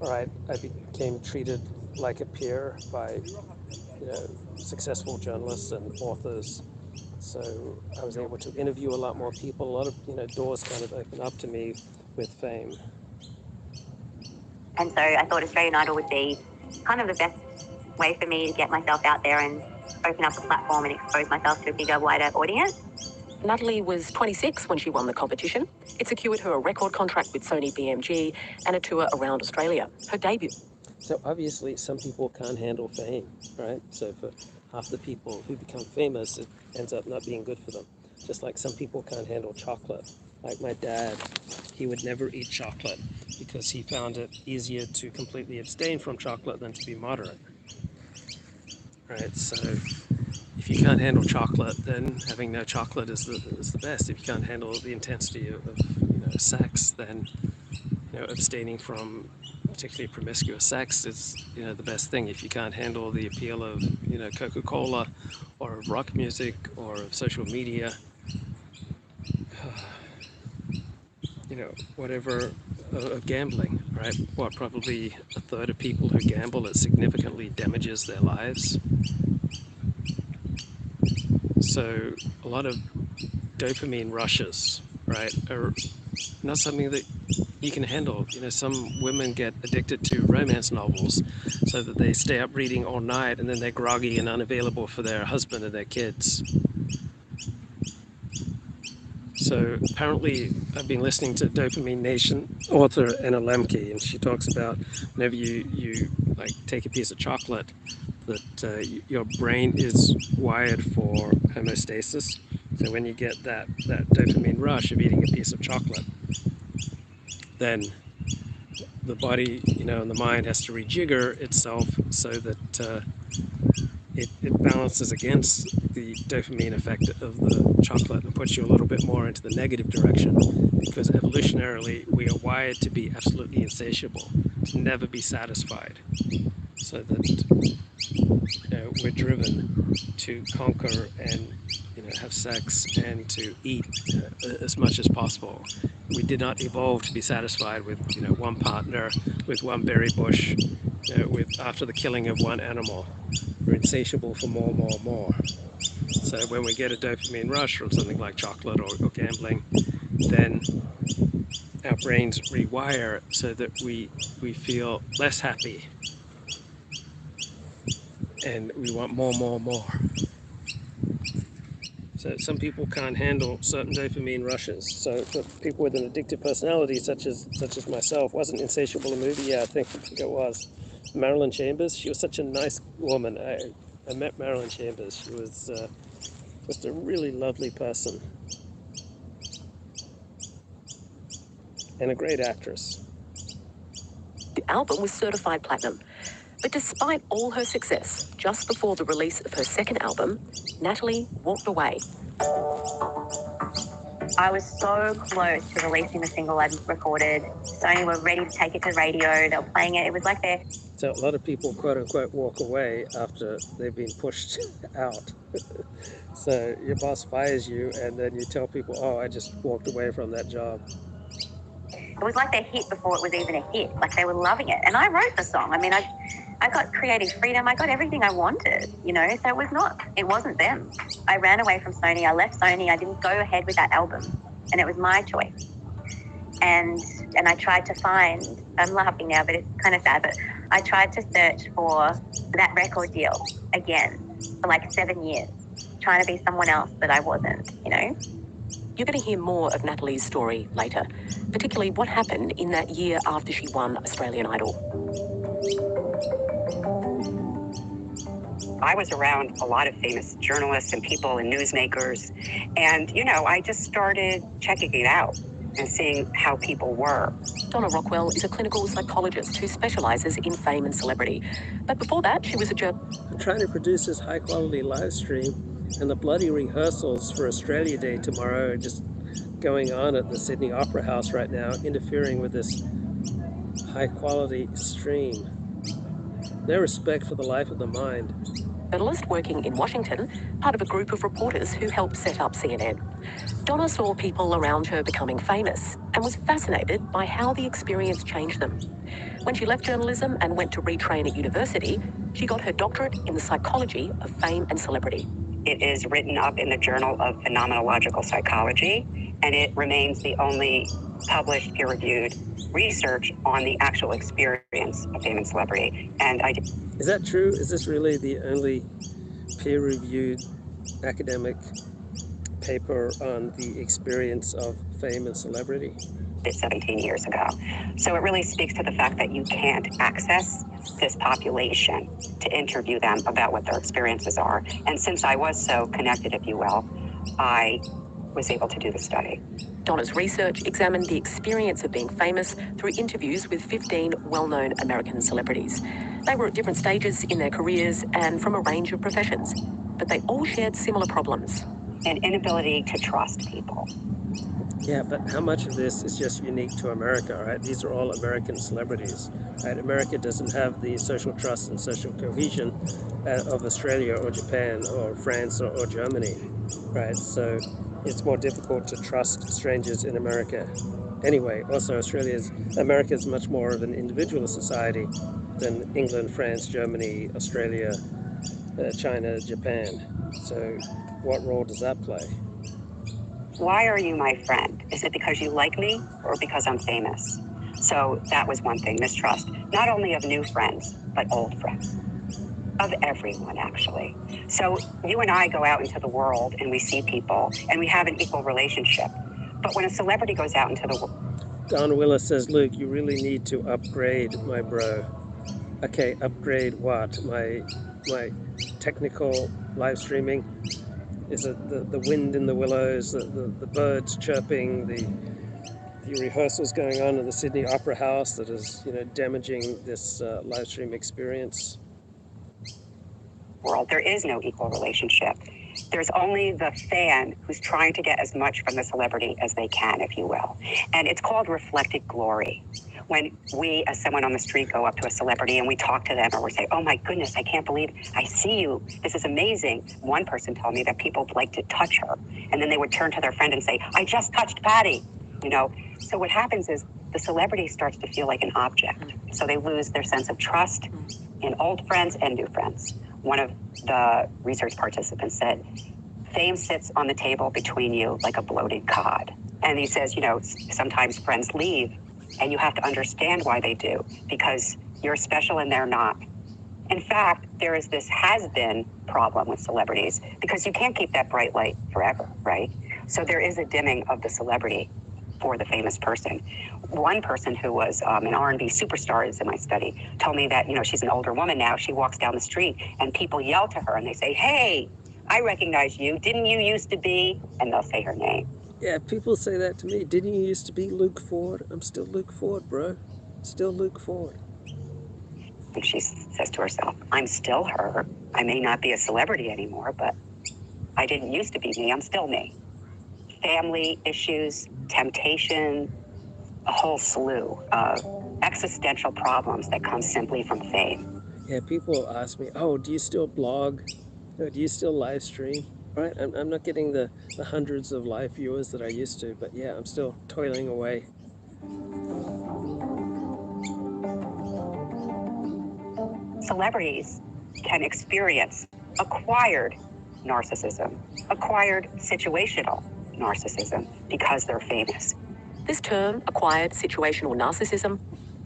All right, I became treated like a peer by successful journalists and authors. So I was able to interview a lot more people. A lot of doors kind of open up to me with fame. And so I thought Australian Idol would be kind of the best way for me to get myself out there and open up a platform and expose myself to a bigger, wider audience. Natalie was 26 when she won the competition. It secured her a record contract with Sony BMG and a tour around Australia. Her debut. So obviously some people can't handle fame, right? So for half the people who become famous, it ends up not being good for them. Just like some people can't handle chocolate. Like my dad, he would never eat chocolate because he found it easier to completely abstain from chocolate than to be moderate. Right, so if you can't handle chocolate, then having no chocolate is the best. If you can't handle the intensity of sex, then abstaining from particularly promiscuous sex is the best thing. If you can't handle the appeal of Coca-Cola or of rock music or of social media, whatever, of gambling, right? Probably a third of people who gamble, it significantly damages their lives. So a lot of dopamine rushes, right, are not something that you can handle. Some women get addicted to romance novels so that they stay up reading all night and then they're groggy and unavailable for their husband and their kids. So apparently I've been listening to Dopamine Nation author Anna Lemke, and she talks about whenever you like take a piece of chocolate, that your brain is wired for homeostasis. So when you get that dopamine rush of eating a piece of chocolate, then the body, and the mind has to rejigger itself so that it balances against the dopamine effect of the chocolate and puts you a little bit more into the negative direction, because evolutionarily we are wired to be absolutely insatiable, to never be satisfied, so that we're driven to conquer and have sex and to eat as much as possible. We did not evolve to be satisfied with one partner, with one berry bush, with after the killing of one animal. We're insatiable for more. So when we get a dopamine rush from something like chocolate or gambling, then our brains rewire so that we feel less happy and we want more. So some people can't handle certain dopamine rushes. So for people with an addictive personality, such as myself, wasn't Insatiable a movie? Yeah, I think it was. Marilyn Chambers, she was such a nice woman. I met Marilyn Chambers. She was just a really lovely person and a great actress. The album was certified platinum. But despite all her success, just before the release of her second album, Natalie walked away. I was so close to releasing the single I'd recorded. Sony were ready to take it to radio. They were playing it. It was like they... So a lot of people, quote unquote, walk away after they've been pushed out. So your boss fires you and then you tell people, oh, I just walked away from that job. It was like they hit before it was even a hit. Like they were loving it. And I wrote the song. I mean, I got creative freedom. I got everything I wanted, so it wasn't them. I ran away from Sony. I left Sony. I didn't go ahead with that album. And it was my choice. And I tried to find, I'm laughing now, but it's kind of sad, but I tried to search for that record deal again for like 7 years, trying to be someone else, but I wasn't, You're going to hear more of Natalie's story later, particularly what happened in that year after she won Australian Idol. I was around a lot of famous journalists and people and newsmakers, and, I just started checking it out and seeing how people were. Donna Rockwell is a clinical psychologist who specialises in fame and celebrity. But before that, she was a I'm trying to produce this high-quality live stream, and the bloody rehearsals for Australia Day tomorrow are just going on at the Sydney Opera House right now, interfering with this high-quality stream. No respect for the life of the mind. journalist working in Washington, part of a group of reporters who helped set up CNN. Donna saw people around her becoming famous and was fascinated by how the experience changed them. When she left journalism and went to retrain at university, she got her doctorate in the psychology of fame and celebrity. It is written up in the Journal of Phenomenological Psychology, and it remains the only published peer-reviewed research on the actual experience of fame and celebrity. And Is that true? Is this really the only peer-reviewed academic paper on the experience of fame and celebrity? 17 years ago. So it really speaks to the fact that you can't access this population to interview them about what their experiences are. And since I was so connected, if you will, I was able to do the study. Donna's research examined the experience of being famous through interviews with 15 well-known American celebrities. They were at different stages in their careers and from a range of professions, but they all shared similar problems. An inability to trust people. Yeah, but how much of this is just unique to America, right? These are all American celebrities, right? America doesn't have the social trust and social cohesion of Australia or Japan or France or Germany, right? So it's more difficult to trust strangers in America. Anyway, also America is much more of an individualist society than England, France, Germany, Australia, China, Japan. So what role does that play? Why are you my friend? Is it because you like me or because I'm famous? So that was one thing, mistrust, not only of new friends, but old friends. Of everyone, actually. So you and I go out into the world and we see people and we have an equal relationship. But when a celebrity goes out into the world... Don Willis says, Luke, you really need to upgrade, my bro. Okay, upgrade what? My technical live streaming? Is it the wind in the willows, the birds chirping, the rehearsals going on in the Sydney Opera House that is, damaging this live stream experience? World, there is no equal relationship. There's only the fan who's trying to get as much from the celebrity as they can, if you will. And it's called reflected glory. When we, as someone on the street, go up to a celebrity and we talk to them or we say, oh my goodness, I can't believe I see you. This is amazing. One person told me that people like to touch her. And then they would turn to their friend and say, I just touched Patty. So what happens is the celebrity starts to feel like an object. So they lose their sense of trust in old friends and new friends. One of the research participants said, fame sits on the table between you like a bloated cod. And he says, sometimes friends leave and you have to understand why they do, because you're special and they're not. In fact, there is this has-been problem with celebrities because you can't keep that bright light forever, right? So there is a dimming of the celebrity for the famous person. One person who was an R&B superstar is in my study told me that, she's an older woman now. She walks down the street and people yell to her and they say, hey, I recognize you. Didn't you used to be? And they'll say her name. Yeah, people say that to me. Didn't you used to be Luke Ford? I'm still Luke Ford, bro. Still Luke Ford. And she says to herself, I'm still her. I may not be a celebrity anymore, but I didn't used to be me. I'm still me. Family issues, temptation, a whole slew of existential problems that come simply from fame. Yeah, people ask me, oh, do you still blog? Do you still live stream? Right? I'm not getting the hundreds of live viewers that I used to, but yeah, I'm still toiling away. Celebrities can experience acquired narcissism, acquired situational narcissism, because they're famous. This term, acquired situational narcissism,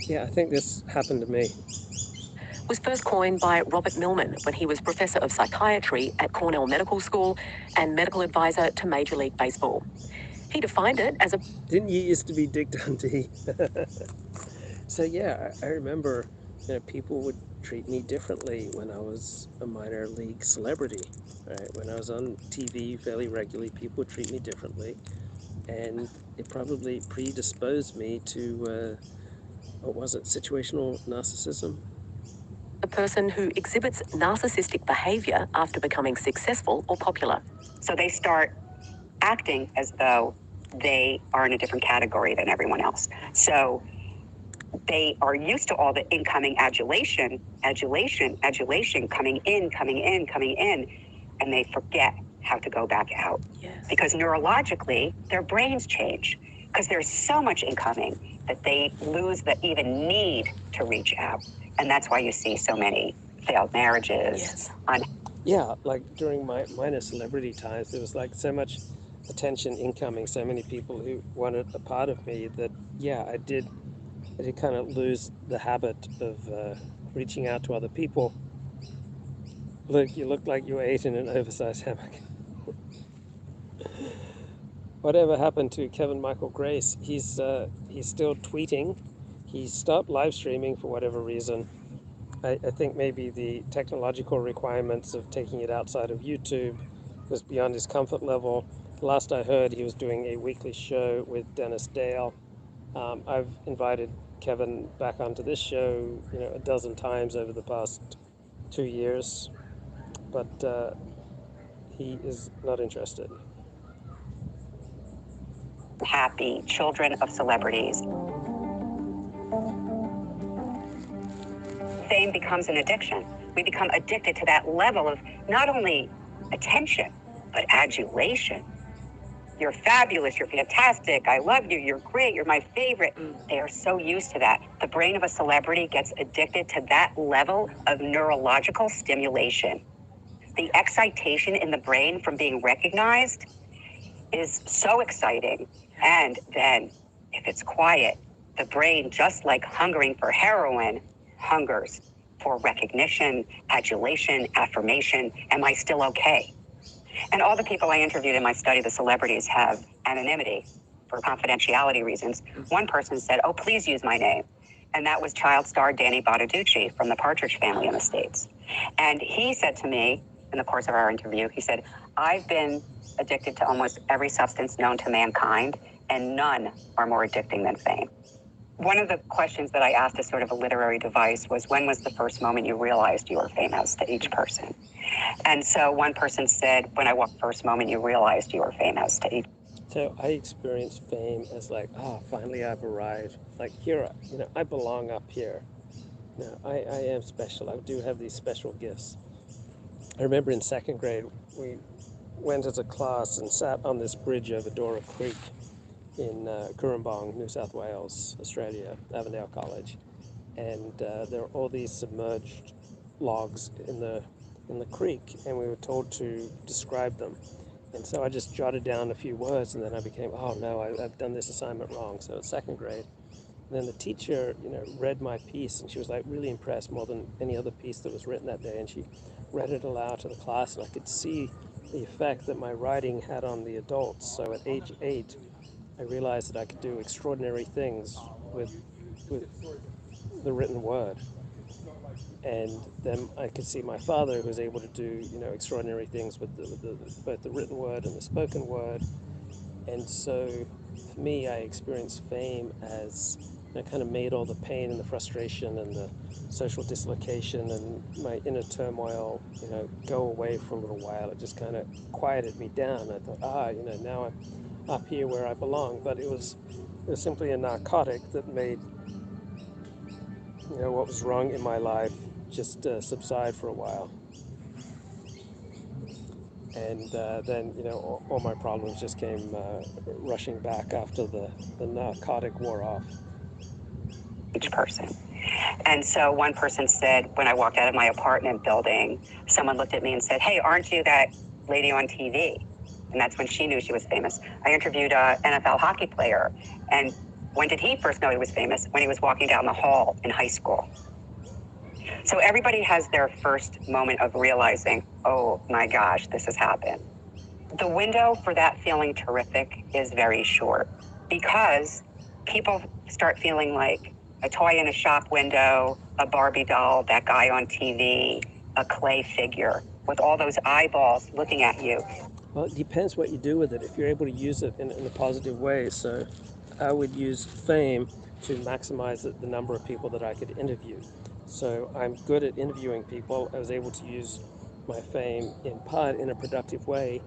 yeah, I think this happened to me, was first coined by Robert Millman when he was professor of psychiatry at Cornell Medical School and medical advisor to Major League Baseball. He defined it as a... Didn't you used to be Dick Dundee? So yeah, I remember people would treat me differently when I was a minor league celebrity. Right? When I was on TV fairly regularly, people would treat me differently. And it probably predisposed me to, what was it, situational narcissism? A person who exhibits narcissistic behavior after becoming successful or popular. So they start acting as though they are in a different category than everyone else. So they are used to all the incoming adulation coming in, and they forget how to go back out. Yes. Because neurologically, their brains change because there's so much incoming that they lose the even need to reach out. And that's why you see so many failed marriages. Yes. Yeah, like during my minor celebrity times, there was like so much attention incoming, so many people who wanted a part of me that, yeah, I did kind of lose the habit of reaching out to other people. Look, you look like you ate in an oversized hammock. Whatever happened to Kevin Michael Grace? He's still tweeting. He stopped live streaming for whatever reason. I think maybe the technological requirements of taking it outside of YouTube was beyond his comfort level. Last I heard, he was doing a weekly show with Dennis Dale. I've invited Kevin back onto this show, a dozen times over the past 2 years, but he is not interested. Happy children of celebrities. Fame becomes an addiction. We become addicted to that level of not only attention, but adulation. You're fabulous, you're fantastic, I love you, you're great, you're my favorite. They are so used to that. The brain of a celebrity gets addicted to that level of neurological stimulation. The excitation in the brain from being recognized is so exciting. And then, if it's quiet, the brain, just like hungering for heroin, hungers for recognition, adulation, affirmation. Am I still okay? And all the people I interviewed in my study, the celebrities, have anonymity for confidentiality reasons. One person said, "Oh, please use my name." And that was child star Danny Bottaducci from the Partridge Family in the States. And he said to me, in the course of our interview, he said, "I've been addicted to almost every substance known to mankind, and none are more addicting than fame." One of the questions that I asked as sort of a literary device was, when was the first moment you realized you were famous, to each person? And so one person said, when I walked first moment you realized you were famous, to each. So I experienced fame as like, finally I've arrived. Like here, I belong up here. I am special. I do have these special gifts. I remember in second grade, we went as a class and sat on this bridge over Dora Creek in Currumbong, New South Wales, Australia, Avondale College. And there were all these submerged logs in the creek, and we were told to describe them. And so I just jotted down a few words, and then I became, oh no, I've done this assignment wrong. So it's second grade. And then the teacher, read my piece, and she was like really impressed, more than any other piece that was written that day. And she read it aloud to the class, and I could see the effect that my writing had on the adults. So at age 8, I realized that I could do extraordinary things with the written word. And then I could see my father, who was able to do, extraordinary things with both the written word and the spoken word. And so for me, I experienced fame as I kind of made all the pain and the frustration and the social dislocation and my inner turmoil, go away for a little while. It just kind of quieted me down. I thought, now I'm up here where I belong. But it was simply a narcotic that made, what was wrong in my life just subside for a while. And then, all my problems just came rushing back after the narcotic wore off. Each person. And so one person said, when I walked out of my apartment building, someone looked at me and said, "Hey, aren't you that lady on TV?" And that's when she knew she was famous. I interviewed an NFL hockey player, and when did he first know he was famous? When he was walking down the hall in high school. So everybody has their first moment of realizing, oh my gosh, this has happened. The window for that feeling terrific is very short, because people start feeling like a toy in a shop window, a Barbie doll, that guy on TV, a clay figure with all those eyeballs looking at you. Well, it depends what you do with it, if you're able to use it in a positive way. So I would use fame to maximize the number of people that I could interview. So I'm good at interviewing people. I was able to use my fame in part in a productive way,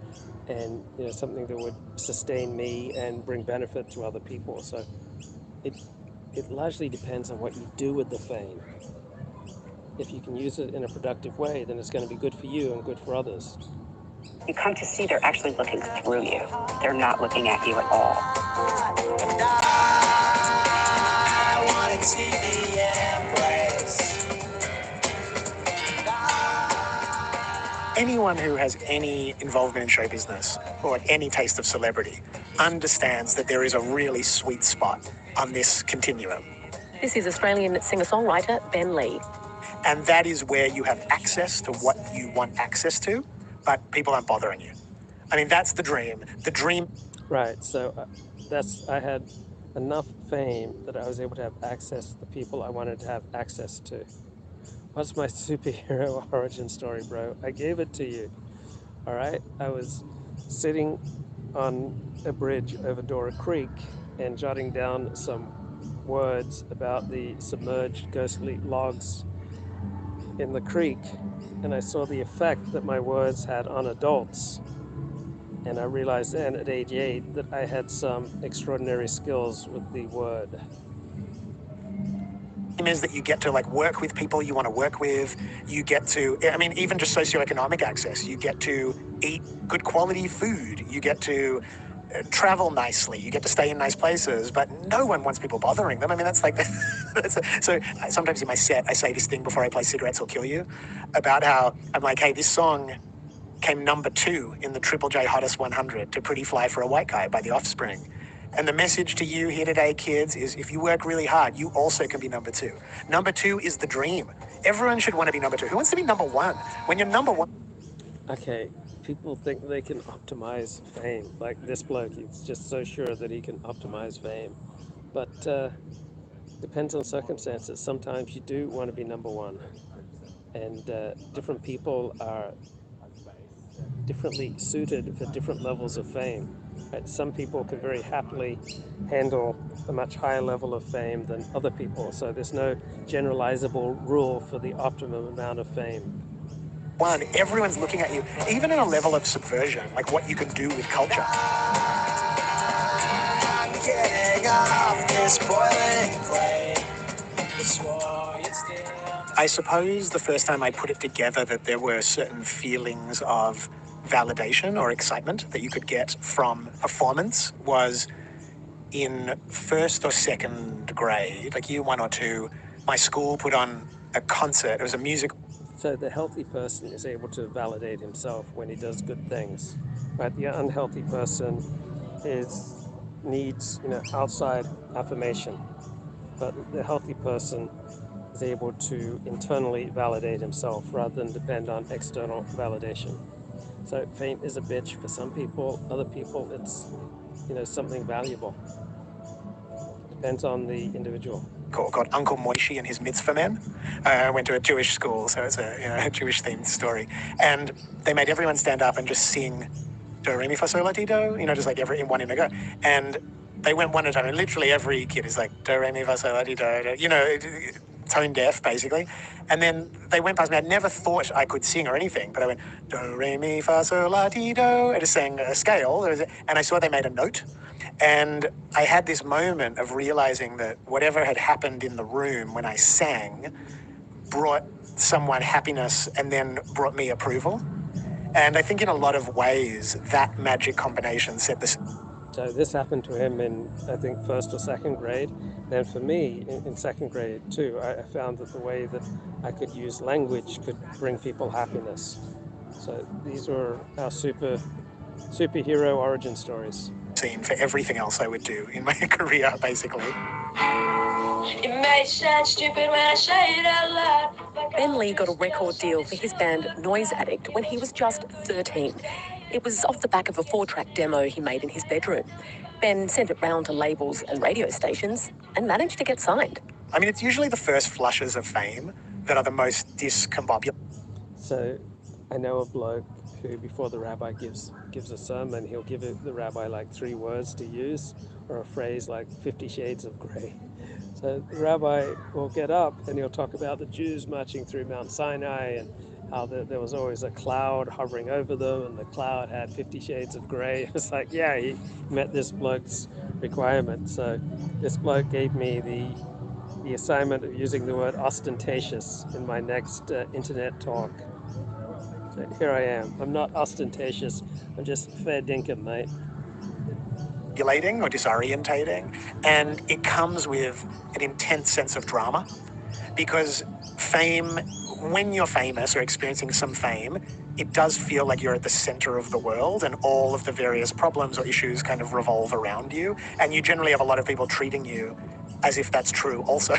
and something that would sustain me and bring benefit to other people. So it largely depends on what you do with the fame. If you can use it in a productive way, then it's going to be good for you and good for others. You come to see they're actually looking through you. They're not looking at you at all. I wanted to be embraced. Anyone who has any involvement in show business or any taste of celebrity understands that there is a really sweet spot on this continuum. This is Australian singer-songwriter Ben Lee. And that is where you have access to what you want access to, but people aren't bothering you. I mean, that's the dream. The dream. Right, so I had enough fame that I was able to have access to the people I wanted to have access to. What's my superhero origin story, bro? I gave it to you, all right? I was sitting on a bridge over Dora Creek and jotting down some words about the submerged ghostly logs in the creek, and I saw the effect that my words had on adults. And I realized then at age 8 that I had some extraordinary skills with the word. Is that you get to like work with people you want to work with. You get to, I mean, even just socioeconomic access. You get to eat good quality food. You get to travel nicely. You get to stay in nice places, but no one wants people bothering them. I mean, that's like, so sometimes in my set, I say this thing before I play Cigarettes Will Kill You about how I'm like, hey, this song came number 2 in the Triple J Hottest 100 to Pretty Fly for a White Guy by The Offspring. And the message to you here today, kids, is if you work really hard, you also can be number 2. Number 2 is the dream. Everyone should want to be number 2. Who wants to be number 1? When you're number 1... Okay, people think they can optimize fame. Like this bloke, he's just so sure that he can optimize fame. But depends on circumstances. Sometimes you do want to be number 1. And different people are differently suited for different levels of fame. Right? Some people can very happily handle a much higher level of fame than other people. So there's no generalizable rule for the optimum amount of fame. 1, everyone's looking at you, even at a level of subversion, like what you can do with culture. Getting off this boiling plane. I suppose the first time I put it together that there were certain feelings of validation or excitement that you could get from performance was in 1st or 2nd grade, like year 1 or 2, my school put on a concert. It was a music. So the healthy person is able to validate himself when he does good things, right? The unhealthy person needs outside affirmation, but the healthy person is able to internally validate himself rather than depend on external validation. So fame is a bitch for some people. Other people, it's something valuable. Depends on the individual. Called Uncle Moishi and His Mitzvah Men. I went to a Jewish school, so it's a Jewish-themed story. And they made everyone stand up and just sing Do, Re, Mi, Fa, Sol, La, Ti, Do, just like in one in a go. And they went one at a time, and literally every kid is like Do, Re, Mi, Fa, Sol, La, Ti, Do, tone deaf, basically. And then they went past me. I'd never thought I could sing or anything, but I went Do, Re, Mi, Fa, Sol, La, Ti, Do. I just sang a scale, and I saw they made a note. And I had this moment of realizing that whatever had happened in the room when I sang brought someone happiness and then brought me approval. And I think in a lot of ways, that magic combination set this. So this happened to him in, I think, 1st or 2nd grade. And for me, in 2nd grade too, I found that the way that I could use language could bring people happiness. So these were our superhero origin stories. For everything else I would do in my career, basically. It may sound stupid when I say it out loud. Ben Lee got a record deal for his band Noise Addict when he was just 13. It was off the back of a 4-track demo he made in his bedroom. Ben sent it round to labels and radio stations and managed to get signed. I mean, it's usually the first flushes of fame that are the most discombobulated. So I know a bloke who, before the rabbi gives a sermon, he'll give the rabbi like 3 words to use, or a phrase like 50 Shades of Grey. So the rabbi will get up and he'll talk about the Jews marching through Mount Sinai and how there was always a cloud hovering over them, and the cloud had 50 Shades of Grey. It's like, yeah, he met this bloke's requirement. So this bloke gave me the the assignment of using the word ostentatious in my next internet talk. So here I am. I'm not ostentatious. I'm just fair dinkum, mate. Or disorientating, and it comes with an intense sense of drama because fame, when you're famous or experiencing some fame, it does feel like you're at the center of the world and all of the various problems or issues kind of revolve around you, and you generally have a lot of people treating you as if that's true also.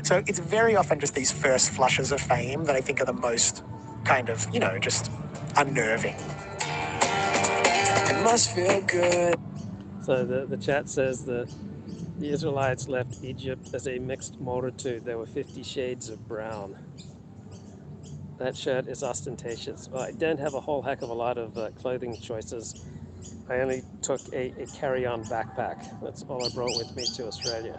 So it's very often just these first flushes of fame that I think are the most kind of, just unnerving. It must feel good. So the chat says the Israelites left Egypt as a mixed multitude. There were 50 shades of brown. That shirt is ostentatious. Well, I don't have a whole heck of a lot of clothing choices. I only took a carry-on backpack. That's all I brought with me to Australia.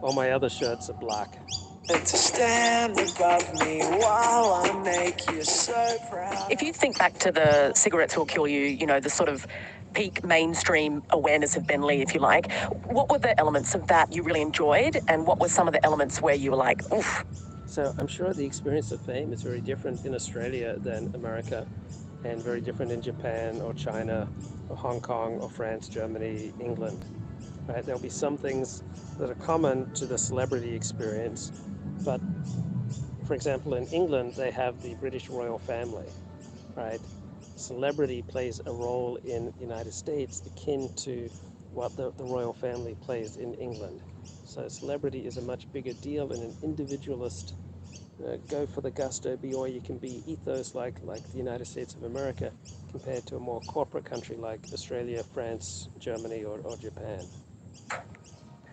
All my other shirts are black. To stand above me while I make you so proud. If you think back to the cigarettes will kill you, the sort of peak mainstream awareness of Ben Lee, if you like, what were the elements of that you really enjoyed, and what were some of the elements where you were like, oof? So I'm sure the experience of fame is very different in Australia than America, and very different in Japan or China or Hong Kong or France, Germany, England. Right? There'll be some things that are common to the celebrity experience, but for example, in England, they have the British royal family, right? Celebrity plays a role in the United States akin to what the royal family plays in England. So celebrity is a much bigger deal in an individualist, go for the gusto, be all you can be ethos like the United States of America, compared to a more corporate country like Australia, France, Germany, or Japan.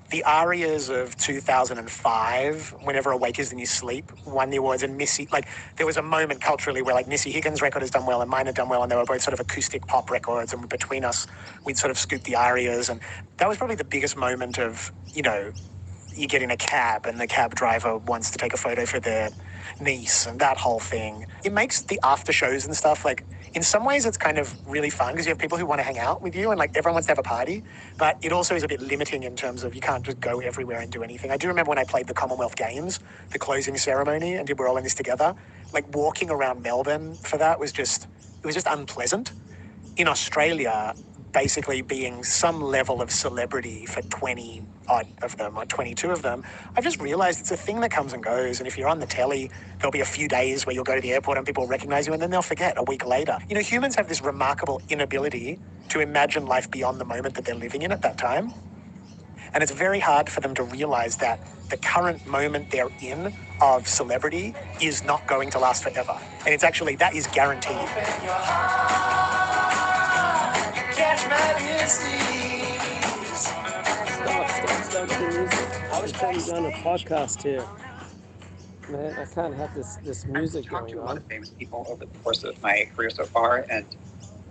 The arias of 2005, Whenever Awake Is the New Sleep, won the awards, and Missy, there was a moment culturally where Missy Higgins' record has done well and mine had done well, and they were both sort of acoustic pop records, and between us, we'd sort of scooped the arias, and that was probably the biggest moment of, you get in a cab and the cab driver wants to take a photo for their niece and that whole thing. It makes the after shows and stuff, in some ways it's kind of really fun because you have people who want to hang out with you and everyone wants to have a party, but it also is a bit limiting in terms of you can't just go everywhere and do anything. I do remember when I played the Commonwealth Games, the closing ceremony, and we're all in this together, walking around Melbourne for that was just unpleasant. In Australia, basically being some level of celebrity for 20 odd of them, or 22 of them, I've just realized it's a thing that comes and goes. And if you're on the telly, there'll be a few days where you'll go to the airport and people will recognize you, and then they'll forget a week later. Humans have this remarkable inability to imagine life beyond the moment that they're living in at that time. And it's very hard for them to realize that the current moment they're in of celebrity is not going to last forever. And it's actually, that is guaranteed. Stop the music. I'm trying to run a podcast here. Man, I can't have this music going on. I've talked to a lot of famous people over the course of my career so far, and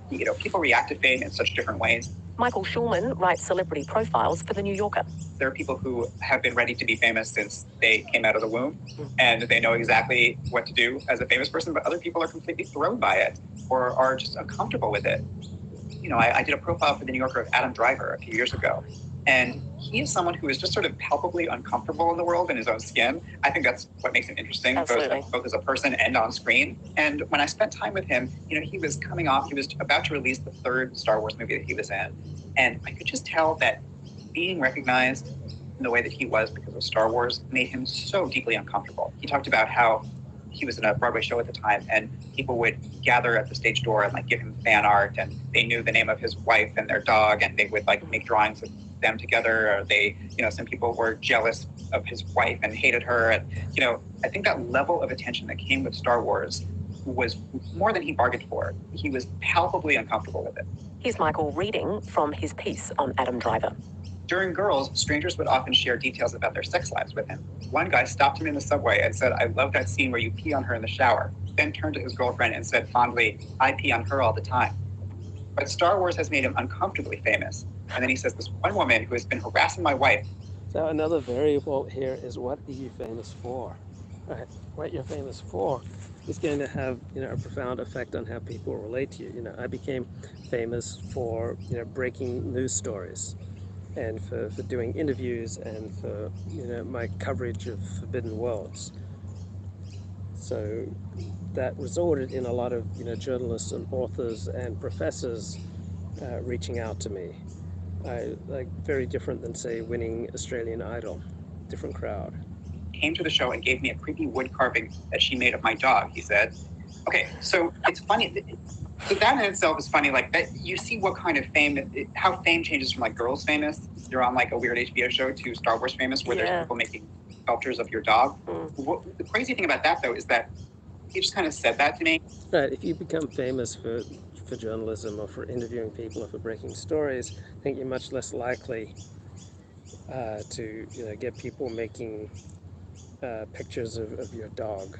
people react to fame in such different ways. Michael Schulman writes celebrity profiles for The New Yorker. There are people who have been ready to be famous since they came out of the womb, and they know exactly what to do as a famous person, but other people are completely thrown by it or are just uncomfortable with it. I did a profile for The New Yorker of Adam Driver a few years ago, and he is someone who is just sort of palpably uncomfortable in the world in his own skin. I think that's what makes him interesting, both as a person and on screen. And when I spent time with him, he was about to release the third Star Wars movie that he was in. And I could just tell that being recognized in the way that he was because of Star Wars made him so deeply uncomfortable. He talked about how he was in a Broadway show at the time, and people would gather at the stage door and give him fan art, and they knew the name of his wife and their dog, and they would make drawings of them together. Or they, some people were jealous of his wife and hated her. And, I think that level of attention that came with Star Wars was more than he bargained for. He was palpably uncomfortable with it. Here's Michael reading from his piece on Adam Driver. During Girls, strangers would often share details about their sex lives with him. One guy stopped him in the subway and said, "I love that scene where you pee on her in the shower." Then turned to his girlfriend and said fondly, "I pee on her all the time." But Star Wars has made him uncomfortably famous. And then he says, "This one woman who has been harassing my wife." So another variable here is, what are you famous for? Right? What you're famous for is going to have a profound effect on how people relate to you. I became famous for breaking news stories. and for doing interviews and for my coverage of Forbidden Worlds. So that resulted in a lot of journalists and authors and professors reaching out to me. Very different than, say, winning Australian Idol. Different crowd. Came to the show and gave me a creepy wood carving that she made of my dog, he said. Okay, so it's funny. So that in itself is funny. Like, that you see what kind of fame, how fame changes from like Girls Famous, you're on like a weird HBO show, to Star Wars Famous, where there's people making sculptures of your dog. The crazy thing about that, though, is that he just kind of said that to me. Right, if you become famous for journalism or for interviewing people or for breaking stories, I think you're much less likely to get people making pictures of your dog.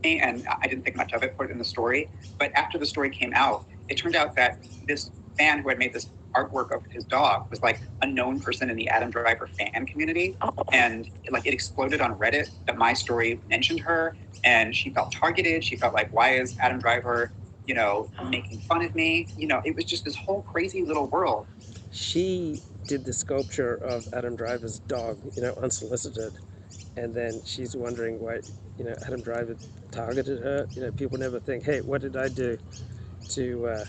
And I didn't think much of it, put it in the story. But after the story came out, it turned out that this fan who had made this artwork of his dog was like a known person in the Adam Driver fan community. And like it exploded on Reddit that my story mentioned her, and she felt targeted. She felt like, why is Adam Driver, making fun of me? It was just this whole crazy little world. She did the sculpture of Adam Driver's dog, unsolicited. And then she's wondering why, Adam Driver targeted her. People never think, hey, what did I do to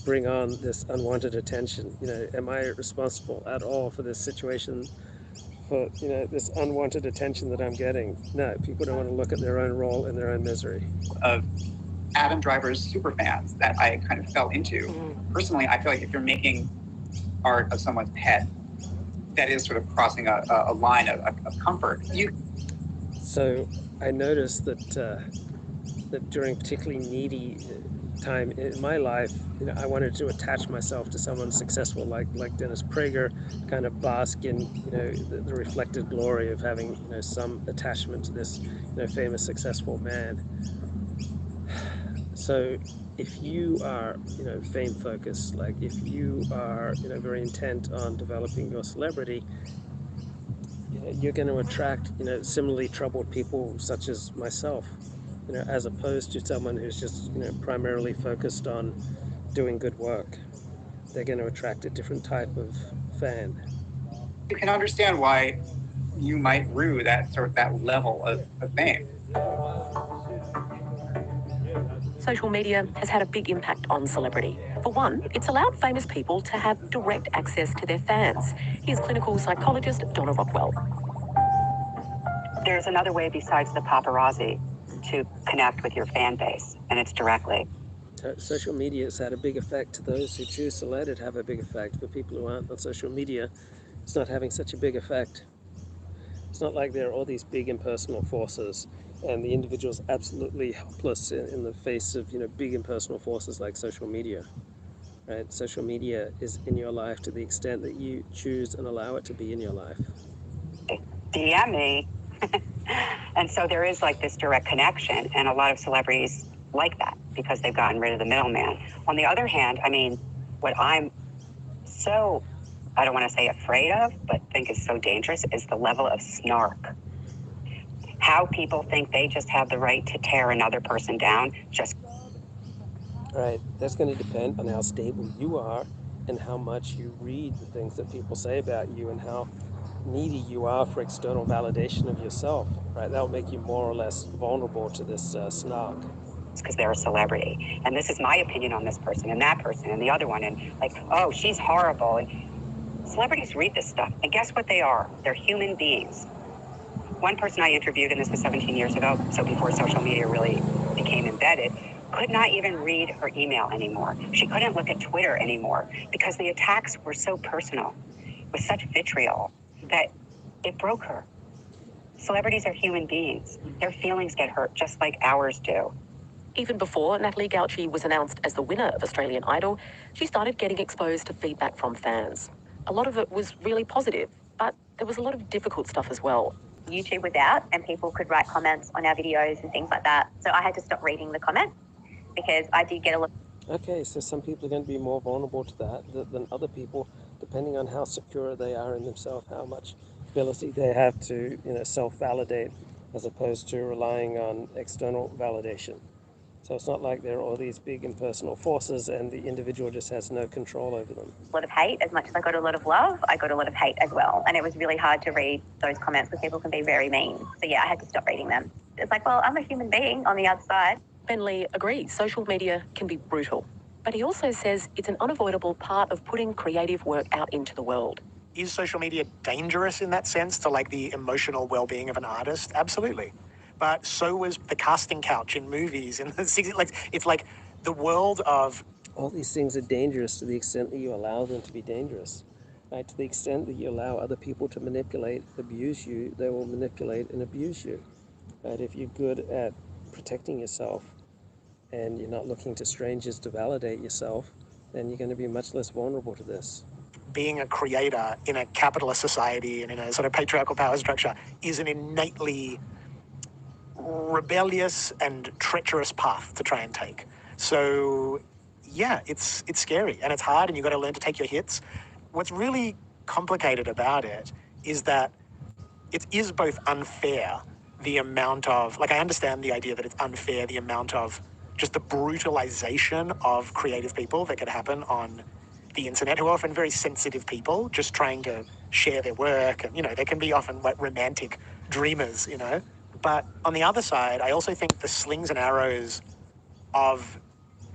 bring on this unwanted attention? Am I responsible at all for this situation, for this unwanted attention that I'm getting? No, people don't want to look at their own role and their own misery. Of Adam Driver's super fans that I kind of fell into. Personally, I feel like if you're making art of someone's pet, that is sort of crossing a line of comfort. So I noticed that that during particularly needy time in my life, I wanted to attach myself to someone successful like Dennis Prager, kind of bask in the reflected glory of having some attachment to this famous successful man. So if you are fame focused, like if you are very intent on developing your celebrity, you're going to attract similarly troubled people such as myself, as opposed to someone who's just primarily focused on doing good work. They're going to attract a different type of fan. You can understand why you might rue that level of fame. Social media has had a big impact on celebrity. For one, it's allowed famous people to have direct access to their fans. Here's clinical psychologist Donna Rockwell. There's another way besides the paparazzi to connect with your fan base, and it's directly. Social media has had a big effect to those who choose to let it have a big effect. For people who aren't on social media, it's not having such a big effect. It's not like there are all these big impersonal forces and the individual's absolutely helpless in the face of big impersonal forces like social media. Right? Social media is in your life to the extent that you choose and allow it to be in your life. DM me. And so there is like this direct connection, and a lot of celebrities like that because they've gotten rid of the middleman. On the other hand, I mean, what I'm so, I don't want to say afraid of, but think is so dangerous is the level of snark. How people think they just have the right to tear another person down just. Right, that's going to depend on how stable you are and how much you read the things that people say about you and how needy you are for external validation of yourself, right? That'll make you more or less vulnerable to this snark. It's because they're a celebrity. And this is my opinion on this person and that person and the other one. And like, oh, she's horrible. And celebrities read this stuff. And guess what they are? They're human beings. One person I interviewed, and this was 17 years ago, so before social media really became embedded, could not even read her email anymore. She couldn't look at Twitter anymore because the attacks were so personal, with such vitriol, that it broke her. Celebrities are human beings. Their feelings get hurt just like ours do. Even before Natalie Gauchi was announced as the winner of Australian Idol, she started getting exposed to feedback from fans. A lot of it was really positive, but there was a lot of difficult stuff as well. YouTube was out and people could write comments on our videos and things like that. So I had to stop reading the comments because I did get a lot. Okay, so some people are going to be more vulnerable to that than other people, depending on how secure they are in themselves, how much ability they have to self-validate as opposed to relying on external validation. So it's not like there are all these big impersonal forces and the individual just has no control over them. A lot of hate. As much as I got a lot of love, I got a lot of hate as well. And it was really hard to read those comments because people can be very mean. So yeah, I had to stop reading them. It's like, well, I'm a human being on the outside. Ben Lee agrees social media can be brutal, but he also says it's an unavoidable part of putting creative work out into the world. Is social media dangerous in that sense to like the emotional well-being of an artist? Absolutely. But so was the casting couch in movies in the 60s. Like, it's like the world of... All these things are dangerous to the extent that you allow them to be dangerous. Right? To the extent that you allow other people to manipulate, abuse you, they will manipulate and abuse you. Right? If you're good at protecting yourself and you're not looking to strangers to validate yourself, then you're going to be much less vulnerable to this. Being a creator in a capitalist society and in a sort of patriarchal power structure is an innately rebellious and treacherous path to try and take. So yeah, it's scary and it's hard and you've got to learn to take your hits. What's really complicated about it is that it is both unfair, the amount of, like I understand the idea that it's unfair, the amount of just the brutalization of creative people that could happen on the internet, who are often very sensitive people, just trying to share their work. And, you know, they can be often like romantic dreamers, you know. But on the other side, I also think the slings and arrows of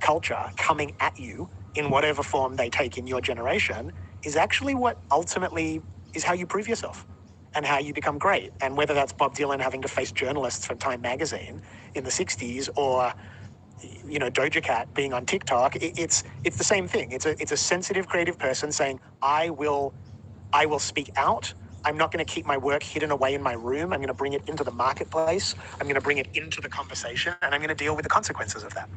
culture coming at you in whatever form they take in your generation is actually what ultimately is how you prove yourself and how you become great. And whether that's Bob Dylan having to face journalists from Time magazine in the 60s or, you know, Doja Cat being on TikTok, it's the same thing. It's a sensitive creative person saying, I will speak out. I'm not going to keep my work hidden away in my room. I'm going to bring it into the marketplace. I'm going to bring it into the conversation, and I'm going to deal with the consequences of that.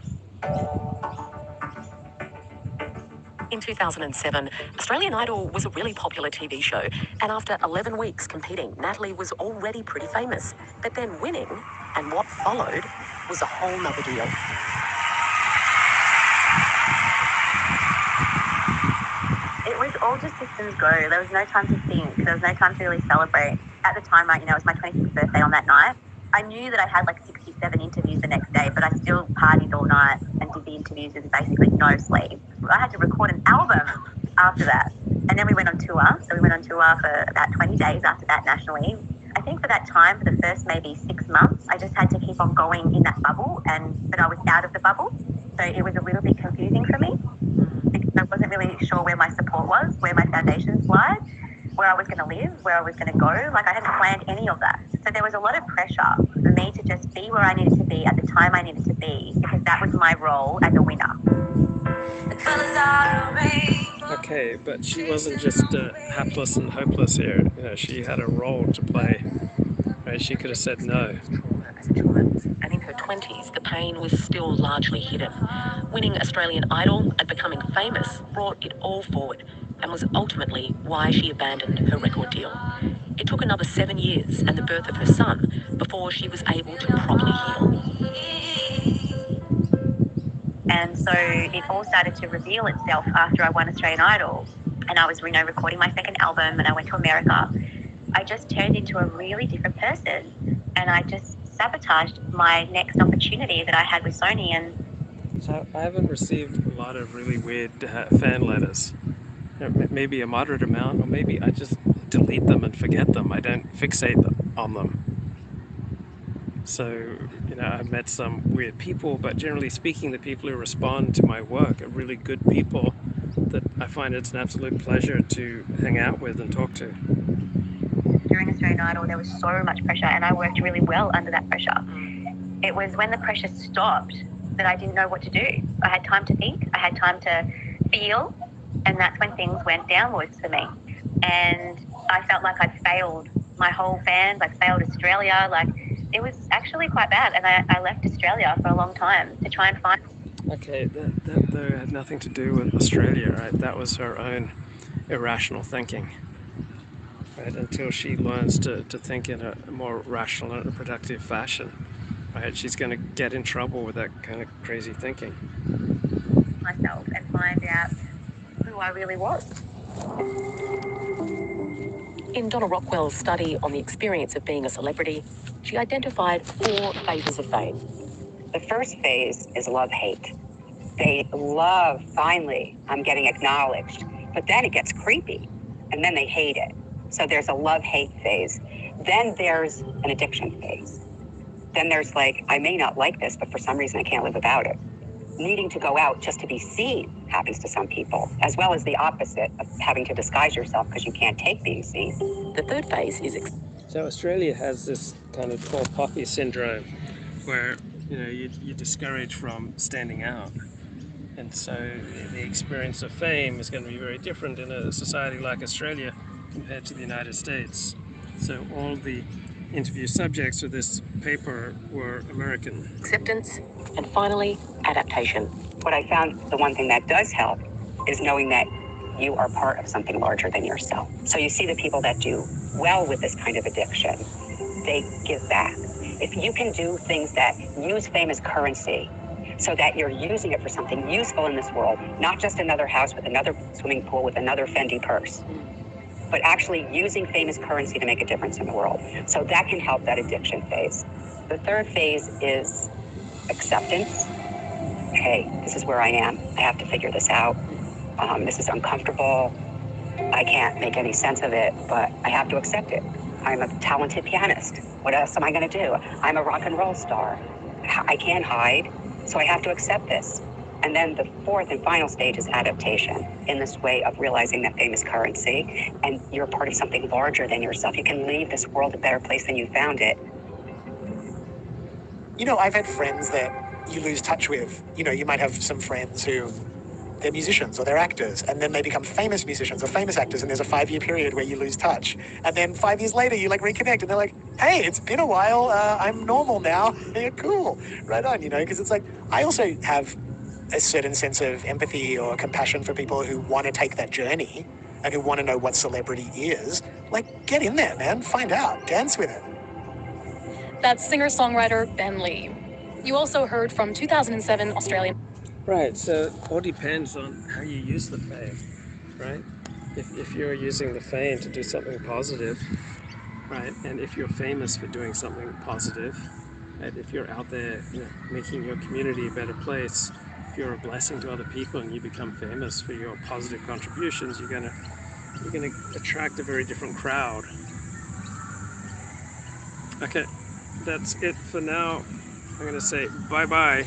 In 2007, Australian Idol was a really popular TV show, and after 11 weeks competing, Natalie was already pretty famous. But then winning, and what followed, was a whole nother deal. It was all just systems go. There was no time to think. There was no time to really celebrate. At the time, it was my 26th birthday on that night. I knew that I had like 67 interviews the next day, but I still partied all night and did the interviews with basically no sleep. I had to record an album after that. And then we went on tour. So we went on tour for about 20 days after that nationally. I think for that time, for the first maybe 6 months, I just had to keep on going in that bubble, but I was out of the bubble. So it was a little bit confusing for me because I wasn't really sure where my support was, where my foundations lied, where I was going to live, where I was going to go. Like I hadn't planned any of that. So there was a lot of pressure for me to just be where I needed to be at the time I needed to be because that was my role as a winner. Okay, but she wasn't just hapless and hopeless here. You know, she had a role to play. Right? She could have said no. And in her 20s, the pain was still largely hidden. Winning Australian Idol and becoming famous brought it all forward and was ultimately why she abandoned her record deal. It took another 7 years and the birth of her son before she was able to properly heal. And so it all started to reveal itself after I won Australian Idol and I was, recording my second album and I went to America. I just turned into a really different person and I just sabotaged my next opportunity that I had with Sony. And so I haven't received a lot of really weird fan letters. Maybe a moderate amount, or maybe I just delete them and forget them. I don't fixate on them. So, I've met some weird people, but generally speaking, the people who respond to my work are really good people that I find it's an absolute pleasure to hang out with and talk to. During Australian Idol, there was so much pressure, and I worked really well under that pressure. It was when the pressure stopped that I didn't know what to do. I had time to think, I had time to feel, and that's when things went downwards for me. And I felt like I'd failed my whole fans, I'd failed Australia, it was actually quite bad. And I left Australia for a long time to try and find... Okay, that had nothing to do with Australia, right? That was her own irrational thinking. Right, until she learns to think in a more rational and productive fashion, right? She's going to get in trouble with that kind of crazy thinking. Myself and find out who I really was. In Donna Rockwell's study on the experience of being a celebrity, she identified 4 phases of fame. The first phase is love-hate. They love, finally, I'm getting acknowledged. But then it gets creepy, and then they hate it. So there's a love-hate phase. Then there's an addiction phase. Then there's like, I may not like this, but for some reason I can't live without it. Needing to go out just to be seen happens to some people, as well as the opposite of having to disguise yourself because you can't take being seen. The third phase is... So Australia has this kind of tall poppy syndrome where, you know, you're discouraged from standing out. And so the experience of fame is going to be very different in a society like Australia compared to the United States. So all the interview subjects for this paper were American. Acceptance, and finally, adaptation. What I found, the one thing that does help is knowing that you are part of something larger than yourself. So you see the people that do well with this kind of addiction, they give back. If you can do things that use fame as currency, so that you're using it for something useful in this world, not just another house with another swimming pool with another Fendi purse, but actually using fame as currency to make a difference in the world. So that can help that addiction phase. The third phase is acceptance. Hey, this is where I am. I have to figure this out. This is uncomfortable. I can't make any sense of it, but I have to accept it. I'm a talented pianist. What else am I gonna do? I'm a rock and roll star. I can't hide. So I have to accept this. And then the fourth and final stage is adaptation, in this way of realizing that fame is currency and you're part of something larger than yourself. You can leave this world a better place than you found it. You know, I've had friends that you lose touch with. You know, you might have some friends who they're musicians or they're actors, and then they become famous musicians or famous actors, and there's a 5-year period where you lose touch. And then 5 years later, you like reconnect, and they're like, hey, it's been a while, I'm normal now. Yeah, cool, right on, you know, because it's like, I also have a certain sense of empathy or compassion for people who want to take that journey and who want to know what celebrity is. Like, get in there, man, find out, dance with it. That's singer-songwriter Ben Lee. You also heard from 2007 Australian... Right, so it all depends on how you use the fame, right? If you're using the fame to do something positive, right, and if you're famous for doing something positive, and if you're out there, you know, making your community a better place, if you're a blessing to other people and you become famous for your positive contributions, you're gonna attract a very different crowd. Okay, that's it for now. I'm gonna say bye-bye.